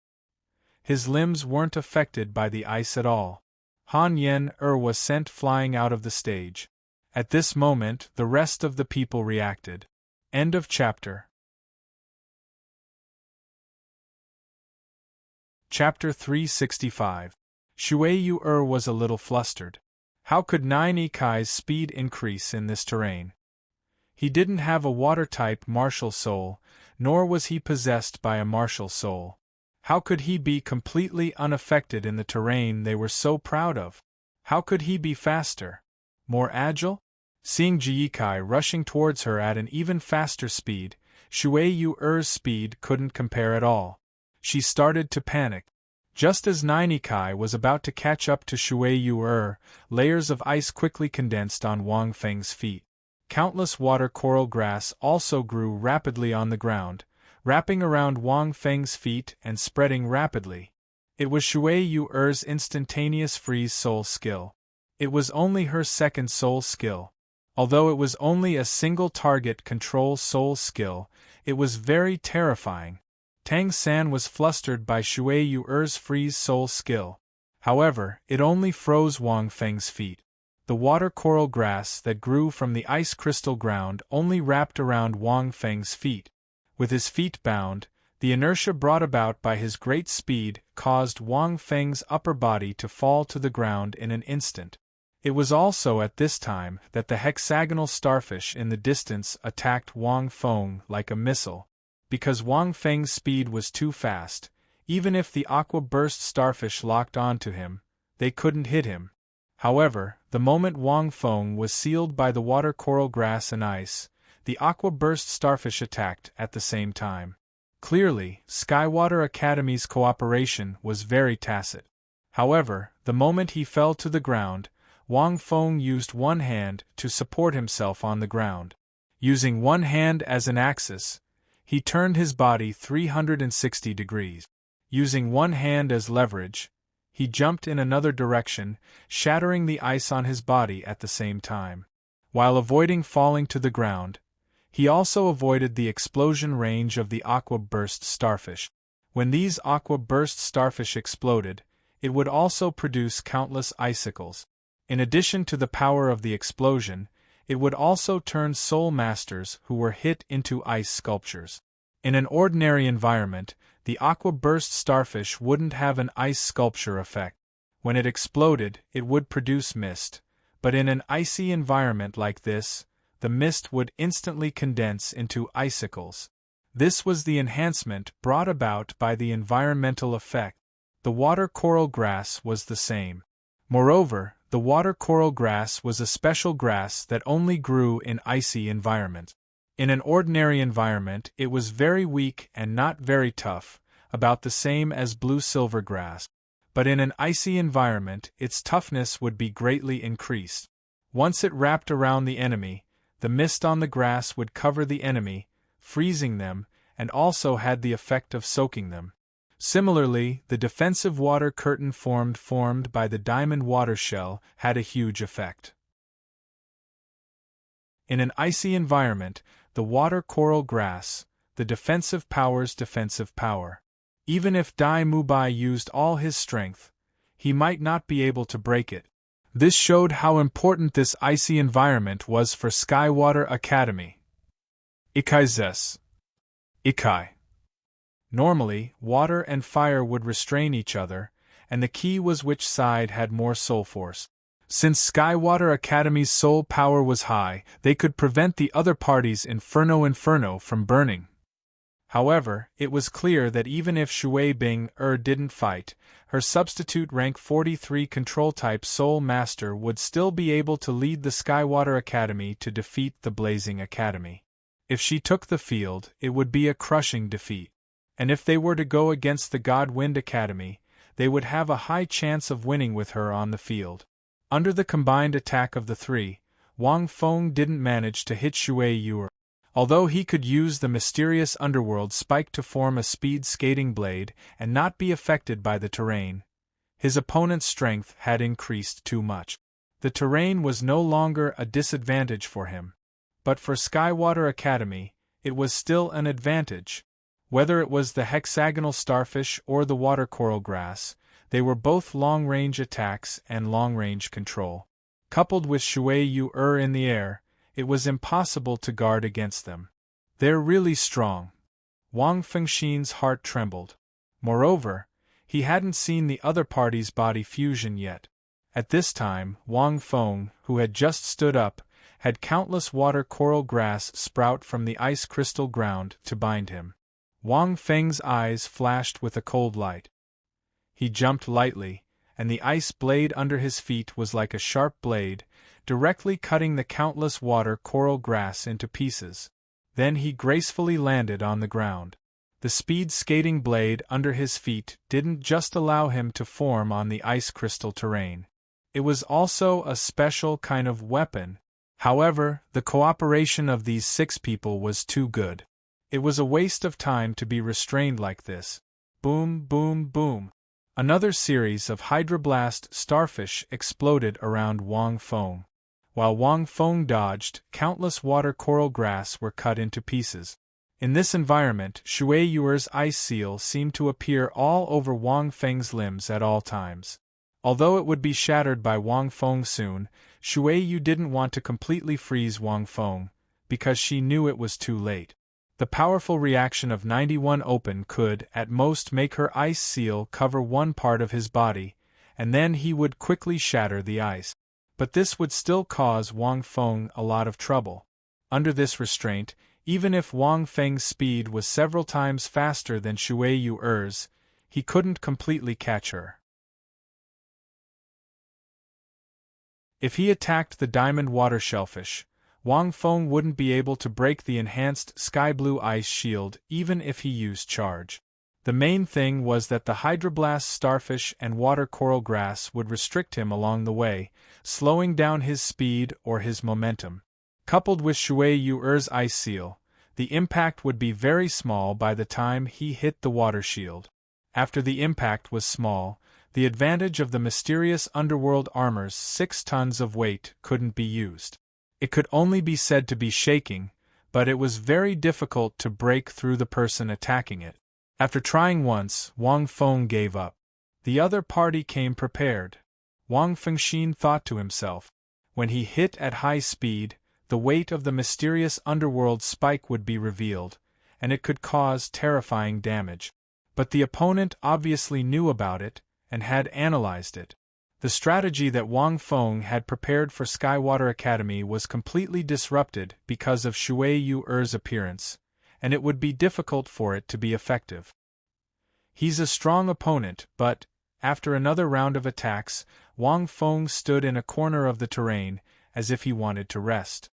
His limbs weren't affected by the ice at all. Han Yen was sent flying out of the stage. At this moment, the rest of the people reacted. End of chapter. Chapter 365. Shui Yuer was a little flustered. How could 9 Ikai's speed increase in this terrain? He didn't have a water-type martial soul, nor was he possessed by a martial soul. How could he be completely unaffected in the terrain they were so proud of? How could he be faster? More agile? Seeing Ji Kai rushing towards her at an even faster speed, Shui Yuer's speed couldn't compare at all. She started to panic. Just as 9 Ikai was about to catch up to Shui Yuer, layers of ice quickly condensed on Wang Feng's feet. Countless water coral grass also grew rapidly on the ground, wrapping around Wang Feng's feet and spreading rapidly. It was Shui Yuer's instantaneous freeze soul skill. It was only her second soul skill. Although it was only a single target control soul skill, it was very terrifying. Tang San was flustered by Shui Yuer's freeze soul skill. However, it only froze Wang Feng's feet. The water coral grass that grew from the ice crystal ground only wrapped around Wang Feng's feet. With his feet bound, the inertia brought about by his great speed caused Wang Feng's upper body to fall to the ground in an instant. It was also at this time that the hexagonal starfish in the distance attacked Wang Feng like a missile. Because Wang Feng's speed was too fast, even if the aqua burst starfish locked onto him, they couldn't hit him. However, the moment Wang Feng was sealed by the water coral grass and ice, the aqua burst starfish attacked at the same time. Clearly, Skywater Academy's cooperation was very tacit. However, the moment he fell to the ground, Wang Feng used one hand to support himself on the ground. Using one hand as an axis, he turned his body 360 degrees. Using one hand as leverage, he jumped in another direction, shattering the ice on his body at the same time. While avoiding falling to the ground, he also avoided the explosion range of the aqua burst starfish. When these aqua burst starfish exploded, it would also produce countless icicles. In addition to the power of the explosion, it would also turn soul masters who were hit into ice sculptures. In an ordinary environment, The aqua burst starfish wouldn't have an ice sculpture effect. When it exploded, it would produce mist, but in an icy environment like this, the mist would instantly condense into icicles. This was the enhancement brought about by the environmental effect. The water coral grass was the same. Moreover, the water coral grass was a special grass that only grew in icy environments. In an ordinary environment, it was very weak and not very tough, about the same as blue silver grass. But in an icy environment, its toughness would be greatly increased. Once it wrapped around the enemy, the mist on the grass would cover the enemy, freezing them, and also had the effect of soaking them. Similarly, the defensive water curtain formed by the diamond water shell had a huge effect. In an icy environment, the water coral grass, the defensive power. Even if Dai Mubai used all his strength, he might not be able to break it. This showed how important this icy environment was for Skywater Academy. Ikai. Normally, water and fire would restrain each other, and the key was which side had more soul force. Since Skywater Academy's soul power was high, they could prevent the other party's Inferno from burning. However, it was clear that even if Shui Bing didn't fight, her substitute rank 43 control-type Soul Master would still be able to lead the Skywater Academy to defeat the Blazing Academy. If she took the field, it would be a crushing defeat. And if they were to go against the Godwind Academy, they would have a high chance of winning with her on the field. Under the combined attack of the three, Wang Feng didn't manage to hit Shui Yuer. Although he could use the mysterious underworld spike to form a speed skating blade and not be affected by the terrain, his opponent's strength had increased too much. The terrain was no longer a disadvantage for him. But for Skywater Academy, it was still an advantage. Whether it was the hexagonal starfish or the water coral grass, they were both long-range attacks and long-range control. Coupled with Shui Yuer in the air, it was impossible to guard against them. They're really strong. Wang Fengxin's heart trembled. Moreover, he hadn't seen the other party's body fusion yet. At this time, Wang Feng, who had just stood up, had countless water coral grass sprout from the ice crystal ground to bind him. Wang Feng's eyes flashed with a cold light. He jumped lightly, and the ice blade under his feet was like a sharp blade, directly cutting the countless water coral grass into pieces. Then he gracefully landed on the ground. The speed skating blade under his feet didn't just allow him to form on the ice crystal terrain. It was also a special kind of weapon. However, the cooperation of these 6 people was too good. It was a waste of time to be restrained like this. Boom, boom, boom. Another series of hydroblast starfish exploded around Wang Feng. While Wang Feng dodged, countless water coral grass were cut into pieces. In this environment, Shui Yuer's ice seal seemed to appear all over Wang Feng's limbs at all times. Although it would be shattered by Wang Feng soon, Shui Yu didn't want to completely freeze Wang Feng, because she knew it was too late. The powerful reaction of 91 Open could, at most, make her ice seal cover one part of his body, and then he would quickly shatter the ice. But this would still cause Wang Feng a lot of trouble. Under this restraint, even if Wang Feng's speed was several times faster than Shui Yuer's, he couldn't completely catch her. If he attacked the diamond water shellfish, Wang Feng wouldn't be able to break the enhanced sky blue ice shield even if he used charge. The main thing was that the hydroblast starfish and water coral grass would restrict him along the way, slowing down his speed or his momentum. Coupled with Shui Yuer's ice seal, the impact would be very small by the time he hit the water shield. After the impact was small, the advantage of the mysterious underworld armor's 6 tons of weight couldn't be used. It could only be said to be shaking, but it was very difficult to break through the person attacking it. After trying once, Wang Feng gave up. The other party came prepared. Wang Fengxin thought to himself, when he hit at high speed, the weight of the mysterious underworld spike would be revealed, and it could cause terrifying damage. But the opponent obviously knew about it, and had analyzed it. The strategy that Wang Feng had prepared for Skywater Academy was completely disrupted because of Shui Yu-er's appearance, and it would be difficult for it to be effective. He's a strong opponent, but, after another round of attacks, Wang Feng stood in a corner of the terrain, as if he wanted to rest.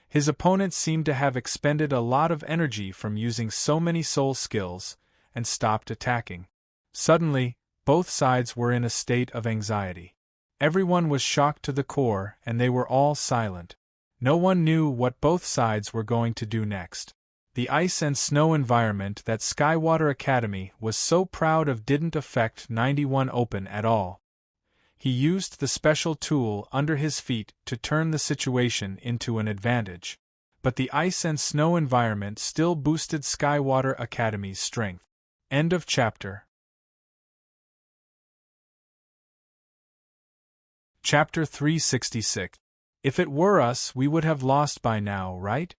His opponent seemed to have expended a lot of energy from using so many soul skills, and stopped attacking. Suddenly, both sides were in a state of anxiety. Everyone was shocked to the core, and they were all silent. No one knew what both sides were going to do next. The ice and snow environment that Skywater Academy was so proud of didn't affect 91 Open at all. He used the special tool under his feet to turn the situation into an advantage. But the ice and snow environment still boosted Skywater Academy's strength. End of chapter. Chapter 366. If it were us, we would have lost by now, right?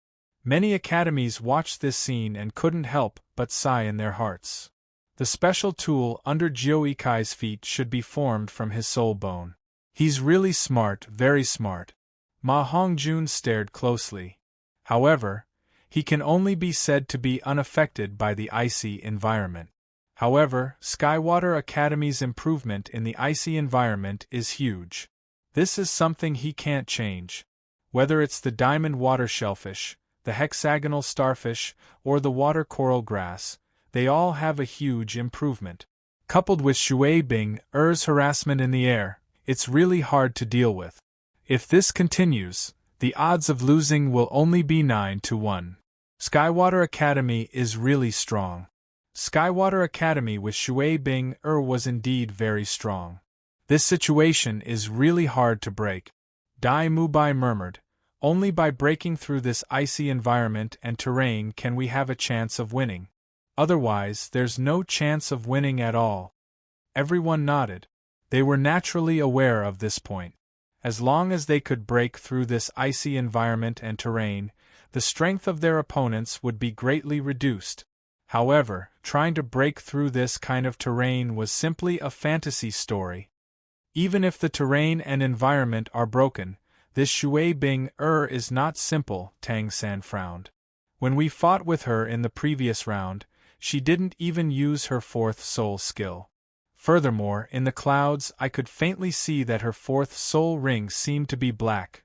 Many academies watched this scene and couldn't help but sigh in their hearts. The special tool under Jiu Ikai's feet should be formed from his soul bone. He's really smart, very smart. Ma Hongjun stared closely. However, he can only be said to be unaffected by the icy environment. However, Skywater Academy's improvement in the icy environment is huge. This is something he can't change. Whether it's the diamond water shellfish, the hexagonal starfish, or the water coral grass, they all have a huge improvement. Coupled with Shui Bing-er's harassment in the air, it's really hard to deal with. If this continues, the odds of losing will only be 9-1. Skywater Academy is really strong. Skywater Academy with Shui Bing-er was indeed very strong. This situation is really hard to break. Dai Mubai murmured, only by breaking through this icy environment and terrain can we have a chance of winning. Otherwise, there's no chance of winning at all. Everyone nodded. They were naturally aware of this point. As long as they could break through this icy environment and terrain, the strength of their opponents would be greatly reduced. However, trying to break through this kind of terrain was simply a fantasy story. Even if the terrain and environment are broken, this Shui Bing-er is not simple, Tang San frowned. When we fought with her in the previous round, she didn't even use her fourth soul skill. Furthermore, in the clouds I could faintly see that her fourth soul ring seemed to be black.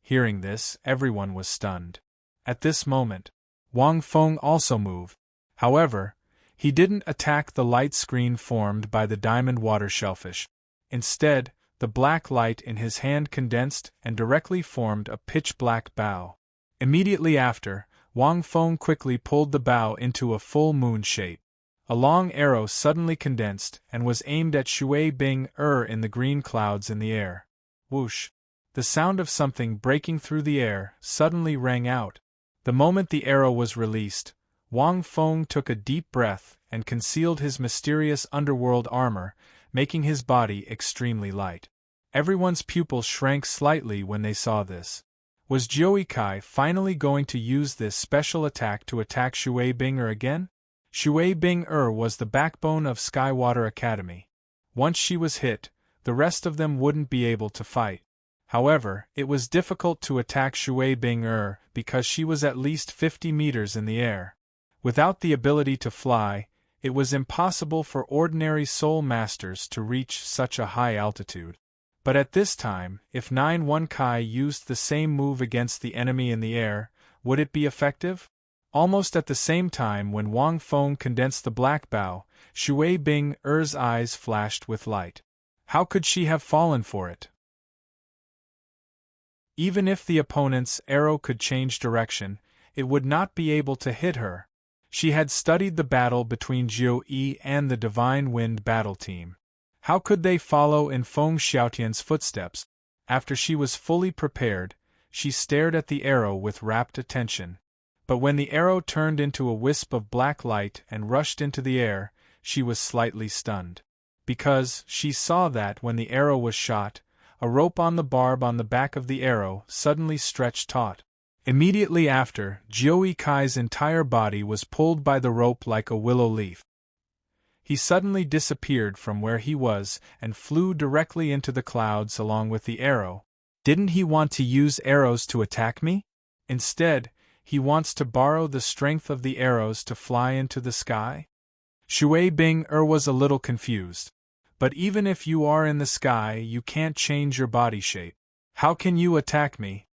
Hearing this, everyone was stunned. At this moment, Wang Feng also moved. However, he didn't attack the light screen formed by the diamond water shellfish. Instead, the black light in his hand condensed and directly formed a pitch-black bow. Immediately after, Wang Feng quickly pulled the bow into a full moon shape. A long arrow suddenly condensed and was aimed at Shui Bing-er in the green clouds in the air. Whoosh! The sound of something breaking through the air suddenly rang out. The moment the arrow was released, Wang Feng took a deep breath and concealed his mysterious underworld armor, making his body extremely light. Everyone's pupils shrank slightly when they saw this. Was Jiu Ikai finally going to use this special attack to attack Shui Bing-er again? Shui Bing-er was the backbone of Skywater Academy. Once she was hit, the rest of them wouldn't be able to fight. However, it was difficult to attack Shui Bing-er because she was at least 50 meters in the air. Without the ability to fly, it was impossible for ordinary soul masters to reach such a high altitude. But at this time, if 9-1 Kai used the same move against the enemy in the air, would it be effective? Almost at the same time when Wang Feng condensed the black bow, Shui Bing-er's eyes flashed with light. How could she have fallen for it? Even if the opponent's arrow could change direction, it would not be able to hit her. She had studied the battle between Jiu Yi and the Divine Wind battle team. How could they follow in Feng Xiaotian's footsteps? After she was fully prepared, she stared at the arrow with rapt attention. But when the arrow turned into a wisp of black light and rushed into the air, she was slightly stunned. Because she saw that when the arrow was shot, a rope on the barb on the back of the arrow suddenly stretched taut. Immediately after, Jiu Ikai's entire body was pulled by the rope like a willow leaf. He suddenly disappeared from where he was and flew directly into the clouds along with the arrow. Didn't he want to use arrows to attack me? Instead, he wants to borrow the strength of the arrows to fly into the sky? Shui Bing was a little confused. But even if you are in the sky, you can't change your body shape. How can you attack me?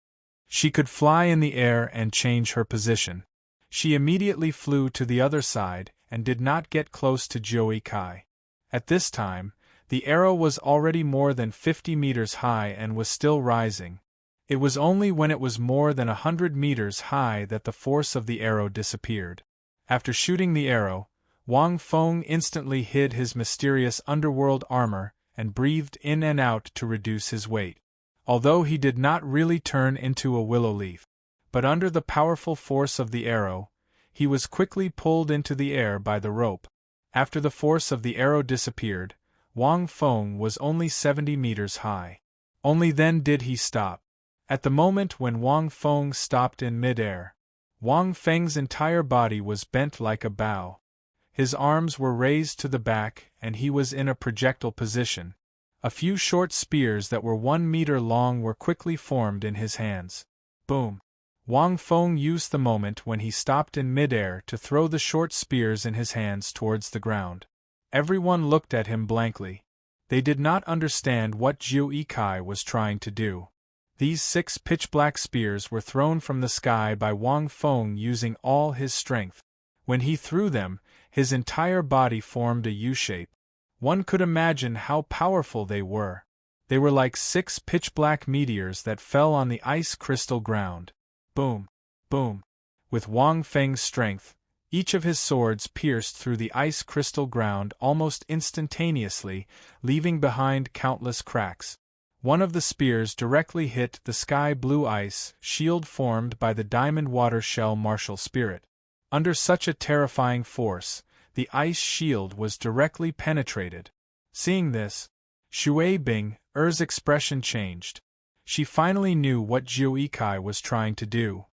She could fly in the air and change her position. She immediately flew to the other side and did not get close to Jiu Kai. At this time, the arrow was already more than 50 meters high and was still rising. It was only when it was more than 100 meters high that the force of the arrow disappeared. After shooting the arrow, Wang Feng instantly hid his mysterious underworld armor and breathed in and out to reduce his weight. Although he did not really turn into a willow leaf, but under the powerful force of the arrow, he was quickly pulled into the air by the rope. After the force of the arrow disappeared, Wang Feng was only 70 meters high. Only then did he stop. At the moment when Wang Feng stopped in mid-air, Wang Feng's entire body was bent like a bow. His arms were raised to the back and he was in a projectile position. A few short spears that were 1 meter long were quickly formed in his hands. Boom! Wang Feng used the moment when he stopped in mid-air to throw the short spears in his hands towards the ground. Everyone looked at him blankly. They did not understand what Jiu Kai was trying to do. These 6 pitch-black spears were thrown from the sky by Wang Feng using all his strength. When he threw them, his entire body formed a U-shape. One could imagine how powerful they were. They were like 6 pitch-black meteors that fell on the ice crystal ground. Boom! Boom! With Wang Feng's strength, each of his swords pierced through the ice crystal ground almost instantaneously, leaving behind countless cracks. One of the spears directly hit the sky-blue ice shield formed by the diamond water shell martial spirit. Under such a terrifying force, the ice shield was directly penetrated. Seeing this, Shui Bing's expression changed. She finally knew what Jiu Kai was trying to do.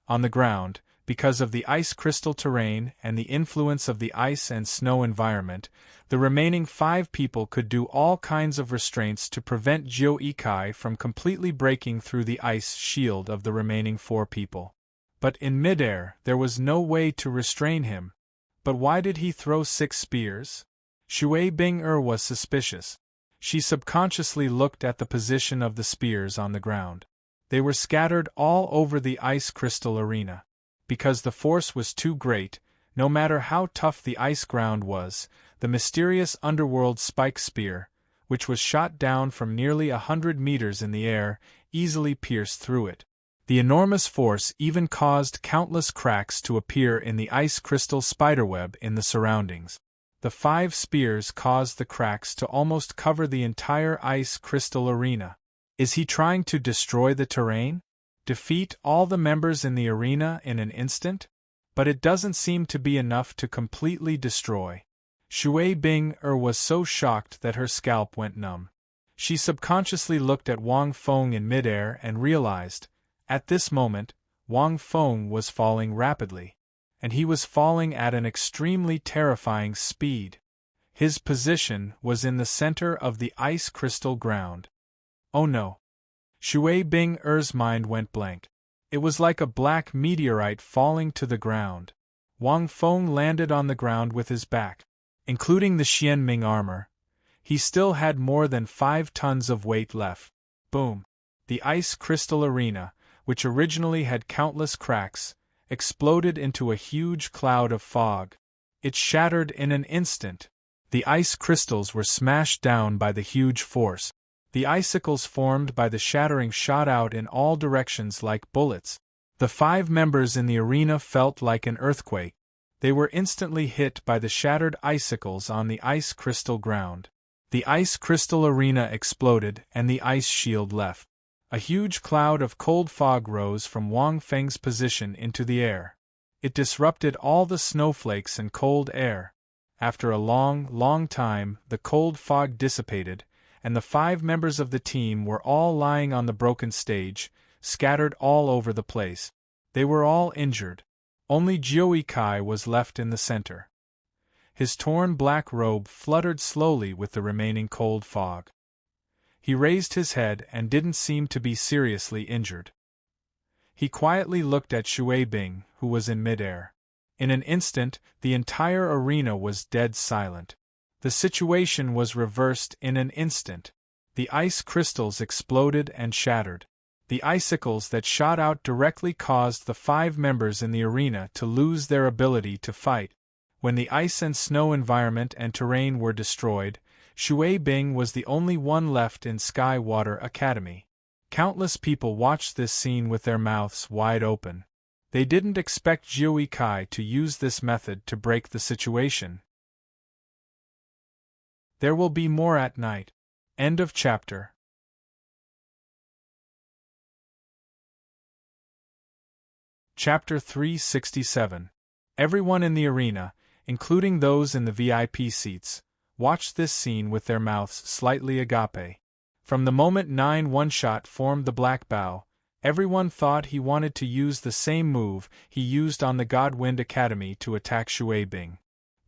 On the ground, because of the ice crystal terrain and the influence of the ice and snow environment, the remaining 5 people could do all kinds of restraints to prevent Jiu Kai from completely breaking through the ice shield of the remaining 4 people. But in midair, there was no way to restrain him. But why did he throw 6 spears? Shui Bing was suspicious. She subconsciously looked at the position of the spears on the ground. They were scattered all over the ice crystal arena. Because the force was too great, no matter how tough the ice ground was, the mysterious underworld spike spear, which was shot down from nearly 100 meters in the air, easily pierced through it. The enormous force even caused countless cracks to appear in the ice crystal spiderweb in the surroundings. The 5 spears caused the cracks to almost cover the entire ice crystal arena. Is he trying to destroy the terrain? Defeat all the members in the arena in an instant? But it doesn't seem to be enough to completely destroy. Shui Bing was so shocked that her scalp went numb. She subconsciously looked at Wang Feng in midair and realized, at this moment, Wang Feng was falling rapidly. And he was falling at an extremely terrifying speed. His position was in the center of the ice crystal ground. Oh no! Shui Bing's mind went blank. It was like a black meteorite falling to the ground. Wang Feng landed on the ground with his back, including the Xianming armor. He still had more than 5 tons of weight left. Boom! The ice crystal arena, which originally had countless cracks, exploded into a huge cloud of fog. It shattered in an instant. The ice crystals were smashed down by the huge force. The icicles formed by the shattering shot out in all directions like bullets. The 5 members in the arena felt like an earthquake. They were instantly hit by the shattered icicles on the ice crystal ground. The ice crystal arena exploded and the ice shield left. A huge cloud of cold fog rose from Wang Feng's position into the air. It disrupted all the snowflakes and cold air. After a long time, the cold fog dissipated, and the 5 members of the team were all lying on the broken stage, scattered all over the place. They were all injured. Only Jiu Kai was left in the center. His torn black robe fluttered slowly with the remaining cold fog. He raised his head and didn't seem to be seriously injured. He quietly looked at Shui Bing, who was in midair. In an instant, the entire arena was dead silent. The situation was reversed in an instant. The ice crystals exploded and shattered. The icicles that shot out directly caused the 5 members in the arena to lose their ability to fight. When the ice and snow environment and terrain were destroyed, Shui Bing was the only one left in Sky Water Academy. Countless people watched this scene with their mouths wide open. They didn't expect Jiui Kai to use this method to break the situation. There will be more at night. End of chapter. Chapter 367. Everyone in the arena, including those in the VIP seats, watched this scene with their mouths slightly agape. From the moment 9 one-shot formed the black bow, everyone thought he wanted to use the same move he used on the Godwind Academy to attack Shui Bing.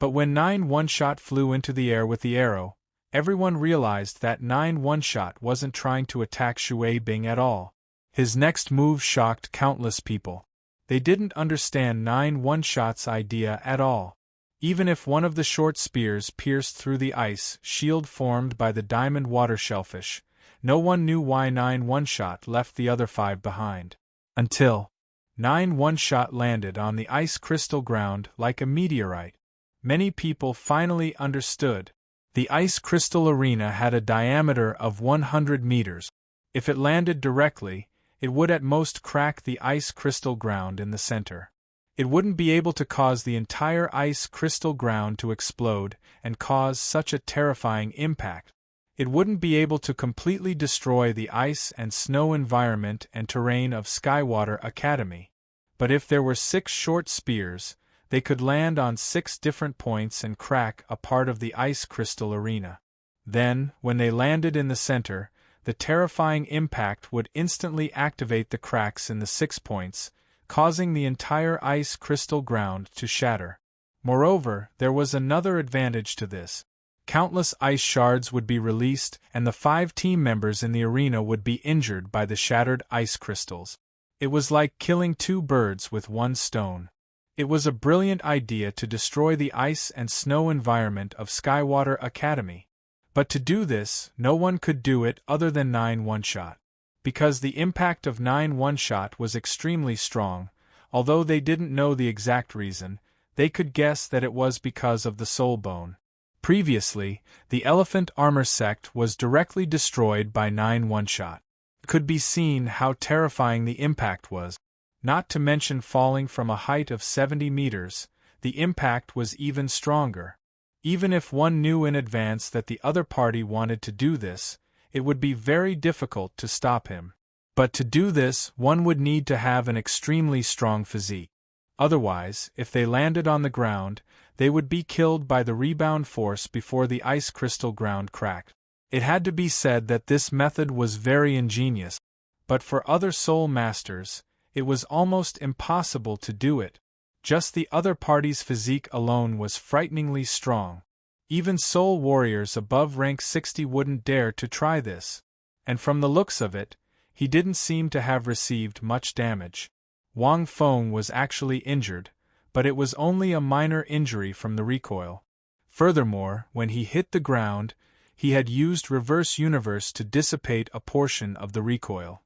But when 9 one-shot flew into the air with the arrow, everyone realized that 9 one-shot wasn't trying to attack Shui Bing at all. His next move shocked countless people. They didn't understand 9 one-shot's idea at all. Even if one of the short spears pierced through the ice shield formed by the diamond water shellfish, no one knew why 9 one-shot left the other 5 behind. Until 9 one-shot landed on the ice crystal ground like a meteorite. Many people finally understood. The ice crystal arena had a diameter of 100 meters. If it landed directly, it would at most crack the ice crystal ground in the center. It wouldn't be able to cause the entire ice crystal ground to explode and cause such a terrifying impact. It wouldn't be able to completely destroy the ice and snow environment and terrain of Skywater Academy. But if there were 6 short spears, they could land on 6 different points and crack a part of the ice crystal arena. Then, when they landed in the center, the terrifying impact would instantly activate the cracks in the 6 points, causing the entire ice crystal ground to shatter. Moreover, there was another advantage to this. Countless ice shards would be released and the 5 team members in the arena would be injured by the shattered ice crystals. It was like killing 2 birds with 1 stone. It was a brilliant idea to destroy the ice and snow environment of Skywater Academy. But to do this, no one could do it other than 9 one-shot. Because the impact of 9 one-shot was extremely strong, although they didn't know the exact reason, they could guess that it was because of the soul bone. Previously, the elephant armor sect was directly destroyed by 9 one-shot. It could be seen how terrifying the impact was. Not to mention falling from a height of 70 meters, the impact was even stronger. Even if one knew in advance that the other party wanted to do this, it would be very difficult to stop him. But to do this, one would need to have an extremely strong physique. Otherwise, if they landed on the ground, they would be killed by the rebound force before the ice crystal ground cracked. It had to be said that this method was very ingenious, but for other soul masters, it was almost impossible to do it. Just the other party's physique alone was frighteningly strong. Even soul warriors above rank 60 wouldn't dare to try this. And from the looks of it, he didn't seem to have received much damage. Wang Feng was actually injured, but it was only a minor injury from the recoil. Furthermore, when he hit the ground, he had used reverse universe to dissipate a portion of the recoil.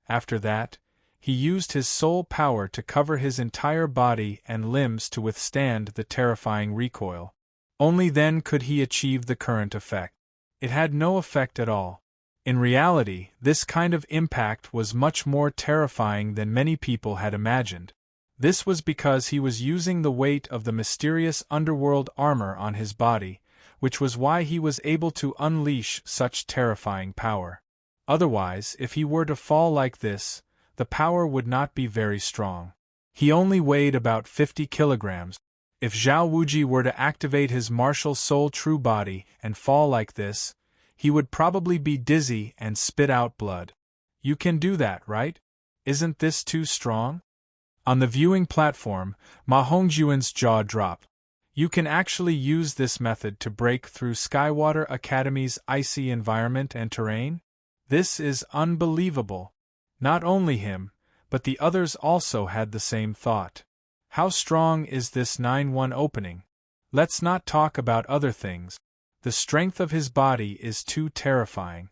After that, he used his soul power to cover his entire body and limbs to withstand the terrifying recoil. Only then could he achieve the current effect. It had no effect at all. In reality, this kind of impact was much more terrifying than many people had imagined. This was because he was using the weight of the mysterious underworld armor on his body, which was why he was able to unleash such terrifying power. Otherwise, if he were to fall like this, the power would not be very strong. He only weighed about 50 kilograms. If Zhao Wuji were to activate his martial soul true body and fall like this, he would probably be dizzy and spit out blood. You can do that, right? Isn't this too strong? On the viewing platform, Ma Hongjuan's jaw dropped. You can actually use this method to break through Skywater Academy's icy environment and terrain? This is unbelievable. Not only him, but the others also had the same thought. How strong is this 9-1 opening? Let's not talk about other things. The strength of his body is too terrifying.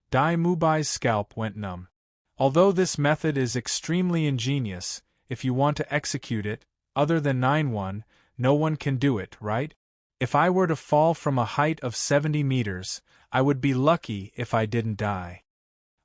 Dai Mubai's scalp went numb. Although this method is extremely ingenious, if you want to execute it, other than 9-1, no one can do it, right? If I were to fall from a height of 70 meters, I would be lucky if I didn't die.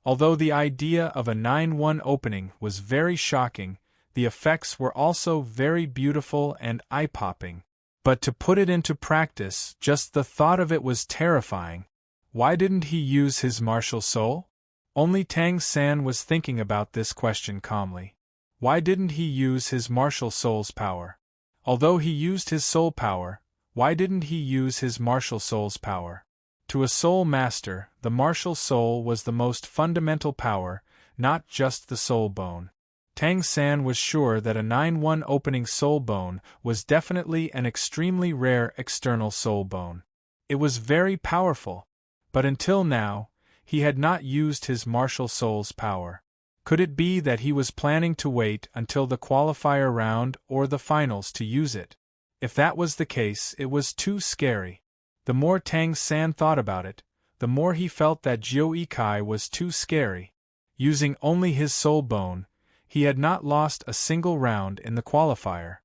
Although the idea of a 9-1 opening was very shocking, the effects were also very beautiful and eye-popping. But to put it into practice, just the thought of it was terrifying. Why didn't he use his martial soul? Only Tang San was thinking about this question calmly. Why didn't he use his martial soul's power? Although he used his soul power, why didn't he use his martial soul's power? To a soul master, the martial soul was the most fundamental power, not just the soul bone. Tang San was sure that a 9-1 opening soul bone was definitely an extremely rare external soul bone. It was very powerful, but until now, he had not used his martial soul's power. Could it be that he was planning to wait until the qualifier round or the finals to use it? If that was the case, it was too scary. The more Tang San thought about it, the more he felt that Jiu Ikai was too scary. Using only his soul bone, he had not lost a single round in the qualifier.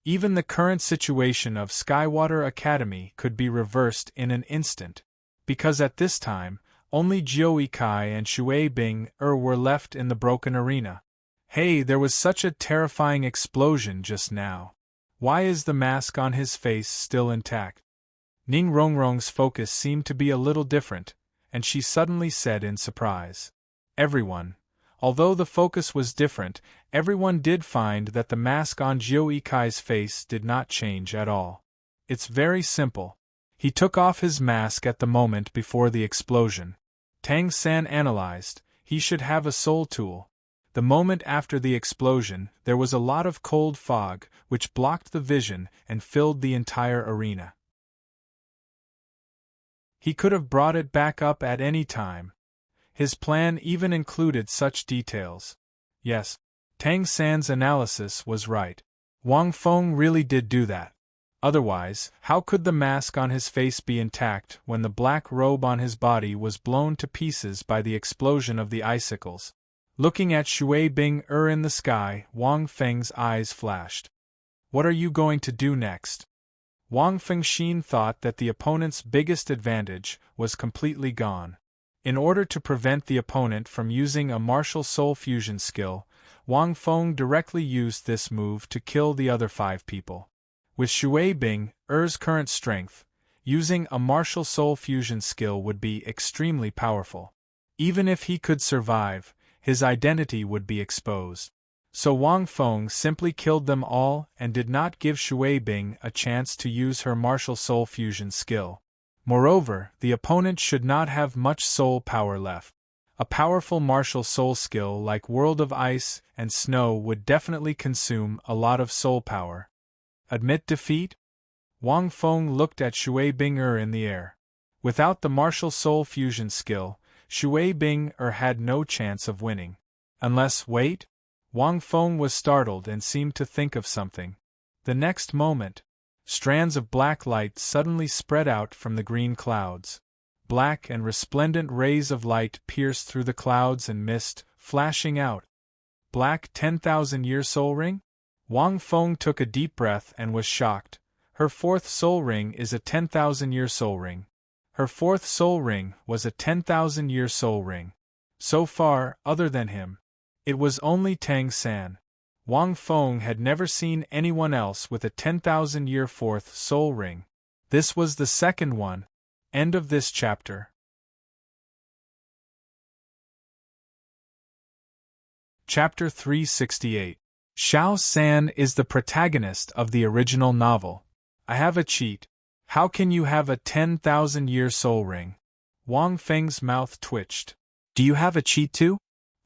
Even the current situation of Skywater Academy could be reversed in an instant, because at this time, only Jiu Ikai and Shui Bing were left in the broken arena. Hey, there was such a terrifying explosion just now. Why is the mask on his face still intact? Ning Rongrong's focus seemed to be a little different, and she suddenly said in surprise. Everyone. Although the focus was different, everyone did find that the mask on Jiu Ikai's face did not change at all. It's very simple. He took off his mask at the moment before the explosion. Tang San analyzed, he should have a soul tool. The moment after the explosion, there was a lot of cold fog, which blocked the vision and filled the entire arena. He could have brought it back up at any time. His plan even included such details. Yes, Tang San's analysis was right. Wang Feng really did do that. Otherwise, how could the mask on his face be intact when the black robe on his body was blown to pieces by the explosion of the icicles? Looking at Shui Bing in the sky, Wang Feng's eyes flashed. What are you going to do next? Wang Fengxin thought that the opponent's biggest advantage was completely gone. In order to prevent the opponent from using a martial soul fusion skill, Wang Feng directly used this move to kill the other 5 people. With Shui Bing current strength, using a martial soul fusion skill would be extremely powerful. Even if he could survive, his identity would be exposed. So Wang Feng simply killed them all and did not give Shui Bing a chance to use her martial soul fusion skill. Moreover, the opponent should not have much soul power left. A powerful martial soul skill like World of Ice and Snow would definitely consume a lot of soul power. Admit defeat? Wang Feng looked at Shui Bing in the air. Without the martial soul fusion skill, Shui Bing had no chance of winning. Unless, wait? Wang Feng was startled and seemed to think of something. The next moment, strands of black light suddenly spread out from the green clouds. Black and resplendent rays of light pierced through the clouds and mist, flashing out. Black 10,000-year soul ring? Wang Feng took a deep breath and was shocked. Her 4th soul ring is a 10,000-year soul ring. Her 4th soul ring was a 10,000-year soul ring. So far, other than him, it was only Tang San. Wang Feng had never seen anyone else with a 10,000-year 4th soul ring. This was the second one. End of this chapter. Chapter 368. Xiao San is the protagonist of the original novel. I have a cheat. How can you have a 10,000-year soul ring? Wang Feng's mouth twitched. Do you have a cheat too?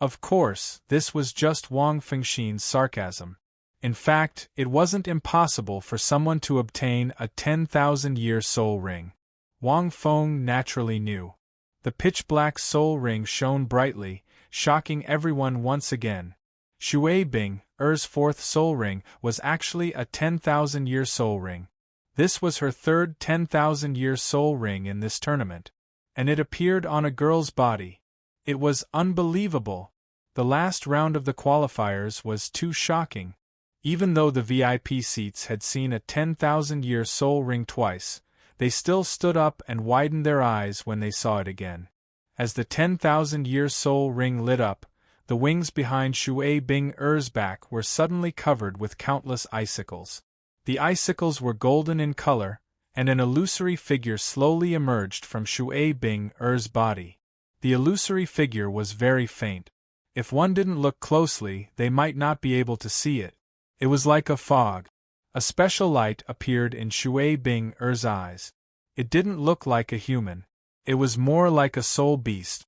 Of course, this was just Wang Fengxin's sarcasm. In fact, it wasn't impossible for someone to obtain a 10,000-year soul ring. Wang Feng naturally knew. The pitch-black soul ring shone brightly, shocking everyone once again. Shui Bing, fourth soul ring, was actually a 10,000-year soul ring. This was her third 10,000-year soul ring in this tournament. And it appeared on a girl's body. It was unbelievable. The last round of the qualifiers was too shocking. Even though the VIP seats had seen a 10,000-year soul ring twice, they still stood up and widened their eyes when they saw it again. As the 10,000-year soul ring lit up, the wings behind Shui Bing-er's back were suddenly covered with countless icicles. The icicles were golden in color, and an illusory figure slowly emerged from Shui Bing-er's body. The illusory figure was very faint. If one didn't look closely, they might not be able to see it. It was like a fog. A special light appeared in Shui Bing-er's eyes. It didn't look like a human. It was more like a soul beast.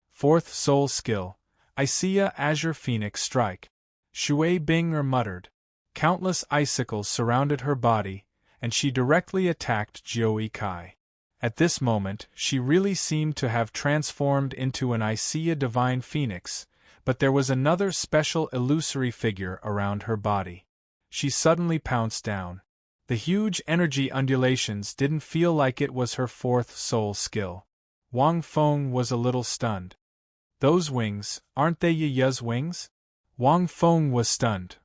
Fourth soul skill, Isia Azure Phoenix Strike. Shui Bing-er muttered. Countless icicles surrounded her body, and she directly attacked Jiu Kai. At this moment, she really seemed to have transformed into an Isia Divine Phoenix, but there was another special illusory figure around her body. She suddenly pounced down. The huge energy undulations didn't feel like it was her fourth soul skill. Wang Feng was a little stunned. Those wings, aren't they Ya's wings? Wang Feng was stunned.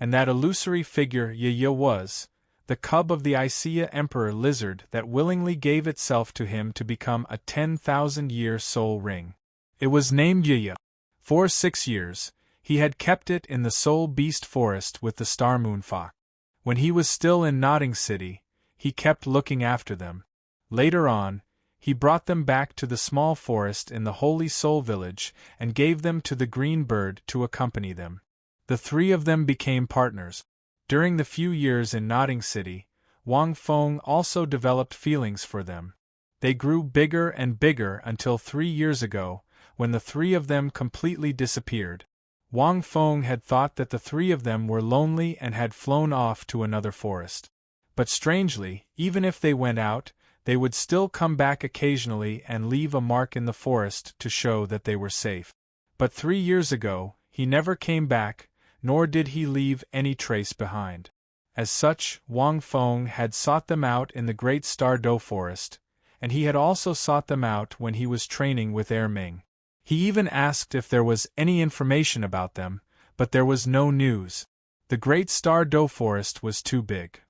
And that illusory figure Ya was the cub of the Isia Emperor lizard that willingly gave itself to him to become a 10,000-year soul ring. It was named Ya. For 6 years, he had kept it in the Soul Beast Forest with the Star Moon Fox. When he was still in Nodding City, he kept looking after them. Later on, he brought them back to the small forest in the Holy Soul Village and gave them to the Green Bird to accompany them. The three of them became partners. During the few years in Nodding City, Wang Feng also developed feelings for them. They grew bigger and bigger until 3 years ago, when the three of them completely disappeared. Wang Feng had thought that the three of them were lonely and had flown off to another forest. But strangely, even if they went out, they would still come back occasionally and leave a mark in the forest to show that they were safe. But 3 years ago, he never came back, nor did he leave any trace behind. As such, Wang Feng had sought them out in the Great Star Do Forest, and he had also sought them out when he was training with Ming. He even asked if there was any information about them, but there was no news. The Great Star Do Forest was too big.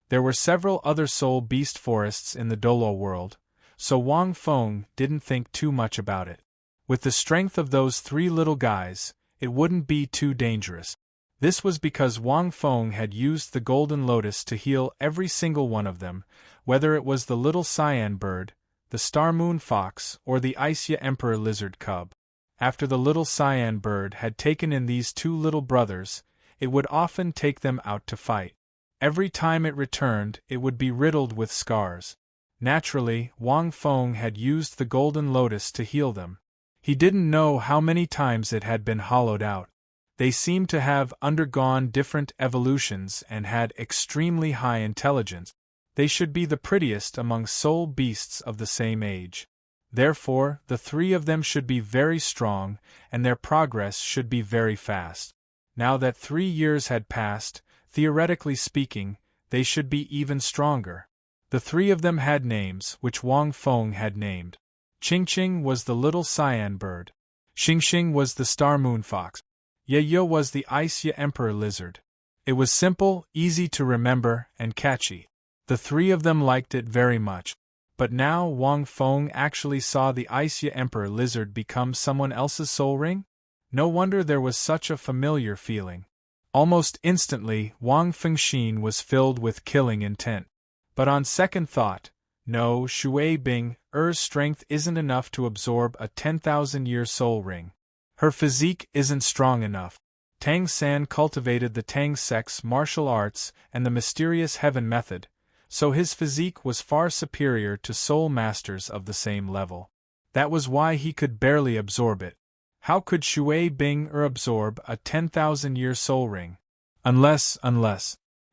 There were several other soul beast forests in the Douluo world, so Wang Feng didn't think too much about it. With the strength of those 3 little guys, it wouldn't be too dangerous. This was because Wang Feng had used the Golden Lotus to heal every single one of them, whether it was the little cyan bird, the Star Moon Fox, or the Isia Emperor lizard cub. After the little cyan bird had taken in these 2 little brothers, it would often take them out to fight. Every time it returned, it would be riddled with scars. Naturally, Wang Feng had used the Golden Lotus to heal them. He didn't know how many times it had been hollowed out. They seemed to have undergone different evolutions and had extremely high intelligence. They should be the prettiest among soul beasts of the same age. Therefore, the 3 of them should be very strong, and their progress should be very fast. Now that 3 years had passed, theoretically speaking, they should be even stronger. The 3 of them had names which Wang Feng had named. Qingqing was the little cyan bird. Xingxing was the Star Moon Fox. Yayo was the Isia Emperor lizard. It was simple, easy to remember, and catchy. The 3 of them liked it very much. But now Wang Feng actually saw the Isia Emperor lizard become someone else's soul ring? No wonder there was such a familiar feeling. Almost instantly, Wang Fengxin was filled with killing intent. But on second thought, no, Shui Bing-er's strength isn't enough to absorb a 10,000-year soul ring. Her physique isn't strong enough. Tang San cultivated the Tang Sex martial arts and the mysterious heaven method, so his physique was far superior to soul masters of the same level. That was why he could barely absorb it. How could Shui Bing absorb a 10,000-year soul ring? Unless,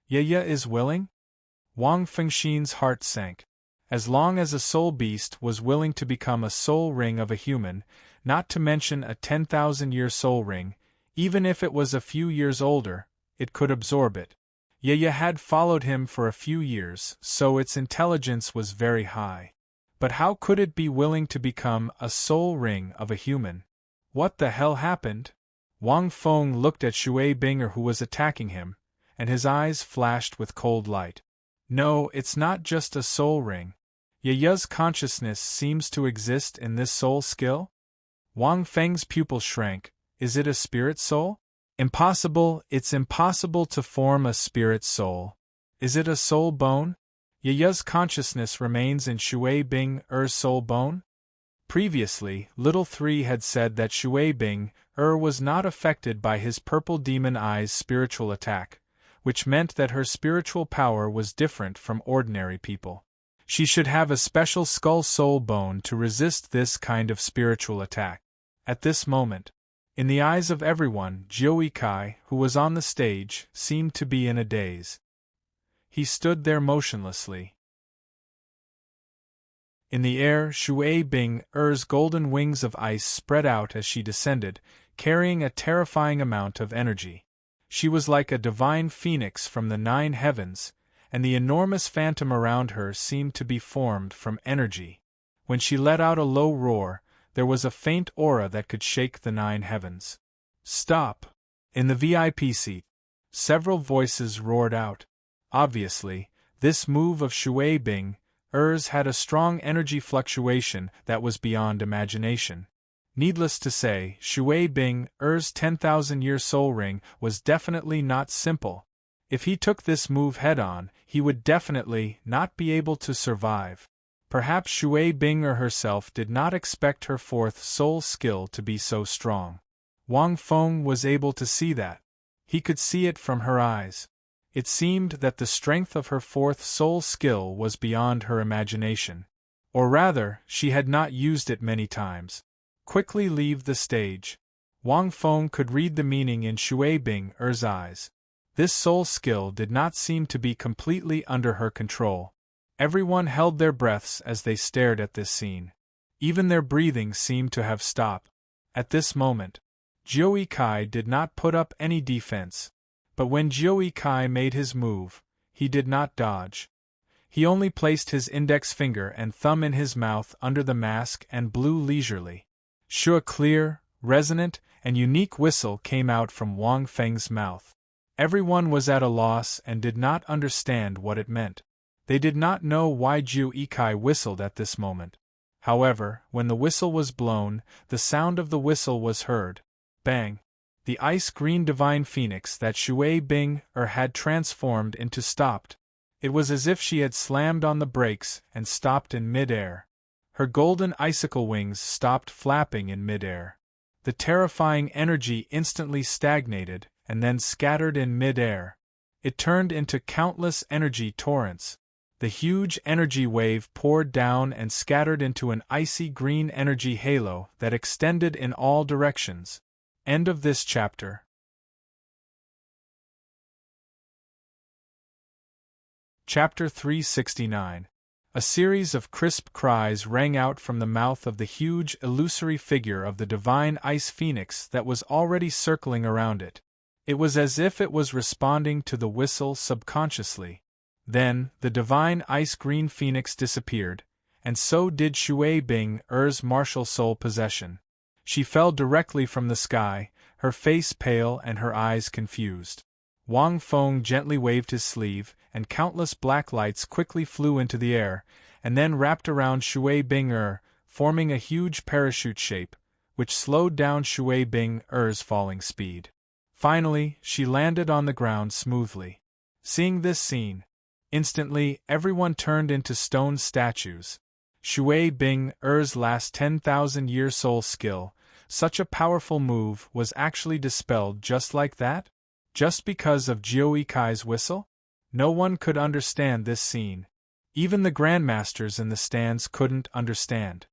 Yaya is willing? Wang Fengxin's heart sank. As long as a soul beast was willing to become a soul ring of a human, not to mention a 10,000-year soul ring, even if it was a few years older, it could absorb it. Yaya had followed him for a few years, so its intelligence was very high. But how could it be willing to become a soul ring of a human? What the hell happened? Wang Feng looked at Shui Binger, who was attacking him, and his eyes flashed with cold light. No, it's not just a soul ring. Yaya's consciousness seems to exist in this soul skill? Wang Feng's pupil shrank. Is it a spirit soul? Impossible, it's impossible to form a spirit soul. Is it a soul bone? Yaya's consciousness remains in Shui Bing-er's soul bone? Previously, Little Three had said that Shui Bing-er was not affected by his purple demon eye's spiritual attack, which meant that her spiritual power was different from ordinary people. She should have a special skull soul bone to resist this kind of spiritual attack. At this moment, in the eyes of everyone, Jiu Kai, who was on the stage, seemed to be in a daze. He stood there motionlessly. In the air, Shui Bing-er's golden wings of ice spread out as she descended, carrying a terrifying amount of energy. She was like a divine phoenix from the 9 heavens, and the enormous phantom around her seemed to be formed from energy. When she let out a low roar, there was a faint aura that could shake the 9 heavens. Stop! In the VIP seat, several voices roared out. Obviously, this move of Shui Bing-er's had a strong energy fluctuation that was beyond imagination. Needless to say, Shui Bing-er's 10,000-year soul ring was definitely not simple. If he took this move head-on, he would definitely not be able to survive. Perhaps Shui Bing-er herself did not expect her 4th soul skill to be so strong. Wang Feng was able to see that. He could see it from her eyes. It seemed that the strength of her 4th soul skill was beyond her imagination. Or rather, she had not used it many times. Quickly leave the stage. Wang Feng could read the meaning in Shui Bing-er's eyes. This soul skill did not seem to be completely under her control. Everyone held their breaths as they stared at this scene. Even their breathing seemed to have stopped. At this moment, Jiu Kai did not put up any defense. But when Jiu Kai made his move, he did not dodge. He only placed his index finger and thumb in his mouth under the mask and blew leisurely. A clear, resonant, and unique whistle came out from Wang Feng's mouth. Everyone was at a loss and did not understand what it meant. They did not know why Jiu Kai whistled at this moment. However, when the whistle was blown, the sound of the whistle was heard. Bang! The ice-green divine phoenix that Shui Bing-er had transformed into stopped. It was as if she had slammed on the brakes and stopped in mid-air. Her golden icicle wings stopped flapping in mid-air. The terrifying energy instantly stagnated and then scattered in mid-air. It turned into countless energy torrents. The huge energy wave poured down and scattered into an icy green energy halo that extended in all directions. End of this chapter. Chapter 369. A series of crisp cries rang out from the mouth of the huge illusory figure of the divine ice phoenix that was already circling around it. It was as if it was responding to the whistle subconsciously. Then, the divine ice-green phoenix disappeared, and so did Shui Bing-er's martial soul possession. She fell directly from the sky, her face pale and her eyes confused. Wang Feng gently waved his sleeve, and countless black lights quickly flew into the air, and then wrapped around Shui Bing-er, forming a huge parachute shape, which slowed down Shui Bing-er's falling speed. Finally, she landed on the ground smoothly. Seeing this scene, instantly everyone turned into stone statues. Shui Bing-er's last 10,000-year soul skill, such a powerful move, was actually dispelled just like that? Just because of Jiu Kai's whistle? No one could understand this scene. Even the grandmasters in the stands couldn't understand.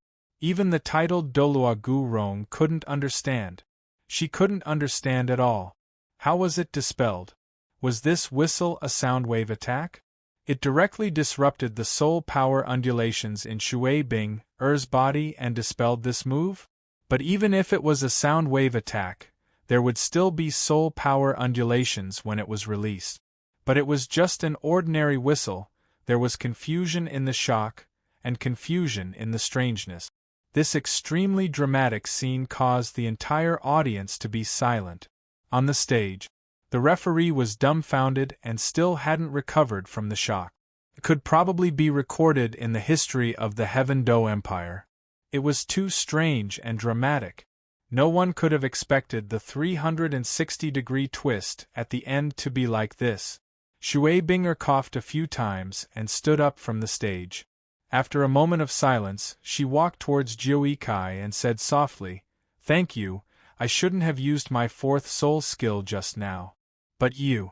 Even the titled Douluo Gu Rong couldn't understand. She couldn't understand at all. How was it dispelled? Was this whistle a sound wave attack? It directly disrupted the soul power undulations in Shui Bing, Er's body and dispelled this move? But even if it was a sound wave attack, there would still be soul power undulations when it was released. But it was just an ordinary whistle. There was confusion in the shock, and confusion in the strangeness. This extremely dramatic scene caused the entire audience to be silent. On the stage, the referee was dumbfounded and still hadn't recovered from the shock. It could probably be recorded in the history of the Heaven Do Empire. It was too strange and dramatic. No one could have expected the 360-degree twist at the end to be like this. Shui Binger coughed a few times and stood up from the stage. After a moment of silence, she walked towards Jiu Kai and said softly, "Thank you, I shouldn't have used my fourth soul skill just now." "But you."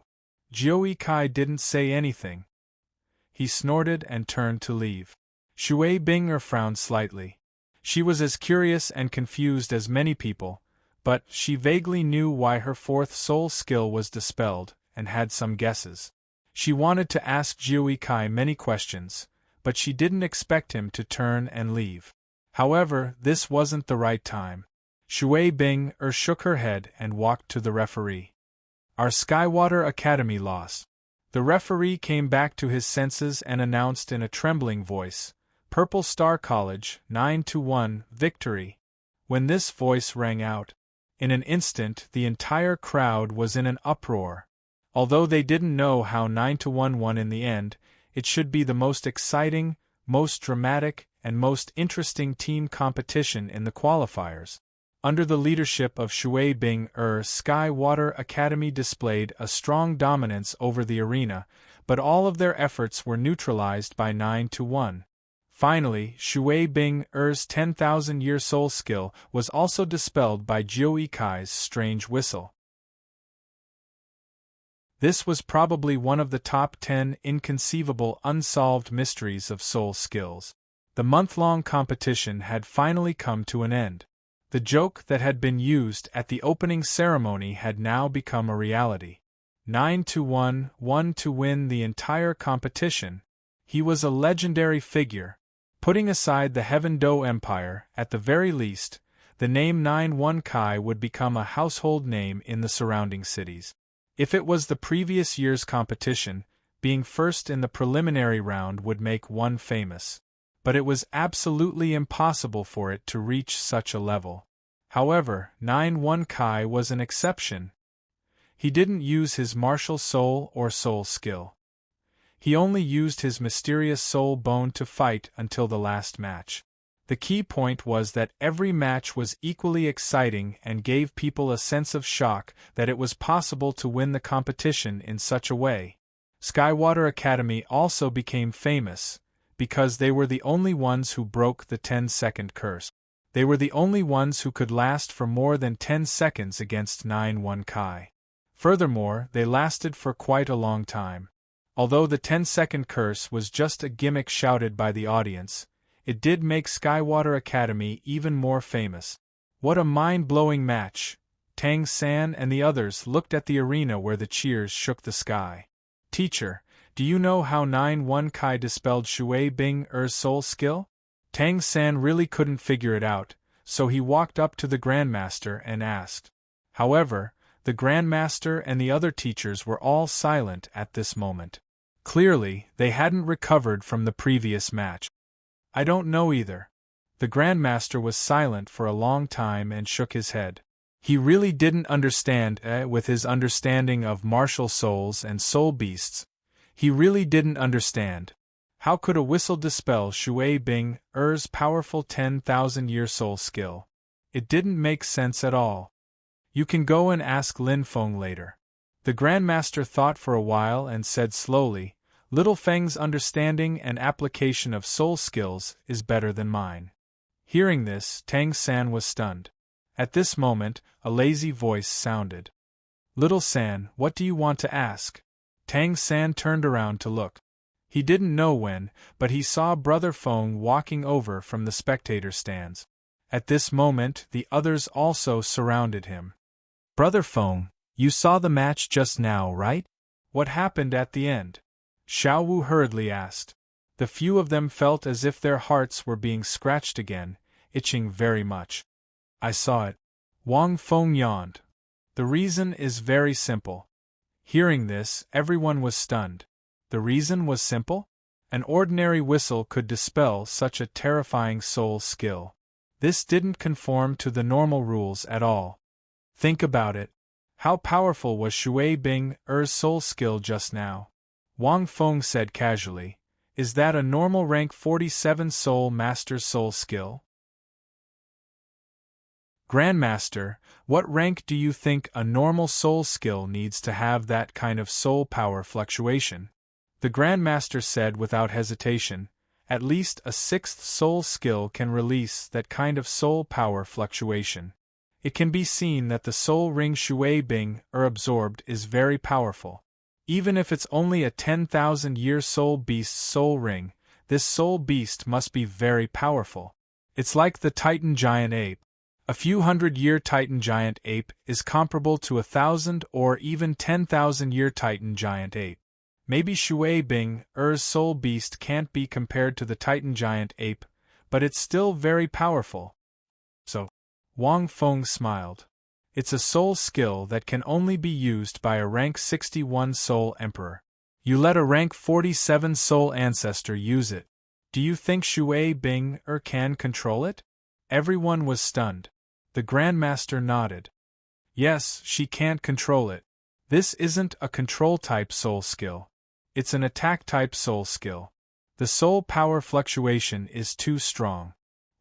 Jiu Kai didn't say anything. He snorted and turned to leave. Shui Binger frowned slightly. She was as curious and confused as many people, but she vaguely knew why her fourth soul skill was dispelled, and had some guesses. She wanted to ask Jiu Kai many questions, but she didn't expect him to turn and leave. However, this wasn't the right time. Shui Bing shook her head and walked to the referee. "Our Skywater Academy lost." The referee came back to his senses and announced in a trembling voice, "Purple Star College, 9-1, victory." When this voice rang out, in an instant the entire crowd was in an uproar. Although they didn't know how 9-1 won in the end, it should be the most exciting, most dramatic, and most interesting team competition in the qualifiers. Under the leadership of Shui Bing, Skywater Academy displayed a strong dominance over the arena, but all of their efforts were neutralized by 9-1. Finally, Shui Bing's 10,000-year soul skill was also dispelled by Jiu Kai's strange whistle. This was probably one of the top 10 inconceivable unsolved mysteries of soul skills. The month-long competition had finally come to an end. The joke that had been used at the opening ceremony had now become a reality. 9-1 won to win the entire competition. He was a legendary figure. Putting aside the Heaven Do Empire, at the very least, the name 9-1 Kai would become a household name in the surrounding cities. If it was the previous year's competition, being first in the preliminary round would make one famous. But it was absolutely impossible for it to reach such a level. However, 9-1 Kai was an exception. He didn't use his martial soul or soul skill. He only used his mysterious soul bone to fight until the last match. The key point was that every match was equally exciting and gave people a sense of shock that it was possible to win the competition in such a way. Skywater Academy also became famous, because they were the only ones who broke the 10-second curse. They were the only ones who could last for more than 10 seconds against 9-1 Kai. Furthermore, they lasted for quite a long time. Although the 10-second curse was just a gimmick shouted by the audience, it did make Skywater Academy even more famous. What a mind-blowing match! Tang San and the others looked at the arena where the cheers shook the sky. "Teacher, do you know how 9-1 Kai dispelled Shui Bing's soul skill?" Tang San really couldn't figure it out, so he walked up to the Grandmaster and asked. However, the Grandmaster and the other teachers were all silent at this moment. Clearly, they hadn't recovered from the previous match. "I don't know either." The Grandmaster was silent for a long time and shook his head. He really didn't understand, with his understanding of martial souls and soul beasts. He really didn't understand. How could a whistle dispel Shui Bing's powerful 10,000-year soul skill? It didn't make sense at all. "You can go and ask Lin Feng later." The Grandmaster thought for a while and said slowly, "Little Feng's understanding and application of soul skills is better than mine." Hearing this, Tang San was stunned. At this moment, a lazy voice sounded. "Little San, what do you want to ask?" Tang San turned around to look. He didn't know when, but he saw Brother Feng walking over from the spectator stands. At this moment, the others also surrounded him. Brother Feng, you saw the match just now, right? What happened at the end? Xiao Wu hurriedly asked. The few of them felt as if their hearts were being scratched again, itching very much. I saw it. Wang Feng yawned. The reason is very simple. Hearing this, everyone was stunned. The reason was simple? An ordinary whistle could dispel such a terrifying soul skill. This didn't conform to the normal rules at all. Think about it. How powerful was Shui Bing Er's soul skill just now? Wang Feng said casually, is that a normal rank 47 soul master's soul skill? Grandmaster, what rank do you think a normal soul skill needs to have that kind of soul power fluctuation? The Grandmaster said without hesitation, at least a 6th soul skill can release that kind of soul power fluctuation. It can be seen that the soul ring Shui Bing absorbed is very powerful. Even if it's only a 10,000-year soul beast's soul ring, this soul beast must be very powerful. It's like the Titan giant ape. A few hundred-year Titan giant ape is comparable to 1,000 or even 10,000-year Titan giant ape. Maybe Shui Bing Er's soul beast can't be compared to the Titan giant ape, but it's still very powerful. So, Wang Feng smiled. It's a soul skill that can only be used by a rank 61 soul emperor. You let a rank 47 soul ancestor use it. Do you think Shui Bing can control it? Everyone was stunned. The Grandmaster nodded. Yes, she can't control it. This isn't a control-type soul skill. It's an attack-type soul skill. The soul power fluctuation is too strong.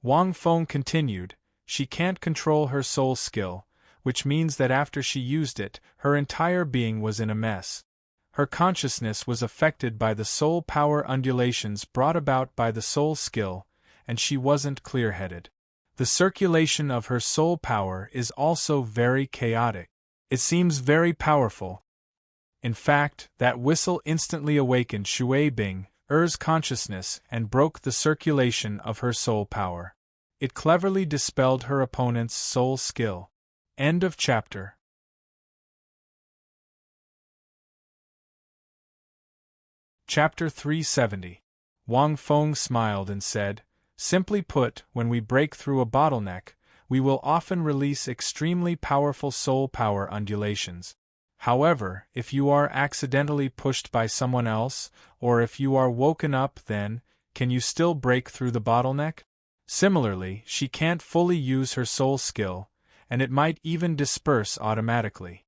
Wang Feng continued, she can't control her soul skill, which means that after she used it, her entire being was in a mess. Her consciousness was affected by the soul power undulations brought about by the soul skill, and she wasn't clear-headed. The circulation of her soul power is also very chaotic. It seems very powerful. In fact, that whistle instantly awakened Shui Bing Er's consciousness and broke the circulation of her soul power. It cleverly dispelled her opponent's soul skill. End of chapter. Chapter 370. Wang Feng smiled and said, simply put, when we break through a bottleneck, we will often release extremely powerful soul power undulations. However, if you are accidentally pushed by someone else, or if you are woken up, then, can you still break through the bottleneck? Similarly, she can't fully use her soul skill, and it might even disperse automatically.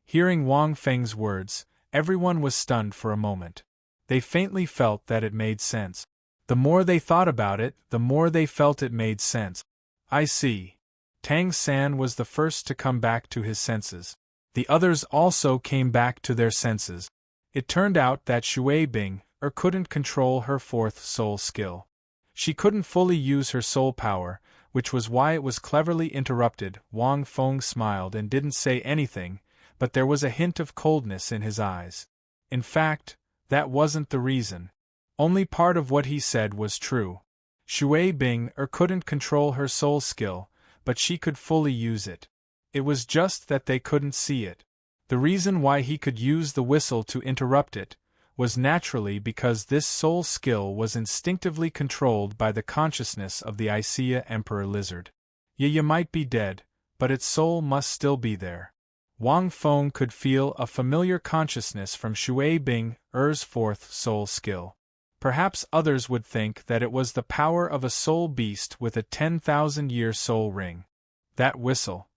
Hearing Wang Feng's words, everyone was stunned for a moment. They faintly felt that it made sense. The more they thought about it, the more they felt it made sense. I see. Tang San was the first to come back to his senses. The others also came back to their senses. It turned out that Shui Bing couldn't control her 4th soul skill. She couldn't fully use her soul power, which was why it was cleverly interrupted. Wang Feng smiled and didn't say anything, but there was a hint of coldness in his eyes. In fact, that wasn't the reason. Only part of what he said was true. Shui Bing couldn't control her soul skill, but she could fully use it. It was just that they couldn't see it. The reason why he could use the whistle to interrupt it was naturally because this soul skill was instinctively controlled by the consciousness of the Icea Emperor Lizard. Yaya might be dead, but its soul must still be there. Wang Feng could feel a familiar consciousness from Shui Bing Er's 4th soul skill. Perhaps others would think that it was the power of a soul beast with a 10,000-year soul ring. That whistle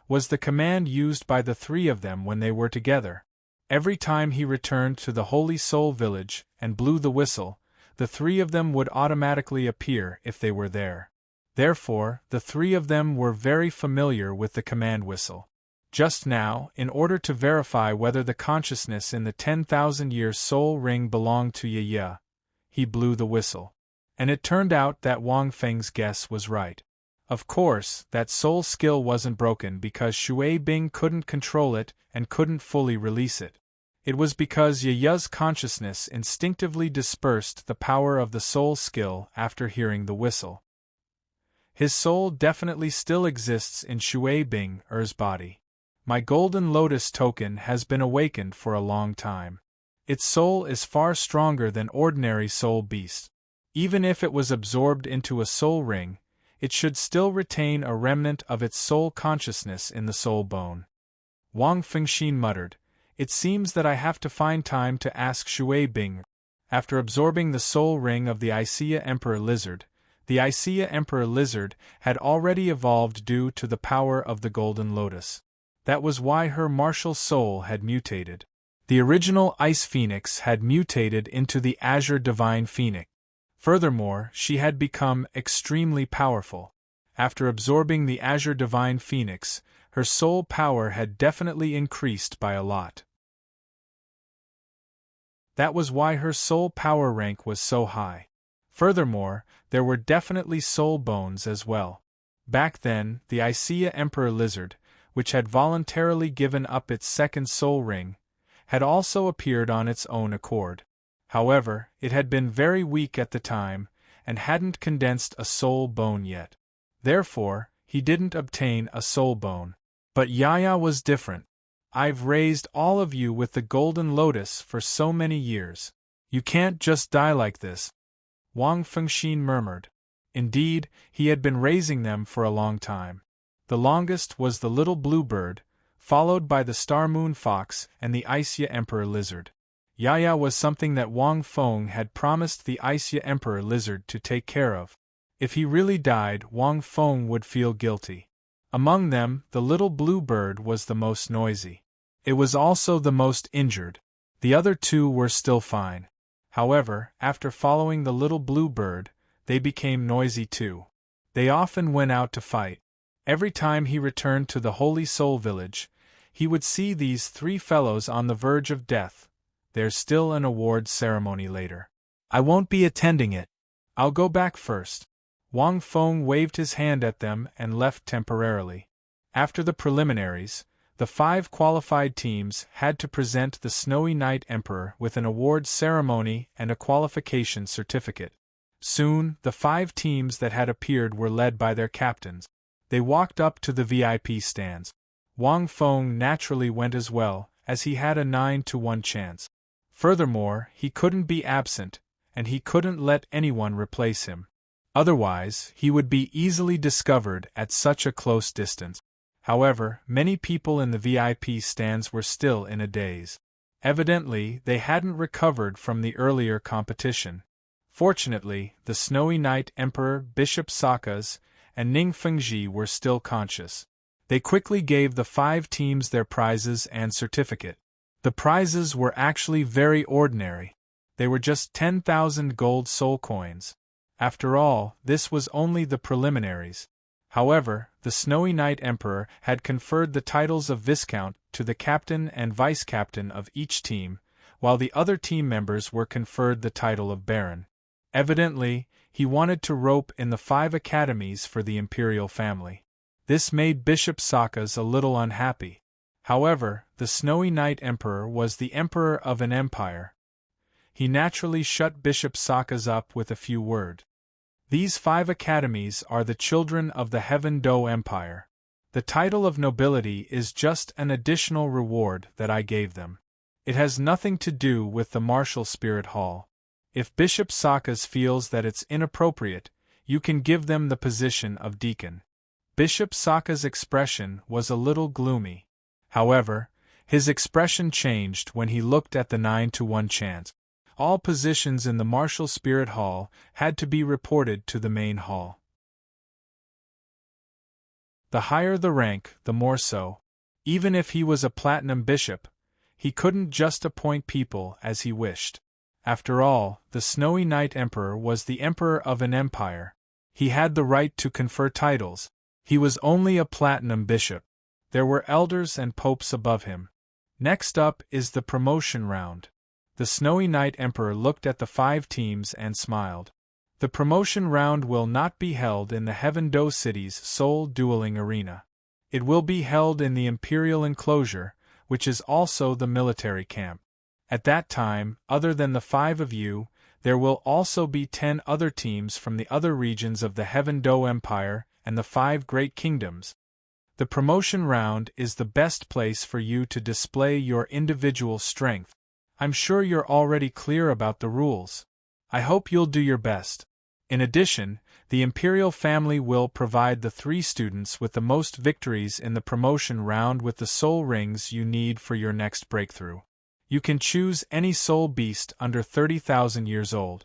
was the command used by the 3 of them when they were together. Every time he returned to the Holy Soul Village and blew the whistle, the 3 of them would automatically appear if they were there. Therefore, the 3 of them were very familiar with the command whistle. Just now, in order to verify whether the consciousness in the 10,000-year soul ring belonged to Yaya, he blew the whistle. And it turned out that Wang Feng's guess was right. Of course, that soul skill wasn't broken because Shui Bing couldn't control it and couldn't fully release it. It was because Yaya's consciousness instinctively dispersed the power of the soul skill after hearing the whistle. His soul definitely still exists in Shui Bing Er's body. My golden lotus token has been awakened for a long time. Its soul is far stronger than ordinary soul beasts. Even if it was absorbed into a soul ring, it should still retain a remnant of its soul consciousness in the soul bone. Wang Fengxin muttered, "It seems that I have to find time to ask Shui Bing." After absorbing the soul ring of the Icea Emperor Lizard, the Icea Emperor Lizard had already evolved due to the power of the Golden Lotus. That was why her martial soul had mutated. The original Ice Phoenix had mutated into the Azure Divine Phoenix. Furthermore, she had become extremely powerful. After absorbing the Azure Divine Phoenix, her soul power had definitely increased by a lot. That was why her soul power rank was so high. Furthermore, there were definitely soul bones as well. Back then, the Icea Emperor Lizard, which had voluntarily given up its second soul ring, had also appeared on its own accord. However, it had been very weak at the time, and hadn't condensed a soul bone yet. Therefore, he didn't obtain a soul bone. But Yaya was different. "I've raised all of you with the Golden Lotus for so many years. You can't just die like this," Wang Fengxin murmured. Indeed, he had been raising them for a long time. The longest was the little bluebird, followed by the Star Moon Fox and the Icea Emperor Lizard. Yaya was something that Wang Feng had promised the Icea Emperor Lizard to take care of. If he really died, Wang Feng would feel guilty. Among them, the little blue bird was the most noisy. It was also the most injured. The other two were still fine. However, after following the little blue bird, they became noisy too. They often went out to fight. Every time he returned to the Holy Soul Village, he would see these three fellows on the verge of death. There's still an awards ceremony later. I won't be attending it. I'll go back first. Wang Feng waved his hand at them and left temporarily. After the preliminaries, the 5 qualified teams had to present the Snowy Night Emperor with an awards ceremony and a qualification certificate. Soon, the 5 teams that had appeared were led by their captains. They walked up to the VIP stands. Wang Feng naturally went as well, as he had a 9-to-1 chance. Furthermore, he couldn't be absent, and he couldn't let anyone replace him. Otherwise, he would be easily discovered at such a close distance. However, many people in the VIP stands were still in a daze. Evidently, they hadn't recovered from the earlier competition. Fortunately, the Snowy Night Emperor, Bishop Sakas, and Ning Fengji were still conscious. They quickly gave the 5 teams their prizes and certificate. The prizes were actually very ordinary. They were just 10,000 gold soul coins. After all, this was only the preliminaries. However, the Snowy Night Emperor had conferred the titles of Viscount to the captain and vice-captain of each team, while the other team members were conferred the title of Baron. Evidently, he wanted to rope in the 5 academies for the imperial family. This made Bishop Sakas a little unhappy. However, the Snowy Night Emperor was the emperor of an empire. He naturally shut Bishop Sakas up with a few words. These 5 academies are the children of the Heaven Do Empire. The title of nobility is just an additional reward that I gave them. It has nothing to do with the Martial Spirit Hall. If Bishop Sakas feels that it's inappropriate, you can give them the position of deacon. Bishop Sakas' expression was a little gloomy. However, his expression changed when he looked at the 9-to-1 chance. All positions in the Martial Spirit Hall had to be reported to the main hall. The higher the rank, the more so. Even if he was a platinum bishop, he couldn't just appoint people as he wished. After all, the Snowy Night Emperor was the emperor of an empire. He had the right to confer titles. He was only a platinum bishop. There were elders and popes above him. Next up is the promotion round. The Snowy Night Emperor looked at the 5 teams and smiled. The promotion round will not be held in the Heaven Do City's Soul Dueling Arena. It will be held in the Imperial Enclosure, which is also the military camp. At that time, other than the 5 of you, there will also be 10 other teams from the other regions of the Heaven Do Empire and the 5 Great Kingdoms. The promotion round is the best place for you to display your individual strength. I'm sure you're already clear about the rules. I hope you'll do your best. In addition, the Imperial family will provide the 3 students with the most victories in the promotion round with the soul rings you need for your next breakthrough. You can choose any soul beast under 30,000 years old.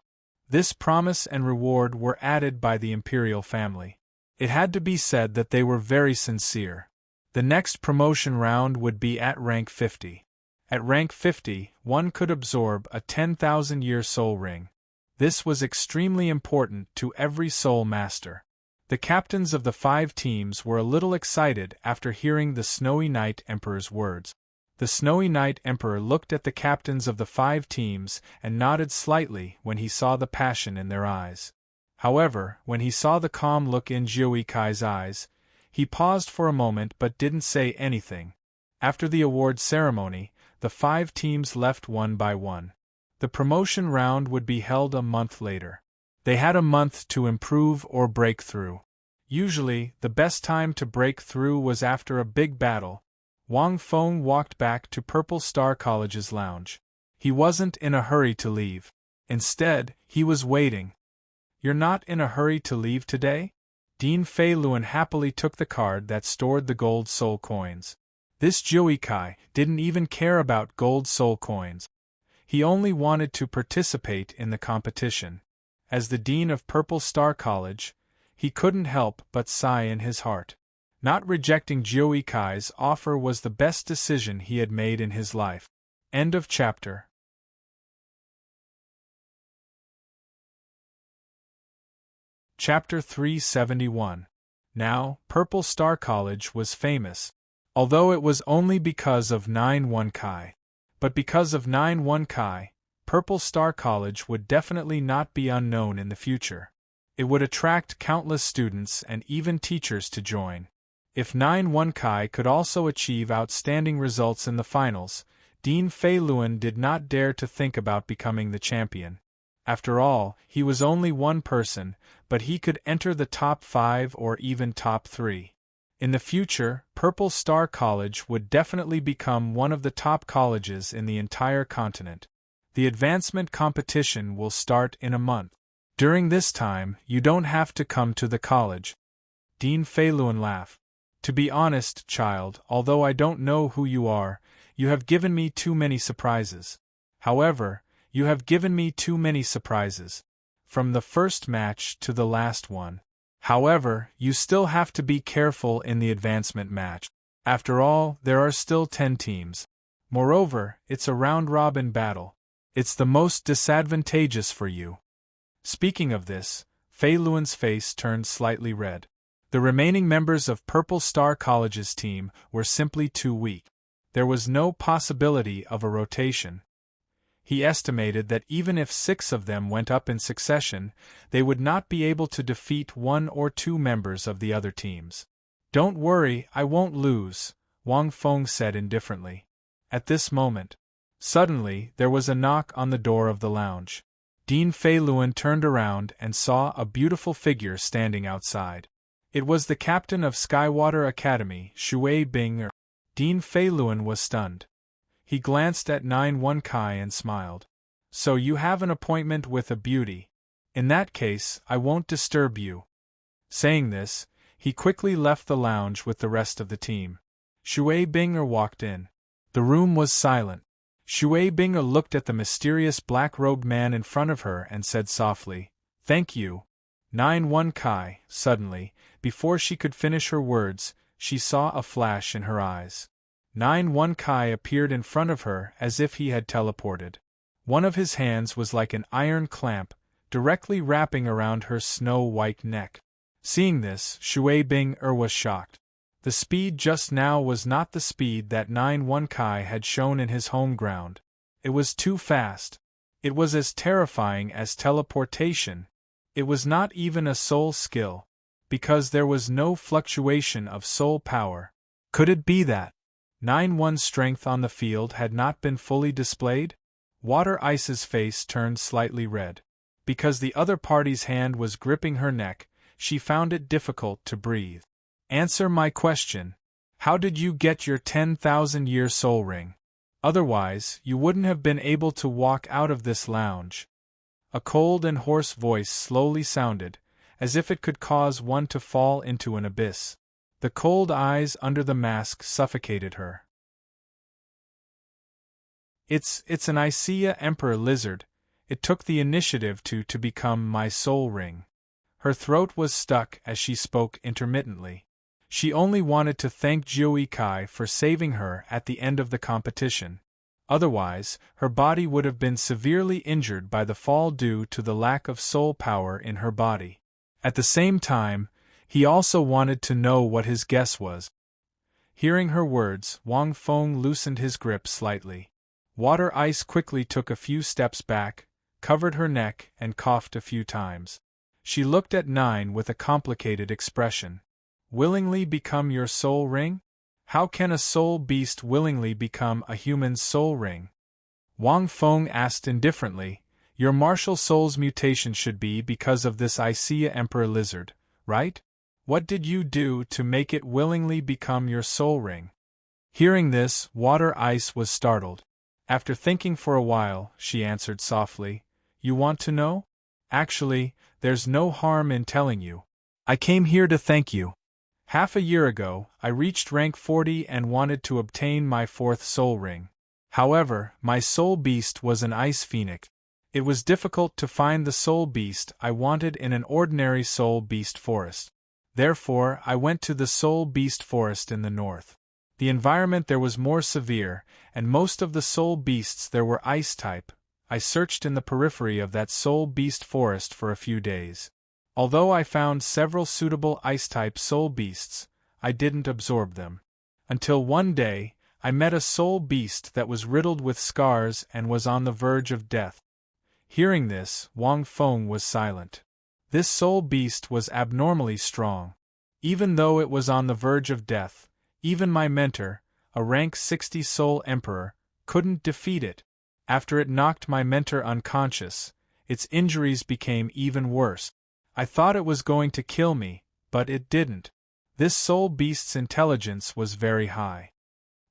This promise and reward were added by the Imperial family. It had to be said that they were very sincere. The next promotion round would be at rank 50. At rank 50, one could absorb a 10,000-year soul ring. This was extremely important to every soul master. The captains of the 5 teams were a little excited after hearing the Snowy Knight Emperor's words. The Snowy Knight Emperor looked at the captains of the 5 teams and nodded slightly when he saw the passion in their eyes. However, when he saw the calm look in Jiuikai's eyes, he paused for a moment but didn't say anything. After the award ceremony, the 5 teams left one by one. The promotion round would be held a month later. They had a month to improve or break through. Usually, the best time to break through was after a big battle. Wang Feng walked back to Purple Star College's lounge. He wasn't in a hurry to leave. Instead, he was waiting. "You're not in a hurry to leave today?" Dean Fei Luan happily took the card that stored the gold soul coins. This Jiuikai didn't even care about gold soul coins. He only wanted to participate in the competition. As the Dean of Purple Star College, he couldn't help but sigh in his heart. Not rejecting Jiuikai's offer was the best decision he had made in his life. End of chapter. Chapter 371. Now, Purple Star College was famous. Although it was only because of 9-1 Kai. But because of 9-1 Kai, Purple Star College would definitely not be unknown in the future. It would attract countless students and even teachers to join. If 9-1 Kai could also achieve outstanding results in the finals, Dean Fei Luan did not dare to think about becoming the champion. After all, he was only one person, but he could enter the top 5 or even top 3. In the future, Purple Star College would definitely become one of the top colleges in the entire continent. The advancement competition will start in a month. During this time, you don't have to come to the college. Dean Fei Luan laughed. To be honest, child, although I don't know who you are, you have given me too many surprises. However, you have given me too many surprises. From the first match to the last one. However, you still have to be careful in the advancement match. After all, there are still 10 teams. Moreover, it's a round-robin battle. It's the most disadvantageous for you. Speaking of this, Fei Luan's face turned slightly red. The remaining members of Purple Star College's team were simply too weak. There was no possibility of a rotation. He estimated that even if 6 of them went up in succession, they would not be able to defeat 1 or 2 members of the other teams. "Don't worry, I won't lose," Wang Feng said indifferently. At this moment, suddenly there was a knock on the door of the lounge. Dean Fei Luan turned around and saw a beautiful figure standing outside. It was the captain of Skywater Academy, Shui Bing. Dean Fei Luan was stunned. He glanced at 9-1 Kai and smiled. "So you have an appointment with a beauty. In that case, I won't disturb you." Saying this, he quickly left the lounge with the rest of the team. Shui Binger walked in. The room was silent. Shui Binger looked at the mysterious black-robed man in front of her and said softly, "Thank you." 9-1 Kai, suddenly, before she could finish her words, she saw a flash in her eyes. 9-1 Kai appeared in front of her as if he had teleported. One of his hands was like an iron clamp, directly wrapping around her snow-white neck. Seeing this, Shui Bing was shocked. The speed just now was not the speed that 9-1 Kai had shown in his home ground. It was too fast. It was as terrifying as teleportation. It was not even a soul skill, because there was no fluctuation of soul power. Could it be that 9-1's strength on the field had not been fully displayed? Water Ice's face turned slightly red. Because the other party's hand was gripping her neck, she found it difficult to breathe. Answer my question. How did you get your 10,000-year soul ring? Otherwise, you wouldn't have been able to walk out of this lounge. A cold and hoarse voice slowly sounded, as if it could cause one to fall into an abyss. The cold eyes under the mask suffocated her. It's an Icea Emperor lizard. It took the initiative to become my soul ring. Her throat was stuck as she spoke intermittently. She only wanted to thank Jiui Kai for saving her at the end of the competition. Otherwise, her body would have been severely injured by the fall due to the lack of soul power in her body. At the same time, he also wanted to know what his guess was. Hearing her words, Wang Feng loosened his grip slightly. Water Ice quickly took a few steps back, covered her neck, and coughed a few times. She looked at Nine with a complicated expression. Willingly become your soul ring? How can a soul beast willingly become a human's soul ring? Wang Feng asked indifferently. Your martial soul's mutation should be because of this Icea Emperor lizard, right? What did you do to make it willingly become your soul ring? Hearing this, Water Ice was startled. After thinking for a while, she answered softly, You want to know? Actually, there's no harm in telling you. I came here to thank you. Half a year ago, I reached rank 40 and wanted to obtain my 4th soul ring. However, my soul beast was an ice phoenix. It was difficult to find the soul beast I wanted in an ordinary soul beast forest. Therefore, I went to the soul beast forest in the north. The environment there was more severe, and most of the soul beasts there were ice type. I searched in the periphery of that soul beast forest for a few days. Although I found several suitable ice-type soul beasts, I didn't absorb them. Until one day, I met a soul beast that was riddled with scars and was on the verge of death. Hearing this, Wang Feng was silent. This soul beast was abnormally strong. Even though it was on the verge of death, even my mentor, a rank 60 soul emperor, couldn't defeat it. After it knocked my mentor unconscious, its injuries became even worse. I thought it was going to kill me, but it didn't. This soul beast's intelligence was very high.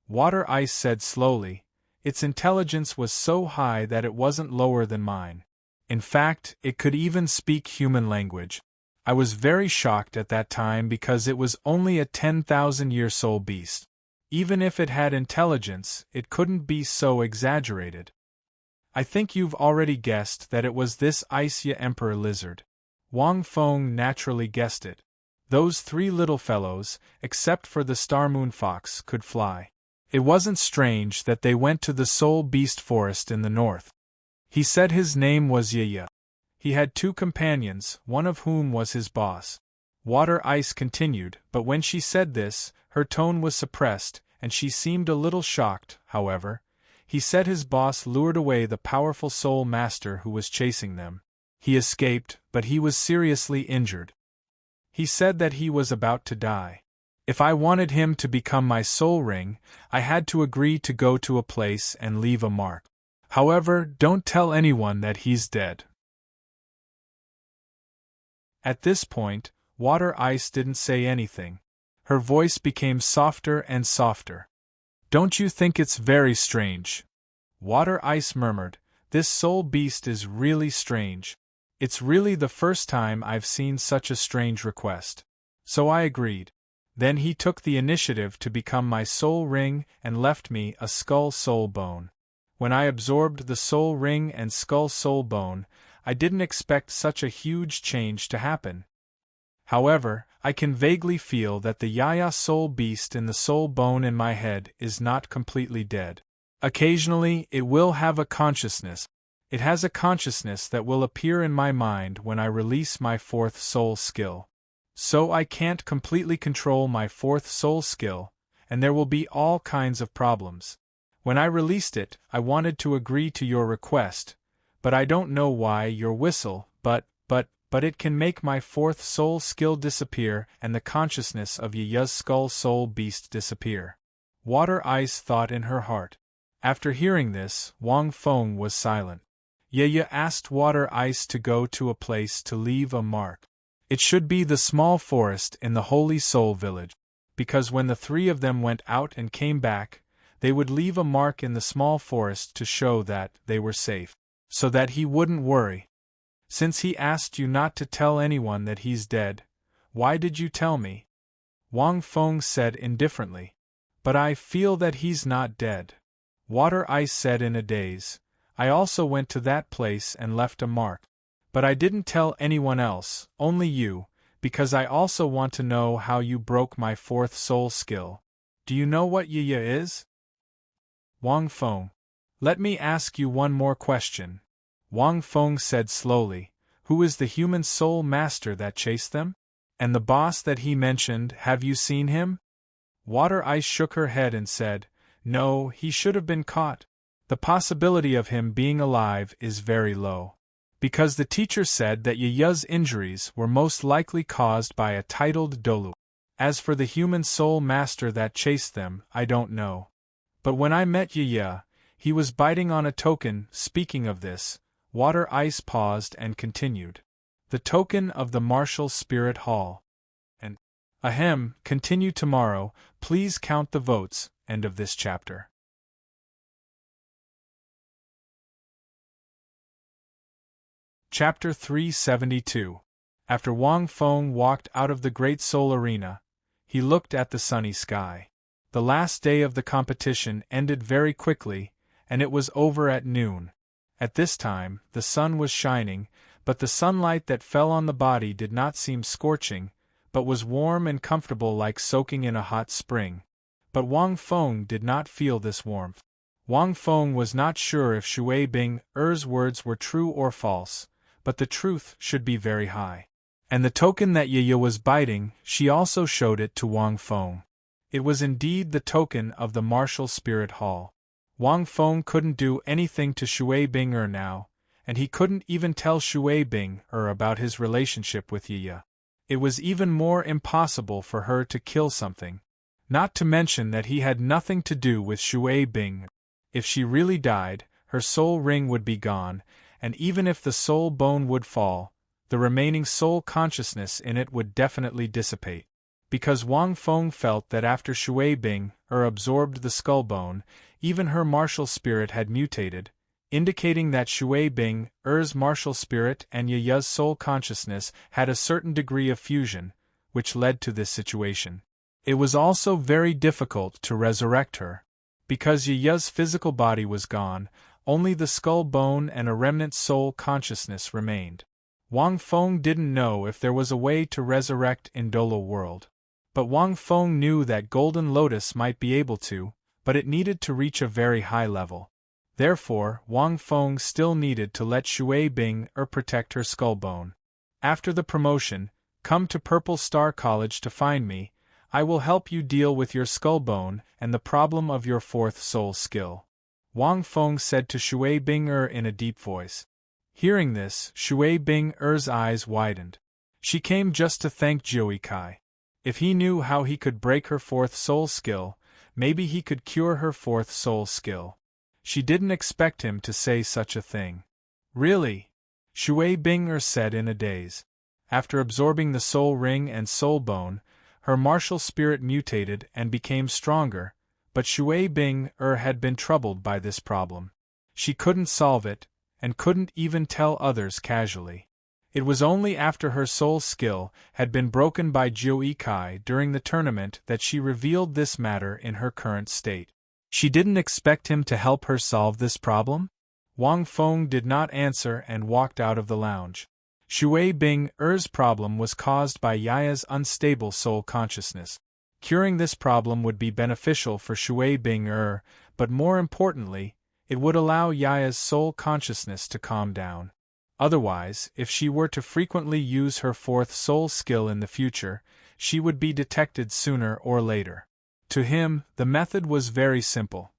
Water Ice said slowly, its intelligence was so high that it wasn't lower than mine. In fact, it could even speak human language. I was very shocked at that time because it was only a 10,000-year soul beast. Even if it had intelligence, it couldn't be so exaggerated. I think you've already guessed that it was this Icea Emperor lizard. Wang Feng naturally guessed it. Those 3 little fellows, except for the Star Moon Fox, could fly. It wasn't strange that they went to the Soul Beast Forest in the north. He said his name was Yaya. He had 2 companions, one of whom was his boss. Water Ice continued, but when she said this, her tone was suppressed, and she seemed a little shocked, however. He said his boss lured away the powerful Soul Master who was chasing them. He escaped, but he was seriously injured. He said that he was about to die. If I wanted him to become my soul ring, I had to agree to go to a place and leave a mark. However, don't tell anyone that he's dead. At this point, Water Ice didn't say anything. Her voice became softer and softer. Don't you think it's very strange? Water Ice murmured, This soul beast is really strange. It's really the first time I've seen such a strange request. So I agreed. Then he took the initiative to become my soul ring and left me a skull soul bone. When I absorbed the soul ring and skull soul bone, I didn't expect such a huge change to happen. However, I can vaguely feel that the Yaya soul beast in the soul bone in my head is not completely dead. Occasionally, it will have a consciousness. It has a consciousness that will appear in my mind when I release my 4th soul skill. So I can't completely control my 4th soul skill, and there will be all kinds of problems. When I released it, I wanted to agree to your request, but I don't know why your whistle, but it can make my 4th soul skill disappear and the consciousness of Yaya's skull soul beast disappear. Water Ice thought in her heart. After hearing this, Wang Feng was silent. Yaya asked Water Ice to go to a place to leave a mark. It should be the small forest in the Holy Soul Village, because when the three of them went out and came back, they would leave a mark in the small forest to show that they were safe, so that he wouldn't worry. Since he asked you not to tell anyone that he's dead, why did you tell me? Wang Feng said indifferently. But I feel that he's not dead. Water Ice said in a daze. I also went to that place and left a mark. But I didn't tell anyone else, only you, because I also want to know how you broke my fourth soul skill. Do you know what Yaya is? Wang Feng. Let me ask you one more question. Wang Feng said slowly. Who is the human soul master that chased them? And the boss that he mentioned, have you seen him? Water Ice shook her head and said, No, he should have been caught. The possibility of him being alive is very low. Because the teacher said that Yaya's injuries were most likely caused by a titled Doulu. As for the human soul master that chased them, I don't know. But when I met Yaya, he was biting on a token. Speaking of this, Water Ice paused and continued. The token of the Martial Spirit Hall. And, ahem, continue tomorrow, please count the votes. End of this chapter. Chapter 372. After Wang Feng walked out of the Great Soul Arena, he looked at the sunny sky. The last day of the competition ended very quickly, and it was over at noon. At this time, the sun was shining, but the sunlight that fell on the body did not seem scorching, but was warm and comfortable like soaking in a hot spring. But Wang Feng did not feel this warmth. Wang Feng was not sure if Shui Bing-er's words were true or false, but the truth should be very high. And the token that Yaya was biting, she also showed it to Wang Feng. It was indeed the token of the Martial Spirit Hall. Wang Feng couldn't do anything to Shui Bing-er now, and he couldn't even tell Shui Bing-er about his relationship with Yaya. It was even more impossible for her to kill something. Not to mention that he had nothing to do with Shui Bing. If she really died, her soul ring would be gone, and even if the soul bone would fall, the remaining soul consciousness in it would definitely dissipate. Because Wang Feng felt that after Shui Bing-er absorbed the skull bone, even her martial spirit had mutated, indicating that Shui Bing-er's martial spirit and Yaya's soul consciousness had a certain degree of fusion, which led to this situation. It was also very difficult to resurrect her. Because Yaya's physical body was gone, only the skull bone and a remnant soul consciousness remained. Wang Feng didn't know if there was a way to resurrect in Douluo world. But Wang Feng knew that Golden Lotus might be able to, but it needed to reach a very high level. Therefore, Wang Feng still needed to let Shui Bing-er protect her skull bone. After the promotion, come to Purple Star College to find me. I will help you deal with your skull bone and the problem of your fourth soul skill. Wang Feng said to Shui Bing-er in a deep voice. Hearing this, Shui Bing-er's eyes widened. She came just to thank Jiui Kai. If he knew how he could break her fourth soul skill, maybe he could cure her fourth soul skill. She didn't expect him to say such a thing. Really? Shui Bing-er said in a daze. After absorbing the soul ring and soul bone, her martial spirit mutated and became stronger, but Shui Bing-er had been troubled by this problem. She couldn't solve it, and couldn't even tell others casually. It was only after her soul skill had been broken by Jiui Kai during the tournament that she revealed this matter in her current state. She didn't expect him to help her solve this problem? Wang Feng did not answer and walked out of the lounge. Shui Bing-er's problem was caused by Yaya's unstable soul consciousness. Curing this problem would be beneficial for Shui Bing-er, but more importantly, it would allow Yaya's soul consciousness to calm down. Otherwise, if she were to frequently use her fourth soul skill in the future, she would be detected sooner or later. To him, the method was very simple.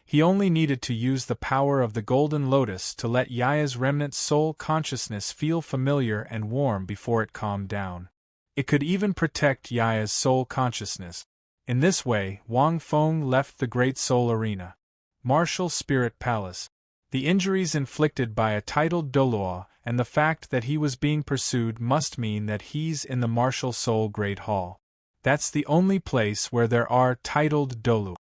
He only needed to use the power of the Golden Lotus to let Yaya's remnant soul consciousness feel familiar and warm before it calmed down. It could even protect Yaya's soul consciousness. In this way, Wang Feng left the Great Soul Arena. Martial Spirit Palace. The injuries inflicted by a titled Douluo and the fact that he was being pursued must mean that he's in the Martial Soul Great Hall. That's the only place where there are titled Dalu.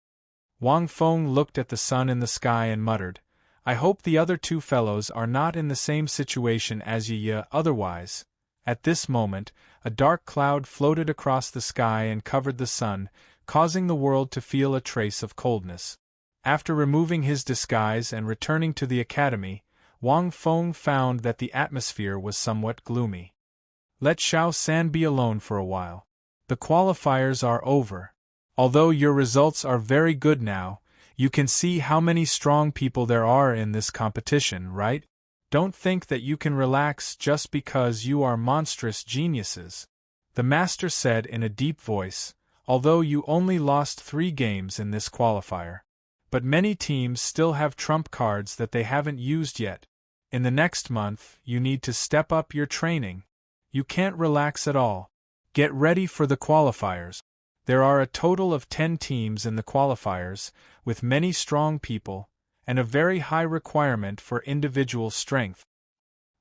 Wang Feng looked at the sun in the sky and muttered, I hope the other two fellows are not in the same situation as Yi, otherwise. At this moment, a dark cloud floated across the sky and covered the sun, causing the world to feel a trace of coldness. After removing his disguise and returning to the academy, Wang Feng found that the atmosphere was somewhat gloomy. Let Xiao San be alone for a while. The qualifiers are over. Although your results are very good now, you can see how many strong people there are in this competition, right? Don't think that you can relax just because you are monstrous geniuses. The master said in a deep voice, although you only lost 3 games in this qualifier. But many teams still have trump cards that they haven't used yet. In the next month, you need to step up your training. You can't relax at all. Get ready for the qualifiers. There are a total of 10 teams in the qualifiers, with many strong people, and a very high requirement for individual strength.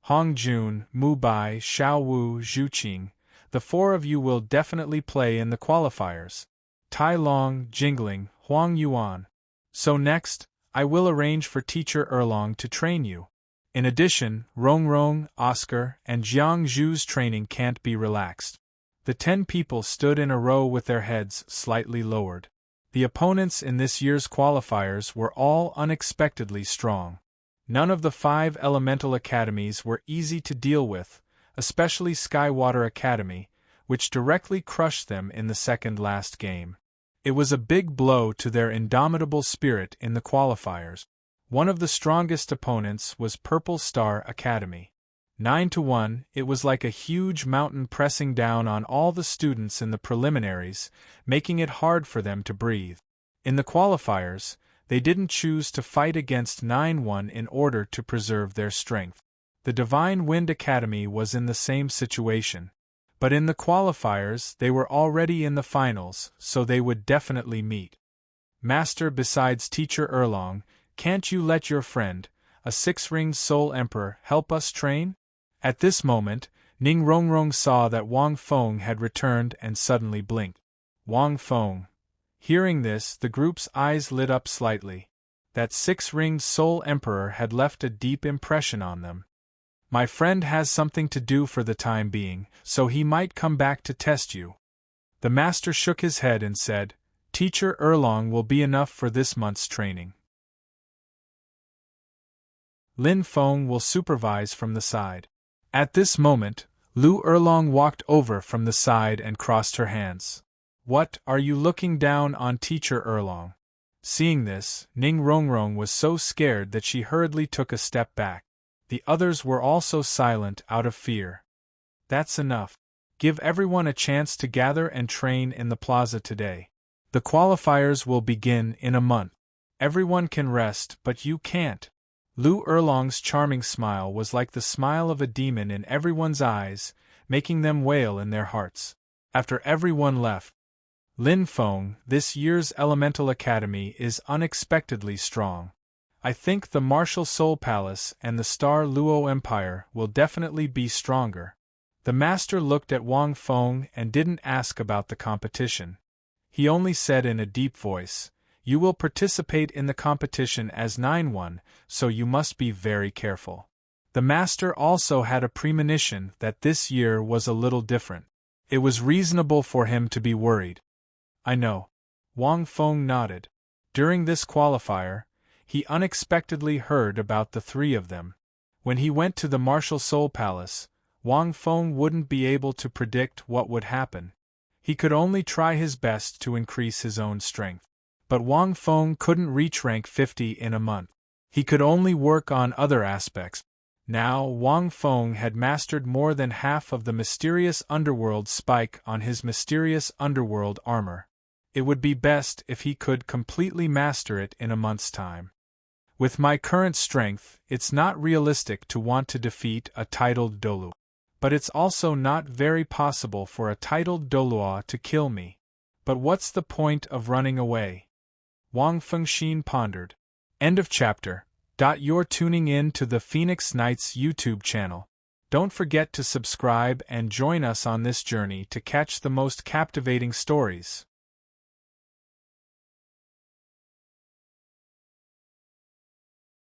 Hong Jun, Mu Bai, Xiao Wu, Zhu Qing, the 4 of you will definitely play in the qualifiers. Tai Long, Jingling, Huang Yuan. So next, I will arrange for Teacher Erlong to train you. In addition, Rong, Oscar, and Jiang Zhu's training can't be relaxed. The 10 people stood in a row with their heads slightly lowered. The opponents in this year's qualifiers were all unexpectedly strong. None of the 5 elemental academies were easy to deal with, especially Skywater Academy, which directly crushed them in the second-last game. It was a big blow to their indomitable spirit in the qualifiers. One of the strongest opponents was Purple Star Academy. 9-1, it was like a huge mountain pressing down on all the students in the preliminaries, making it hard for them to breathe. In the qualifiers, they didn't choose to fight against 9-1 in order to preserve their strength. The Divine Wind Academy was in the same situation. But in the qualifiers they were already in the finals, so they would definitely meet. Master, besides Teacher Erlong, can't you let your friend, a 6-ringed Soul Emperor, help us train? At this moment, Ning Rongrong saw that Wang Feng had returned and suddenly blinked. Wang Feng. Hearing this, the group's eyes lit up slightly. That 6-ringed Soul Emperor had left a deep impression on them. My friend has something to do for the time being, so he might come back to test you. The master shook his head and said, Teacher Erlong will be enough for this month's training. Lin Feng will supervise from the side. At this moment, Lu Erlong walked over from the side and crossed her hands. What, are you looking down on Teacher Erlong? Seeing this, Ning Rongrong was so scared that she hurriedly took a step back. The others were also silent out of fear. That's enough. Give everyone a chance to gather and train in the plaza today. The qualifiers will begin in a month. Everyone can rest, but you can't. Lu Erlong's charming smile was like the smile of a demon in everyone's eyes, making them wail in their hearts. After everyone left, Lin Feng, this year's Elemental Academy is unexpectedly strong. I think the Martial Soul Palace and the Star Luo Empire will definitely be stronger. The master looked at Wang Feng and didn't ask about the competition. He only said in a deep voice, You will participate in the competition as 9-1, so you must be very careful. The master also had a premonition that this year was a little different. It was reasonable for him to be worried. I know. Wang Feng nodded. During this qualifier, he unexpectedly heard about the 3 of them. When he went to the Martial Soul Palace, Wang Feng wouldn't be able to predict what would happen. He could only try his best to increase his own strength. But Wang Feng couldn't reach rank 50 in a month. He could only work on other aspects. Now Wang Feng had mastered more than half of the mysterious underworld spike on his mysterious underworld armor. It would be best if he could completely master it in a month's time. With my current strength, it's not realistic to want to defeat a titled Dalu. But it's also not very possible for a titled Douluo to kill me. But what's the point of running away? Wang Fengxin pondered. End of chapter. You're tuning in to the Phoenix Knights YouTube channel. Don't forget to subscribe and join us on this journey to catch the most captivating stories.